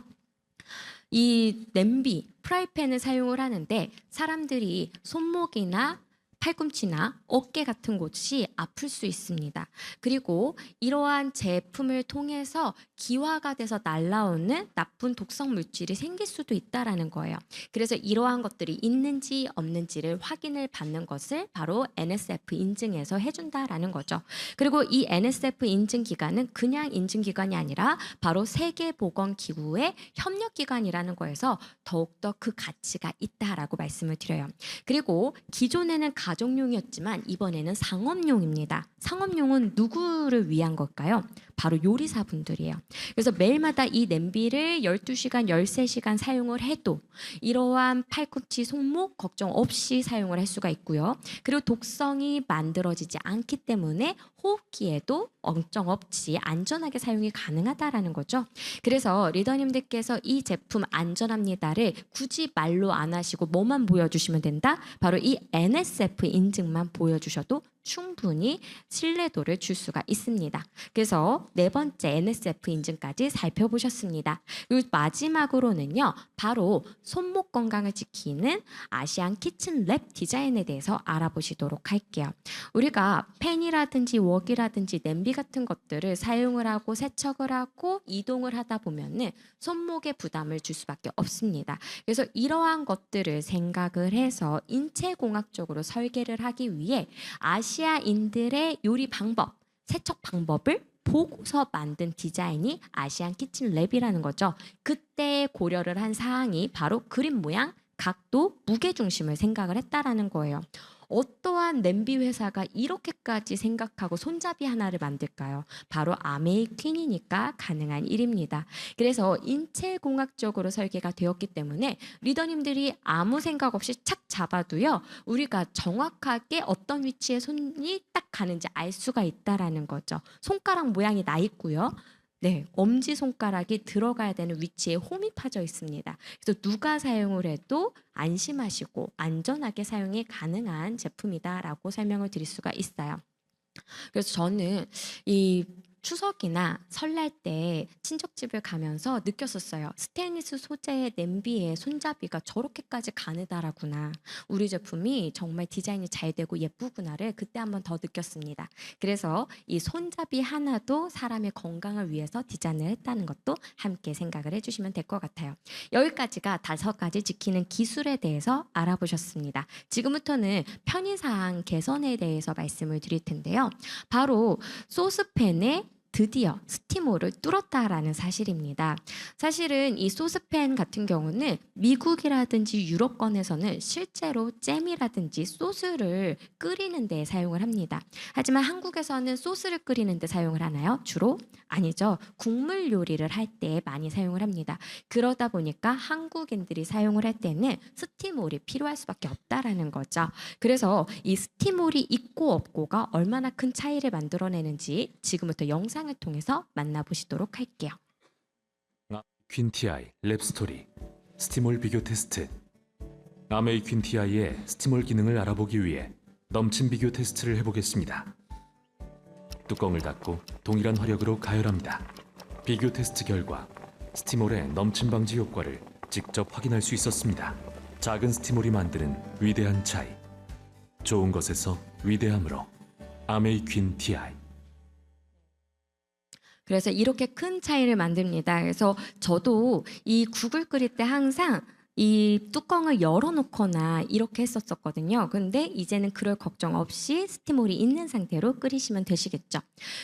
이 냄비, 프라이팬을 사용을 하는데 사람들이 손목이나 팔꿈치나 어깨 같은 곳이 아플 수 있습니다. 그리고 이러한 제품을 통해서 기화가 돼서 날아오는 나쁜 독성 물질이 생길 수도 있다라는 거예요. 그래서 이러한 것들이 있는지 없는지를 확인을 받는 것을 바로 NSF 인증에서 해준다라는 거죠. 그리고 이 NSF 인증 기관은 그냥 인증 기관이 아니라 바로 세계보건기구의 협력 기관이라는 거에서 더욱더 그 가치가 있다라고 말씀을 드려요. 그리고 기존에는 가정용이었지만 이번에는 상업용입니다. 상업용은 누구를 위한 걸까요? 바로 요리사분들이에요. 그래서 매일마다 이 냄비를 12시간, 13시간 사용을 해도 이러한 팔꿈치, 손목 걱정 없이 사용을 할 수가 있고요. 그리고 독성이 만들어지지 않기 때문에 호흡기에도 걱정 없이 안전하게 사용이 가능하다라는 거죠. 그래서 리더님들께서 이 제품 안전합니다를 굳이 말로 안 하시고 뭐만 보여주시면 된다? 바로 이 NSF 인증만 보여주셔도 충분히 신뢰도를 줄 수가 있습니다. 그래서 네 번째 NSF 인증까지 살펴보셨습니다. 그리고 마지막으로는요. 바로 손목 건강을 지키는 아시안 키친 랩 디자인에 대해서 알아보시도록 할게요. 우리가 팬이라든지 웍이라든지 냄비 같은 것들을 사용을 하고 세척을 하고 이동을 하다 보면은 손목에 부담을 줄 수밖에 없습니다. 그래서 이러한 것들을 생각을 해서 인체공학적으로 설계를 하기 위해 아시아인들의 요리 방법, 세척 방법을 보고서 만든 디자인이 아시안 키친 랩이라는 거죠. 그때 고려를 한 사항이 바로 그림 모양, 각도, 무게 중심을 생각을 했다라는 거예요. 어떠한 냄비 회사가 이렇게까지 생각하고 손잡이 하나를 만들까요? 바로 아메이 퀸이니까 가능한 일입니다. 그래서 인체공학적으로 설계가 되었기 때문에 리더님들이 아무 생각 없이 착 잡아도요. 우리가 정확하게 어떤 위치에 손이 딱 가는지 알 수가 있다라는 거죠. 손가락 모양이 나 있고요. 네, 엄지손가락이 들어가야 되는 위치에 홈이 파져 있습니다. 그래서 누가 사용을 해도 안심하시고 안전하게 사용이 가능한 제품이다라고 설명을 드릴 수가 있어요. 그래서 저는 이 추석이나 설날 때 친척집을 가면서 느꼈었어요. 스테인리스 소재의 냄비에 손잡이가 저렇게까지 가느다라구나. 우리 제품이 정말 디자인이 잘 되고 예쁘구나를 그때 한번 더 느꼈습니다. 그래서 이 손잡이 하나도 사람의 건강을 위해서 디자인을 했다는 것도 함께 생각을 해주시면 될 것 같아요. 여기까지가 5가지 지키는 기술에 대해서 알아보셨습니다. 지금부터는 편의사항 개선에 대해서 말씀을 드릴 텐데요. 바로 소스팬에 드디어 스티머를 뚫었다라는 사실입니다. 사실은 이 소스팬 같은 경우는 미국이라든지 유럽권에서는 실제로 잼이라든지 소스를 끓이는 데 사용을 합니다. 하지만 한국에서는 소스를 끓이는 데 사용을 하나요? 주로? 아니죠. 국물 요리를 할 때 많이 사용을 합니다. 그러다 보니까 한국인들이 사용을 할 때는 스티머이 필요할 수밖에 없다라는 거죠. 그래서 이 스티머이 있고 없고가 얼마나 큰 차이를 만들어내는지 지금부터 영상을 통해서 만나보시도록 할게요. 퀸티아이 랩스토리 스티몰 비교 테스트. 아메이 퀸티아이의 스티몰 기능을 알아보기 위해 넘침 비교 테스트를 해보겠습니다. 뚜껑을 닫고 동일한 화력으로 가열합니다. 비교 테스트 결과 스티몰의 넘침 방지 효과를 직접 확인할 수 있었습니다. 작은 스티몰이 만드는 위대한 차이. 좋은 것에서 위대함으로 아메이퀸 TI. 그래서 이렇게 큰 차이를 만듭니다. 그래서 저도 이 국을 끓일 때 항상 이 뚜껑을 열어놓거나 이렇게 했었거든요. 근데 이제는 그럴 걱정 없이 스티몰이 있는 상태로 끓이시면 되시겠죠.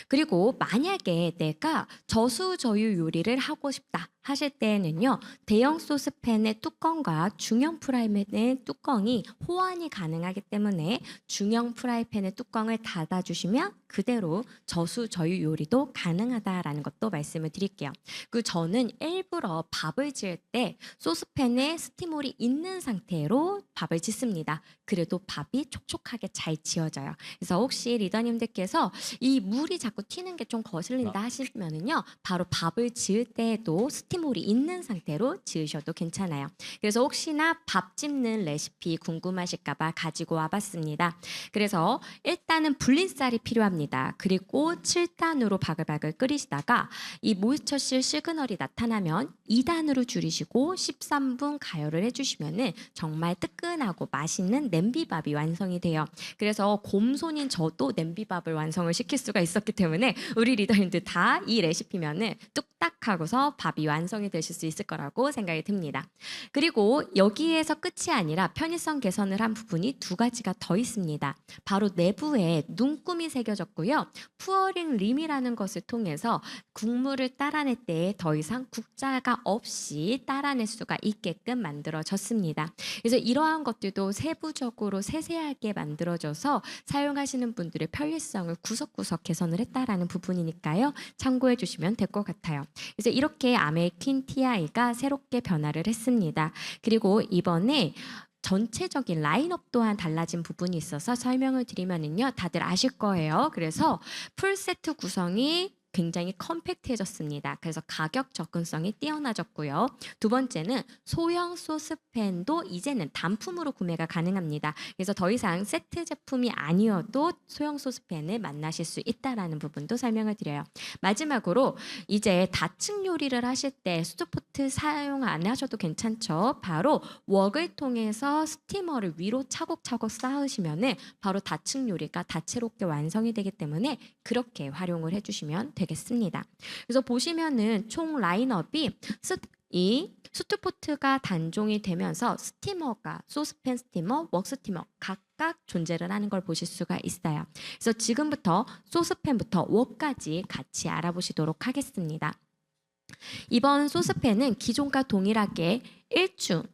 그리고 만약에 내가 저수저유 요리를 하고 싶다 하실 때에는요, 대형 소스팬의 뚜껑과 중형 프라이팬의 뚜껑이 호환이 가능하기 때문에 중형 프라이팬의 뚜껑을 닫아주시면 그대로 저수저유 요리도 가능하다라는 것도 말씀을 드릴게요. 그 저는 일부러 밥을 지을 때 소스팬에 스티몰이 있는 상태로 밥을 짓습니다. 그래도 밥이 촉촉하게 잘 지어져요. 그래서 혹시 리더님들께서 이 물이 자꾸 튀는 게 좀 거슬린다 하시면은요, 바로 밥을 지을 때에도 스티몰이 있는 상태로 지으셔도 괜찮아요. 그래서 혹시나 밥 짓는 레시피 궁금하실까봐 가지고 와봤습니다. 그래서 일단은 불린쌀이 필요합니다. 그리고 7단으로 바글바글 끓이시다가 이 모이스처실 시그널이 나타나면 2단으로 줄이시고 13분 가열을 해주시면은 정말 뜨끈하고 맛있는 냄비밥이 완성이 돼요. 그래서 곰손인 저도 냄비밥을 완성을 시킬 수가 있었기 때문에 우리 리더님들 다 이 레시피면은 뚝딱 하고서 밥이 완성이 되실 수 있을 거라고 생각이 듭니다. 그리고 여기에서 끝이 아니라 편의성 개선을 한 부분이 두 가지가 더 있습니다. 바로 내부에 눈금이 새겨졌고요. 푸어링 림이라는 것을 통해서 국물을 따라낼 때 더 이상 국자가 없이 따라낼 수가 있게끔 만들어졌습니다. 그래서 이러한 것들도 세부적으로 세세하게 만들어져서 사용하시는 분들의 편리성을 구석구석 개선을 했다라는 부분이니까요. 참고해 주시면 될 것 같아요. 그래서 이렇게 아메이퀸 TI가 새롭게 변화를 했습니다. 그리고 이번에 전체적인 라인업 또한 달라진 부분이 있어서 설명을 드리면은요, 다들 아실 거예요. 그래서 풀세트 구성이 굉장히 컴팩트해졌습니다. 그래서 가격 접근성이 뛰어나졌고요. 두 번째는 소형 소스팬도 이제는 단품으로 구매가 가능합니다. 그래서 더 이상 세트 제품이 아니어도 소형 소스팬을 만나실 수 있다라는 부분도 설명을 드려요. 마지막으로 이제 다층 요리를 하실 때 수도포트 사용 안 하셔도 괜찮죠. 바로 웍을 통해서 스티머를 위로 차곡차곡 쌓으시면은 바로 다층 요리가 다채롭게 완성이 되기 때문에 그렇게 활용을 해주시면 되겠습니다. 그래서 보시면은 총 라인업이 이 수트포트가 단종이 되면서 스티머가 소스팬 스티머, 웍 스티머 각각 존재를 하는 걸 보실 수가 있어요. 그래서 지금부터 소스팬부터 웍까지 같이 알아보시도록 하겠습니다. 이번 소스팬은 기존과 동일하게 1리터,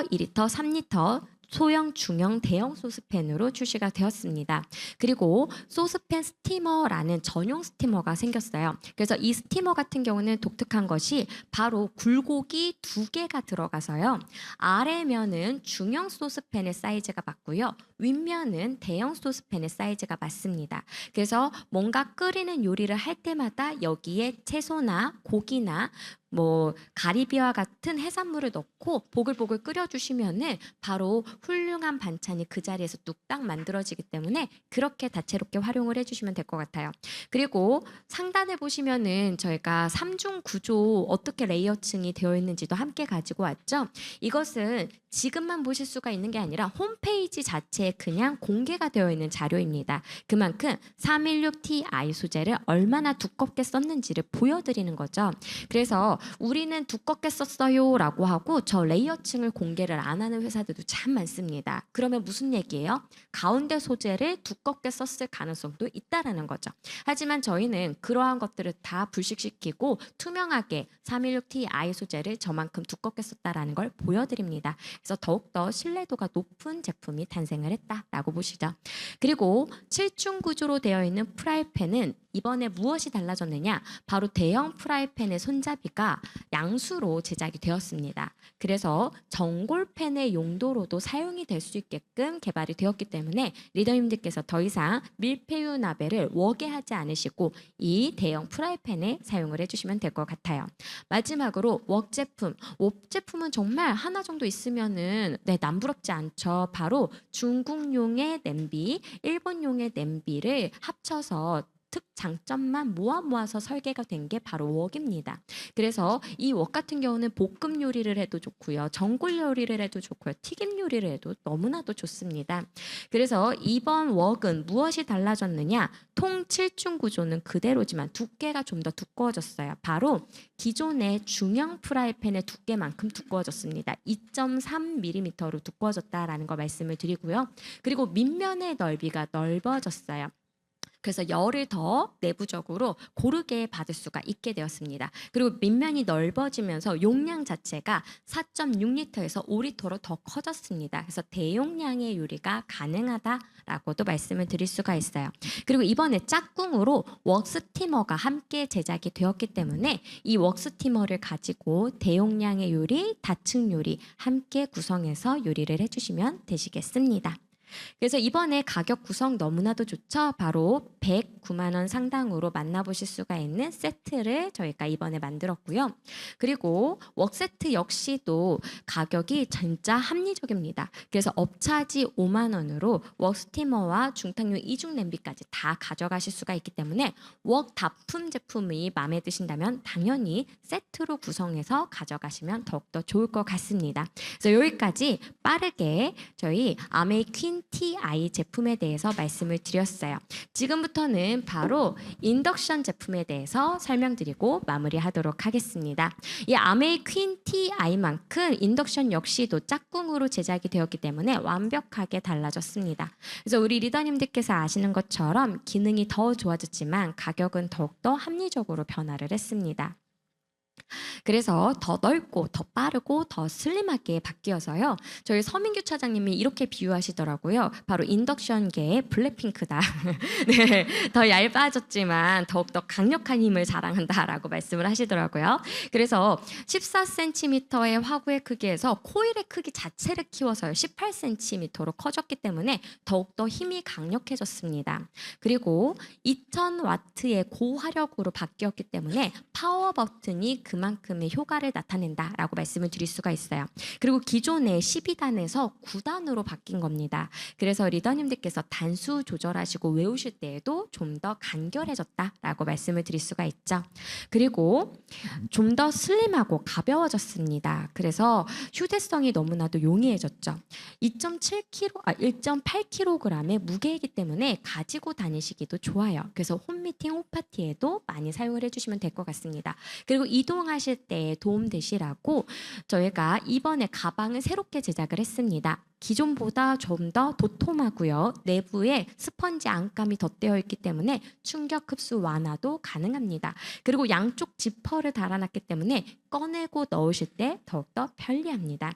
2리터, 3리터 소형, 중형, 대형 소스팬으로 출시가 되었습니다. 그리고 소스팬 스티머라는 전용 스티머가 생겼어요. 그래서 이 스티머 같은 경우는 독특한 것이 바로 굴곡이 2개가 들어가서요. 아래면은 중형 소스팬의 사이즈가 맞고요. 윗면은 대형 소스팬의 사이즈가 맞습니다. 그래서 뭔가 끓이는 요리를 할 때마다 여기에 채소나 고기나 뭐 가리비와 같은 해산물을 넣고 보글보글 끓여주시면은 바로 훌륭한 반찬이 그 자리에서 뚝딱 만들어지기 때문에 그렇게 다채롭게 활용을 해주시면 될 것 같아요. 그리고 상단에 보시면은 저희가 3중 구조 어떻게 레이어층이 되어 있는지도 함께 가지고 왔죠. 이것은 지금만 보실 수가 있는 게 아니라 홈페이지 자체에 그냥 공개가 되어 있는 자료입니다. 그만큼 316Ti 소재를 얼마나 두껍게 썼는지를 보여드리는 거죠. 그래서 우리는 두껍게 썼어요 라고 하고 저 레이어층을 공개를 안 하는 회사들도 참 많습니다. 그러면 무슨 얘기예요? 가운데 소재를 두껍게 썼을 가능성도 있다라는 거죠. 하지만 저희는 그러한 것들을 다 불식시키고 투명하게 316Ti 소재를 저만큼 두껍게 썼다라는 걸 보여드립니다. 그래서 더욱더 신뢰도가 높은 제품이 탄생을 했다라고 보시죠. 그리고 7중 구조로 되어 있는 프라이팬은 이번에 무엇이 달라졌느냐? 바로 대형 프라이팬의 손잡이가 양수로 제작이 되었습니다. 그래서 전골팬의 용도로도 사용이 될 수 있게끔 개발이 되었기 때문에 리더님들께서 더 이상 밀푀유 나베를 웍에 하지 않으시고 이 대형 프라이팬에 사용을 해주시면 될 것 같아요. 마지막으로 웍 제품은 정말 하나 정도 있으면은 남부럽지 않죠. 바로 중국용의 냄비, 일본용의 냄비를 합쳐서 특장점만 모아서 설계가 된 게 바로 웍입니다. 그래서 이 웍 같은 경우는 볶음 요리를 해도 좋고요. 전골 요리를 해도 좋고요. 튀김 요리를 해도 너무나도 좋습니다. 그래서 이번 웍은 무엇이 달라졌느냐? 통 7중 구조는 그대로지만 두께가 좀 더 두꺼워졌어요. 바로 기존의 중형 프라이팬의 두께만큼 두꺼워졌습니다. 2.3mm로 두꺼워졌다라는 거 말씀을 드리고요. 그리고 밑면의 넓이가 넓어졌어요. 그래서 열을 더 내부적으로 고르게 받을 수가 있게 되었습니다. 그리고 밑면이 넓어지면서 용량 자체가 4.6리터에서 5리터로 더 커졌습니다. 그래서 대용량의 요리가 가능하다라고도 말씀을 드릴 수가 있어요. 그리고 이번에 짝꿍으로 웍 스티머가 함께 제작이 되었기 때문에 이 웍 스티머를 가지고 대용량의 요리, 다층 요리 함께 구성해서 요리를 해주시면 되시겠습니다. 그래서 이번에 가격 구성 너무나도 좋죠. 바로 109만 원 상당으로 만나보실 수가 있는 세트를 저희가 이번에 만들었고요. 그리고 웍 세트 역시도 가격이 진짜 합리적입니다. 그래서 업차지 5만 원으로 웍 스티머와 중탕용 이중 냄비까지 다 가져가실 수가 있기 때문에 웍 다품 제품이 마음에 드신다면 당연히 세트로 구성해서 가져가시면 더욱더 좋을 것 같습니다. 그래서 여기까지 빠르게 저희 아메이 퀸 TI 제품에 대해서 말씀을 드렸어요. 지금부터는 바로 인덕션 제품에 대해서 설명드리고 마무리하도록 하겠습니다. 이 아메이 퀸 TI만큼 인덕션 역시도 짝꿍으로 제작이 되었기 때문에 완벽하게 달라졌습니다. 그래서 우리 리더님들께서 아시는 것처럼 기능이 더 좋아졌지만 가격은 더욱더 합리적으로 변화를 했습니다. 그래서 더 넓고 더 빠르고 더 슬림하게 바뀌어서요. 저희 서민규 차장님이 이렇게 비유하시더라고요. 바로 인덕션계의 블랙핑크다. 네, 더 얇아졌지만 더욱더 강력한 힘을 자랑한다라고 말씀을 하시더라고요. 그래서 14cm의 화구의 크기에서 코일의 크기 자체를 키워서요. 18cm로 커졌기 때문에 더욱더 힘이 강력해졌습니다. 그리고 2000W의 고화력으로 바뀌었기 때문에 파워 버튼이 그만큼의 효과를 나타낸다라고 말씀을 드릴 수가 있어요. 그리고 기존의 12단에서 9단으로 바뀐 겁니다. 그래서 리더님들께서 단수 조절하시고 외우실 때에도 좀 더 간결해졌다라고 말씀을 드릴 수가 있죠. 그리고 좀 더 슬림하고 가벼워졌습니다. 그래서 휴대성이 너무나도 용이해졌죠. 1.8kg의 무게이기 때문에 가지고 다니시기도 좋아요. 그래서 홈미팅, 홈파티에도 많이 사용을 해주시면 될 것 같습니다. 그리고 이동하실 때 도움되시라고 저희가 이번에 가방을 새롭게 제작을 했습니다. 기존보다 좀 더 도톰하고요. 내부에 스펀지 안감이 덧대어 있기 때문에 충격 흡수 완화도 가능합니다. 그리고 양쪽 지퍼를 달아놨기 때문에 꺼내고 넣으실 때 더욱더 편리합니다.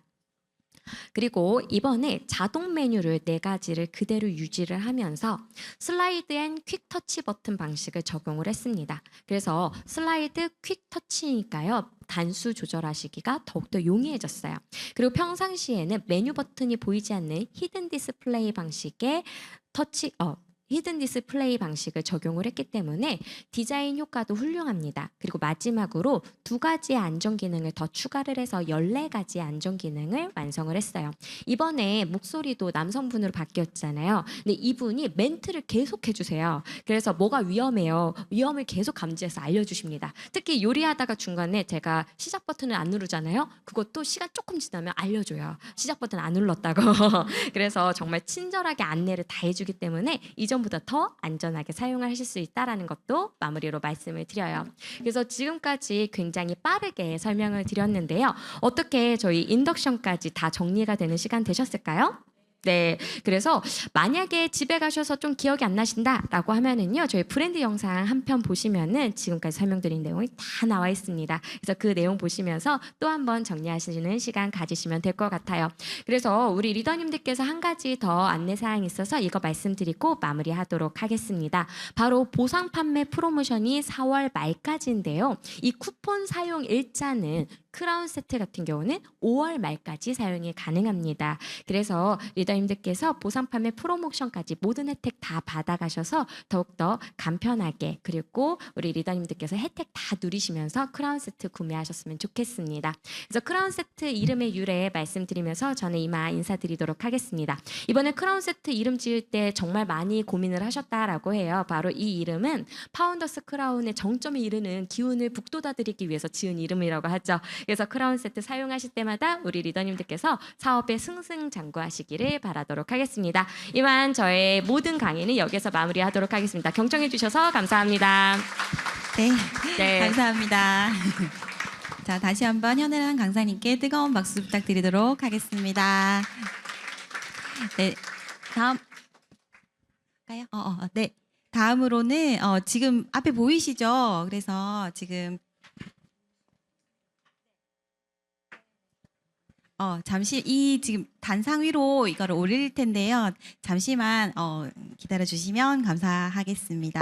그리고 이번에 자동 메뉴를 4가지를 그대로 유지를 하면서 슬라이드 앤 퀵 터치 버튼 방식을 적용을 했습니다. 그래서 슬라이드 퀵 터치니까요. 단수 조절하시기가 더욱더 용이해졌어요. 그리고 평상시에는 메뉴 버튼이 보이지 않는 히든 디스플레이 방식의 히든 디스플레이 방식을 적용을 했기 때문에 디자인 효과도 훌륭합니다. 그리고 마지막으로 2가지의 안전 기능을 더 추가를 해서 14가지의 안전 기능을 완성을 했어요. 이번에 목소리도 남성분으로 바뀌었잖아요. 근데 이분이 멘트를 계속 해주세요. 그래서 뭐가 위험해요. 위험을 계속 감지해서 알려주십니다. 특히 요리하다가 중간에 제가 시작 버튼을 안 누르잖아요. 그것도 시간 조금 지나면 알려줘요. 시작 버튼 안 눌렀다고. 그래서 정말 친절하게 안내를 다 해주기 때문에 이전보다 더 안전하게 사용을 하실 수 있다는 것도 마무리로 말씀을 드려요. 그래서 지금까지 굉장히 빠르게 설명을 드렸는데요. 어떻게 저희 인덕션까지 다 정리가 되는 시간 되셨을까요? 네, 그래서 만약에 집에 가셔서 좀 기억이 안 나신다라고 하면은요, 저희 브랜드 영상 한 편 보시면은 지금까지 설명드린 내용이 다 나와 있습니다. 그래서 그 내용 보시면서 또 한번 정리하시는 시간 가지시면 될 것 같아요. 그래서 우리 리더님들께서 한 가지 더 안내 사항이 있어서 이거 말씀드리고 마무리하도록 하겠습니다. 바로 보상 판매 프로모션이 4월 말까지인데요. 이 쿠폰 사용 일자는 크라운 세트 같은 경우는 5월 말까지 사용이 가능합니다. 그래서 리더님들께서 보상 판매 프로모션까지 모든 혜택 다 받아가셔서 더욱더 간편하게 그리고 우리 리더님들께서 혜택 다 누리시면서 크라운 세트 구매하셨으면 좋겠습니다. 그래서 크라운 세트 이름의 유래 말씀드리면서 저는 이만 인사드리도록 하겠습니다. 이번에 크라운 세트 이름 지을 때 정말 많이 고민을 하셨다라고 해요. 바로 이 이름은 파운더스 크라운의 정점에 이르는 기운을 북돋아드리기 위해서 지은 이름이라고 하죠. 그래서 크라운 세트 사용하실 때마다 우리 리더님들께서 사업에 승승장구하시기를 바라도록 하겠습니다. 이만 저의 모든 강의는 여기서 마무리하도록 하겠습니다. 경청해 주셔서 감사합니다. 네, 네. 감사합니다. 자, 다시 한번 현애란 강사님께 뜨거운 박수 부탁드리도록 하겠습니다. 네, 다음 가요? 네. 다음으로는 지금 앞에 보이시죠? 그래서 지금 잠시 이 지금 단상 위로 이거를 올릴 텐데요. 잠시만 기다려 주시면 감사하겠습니다.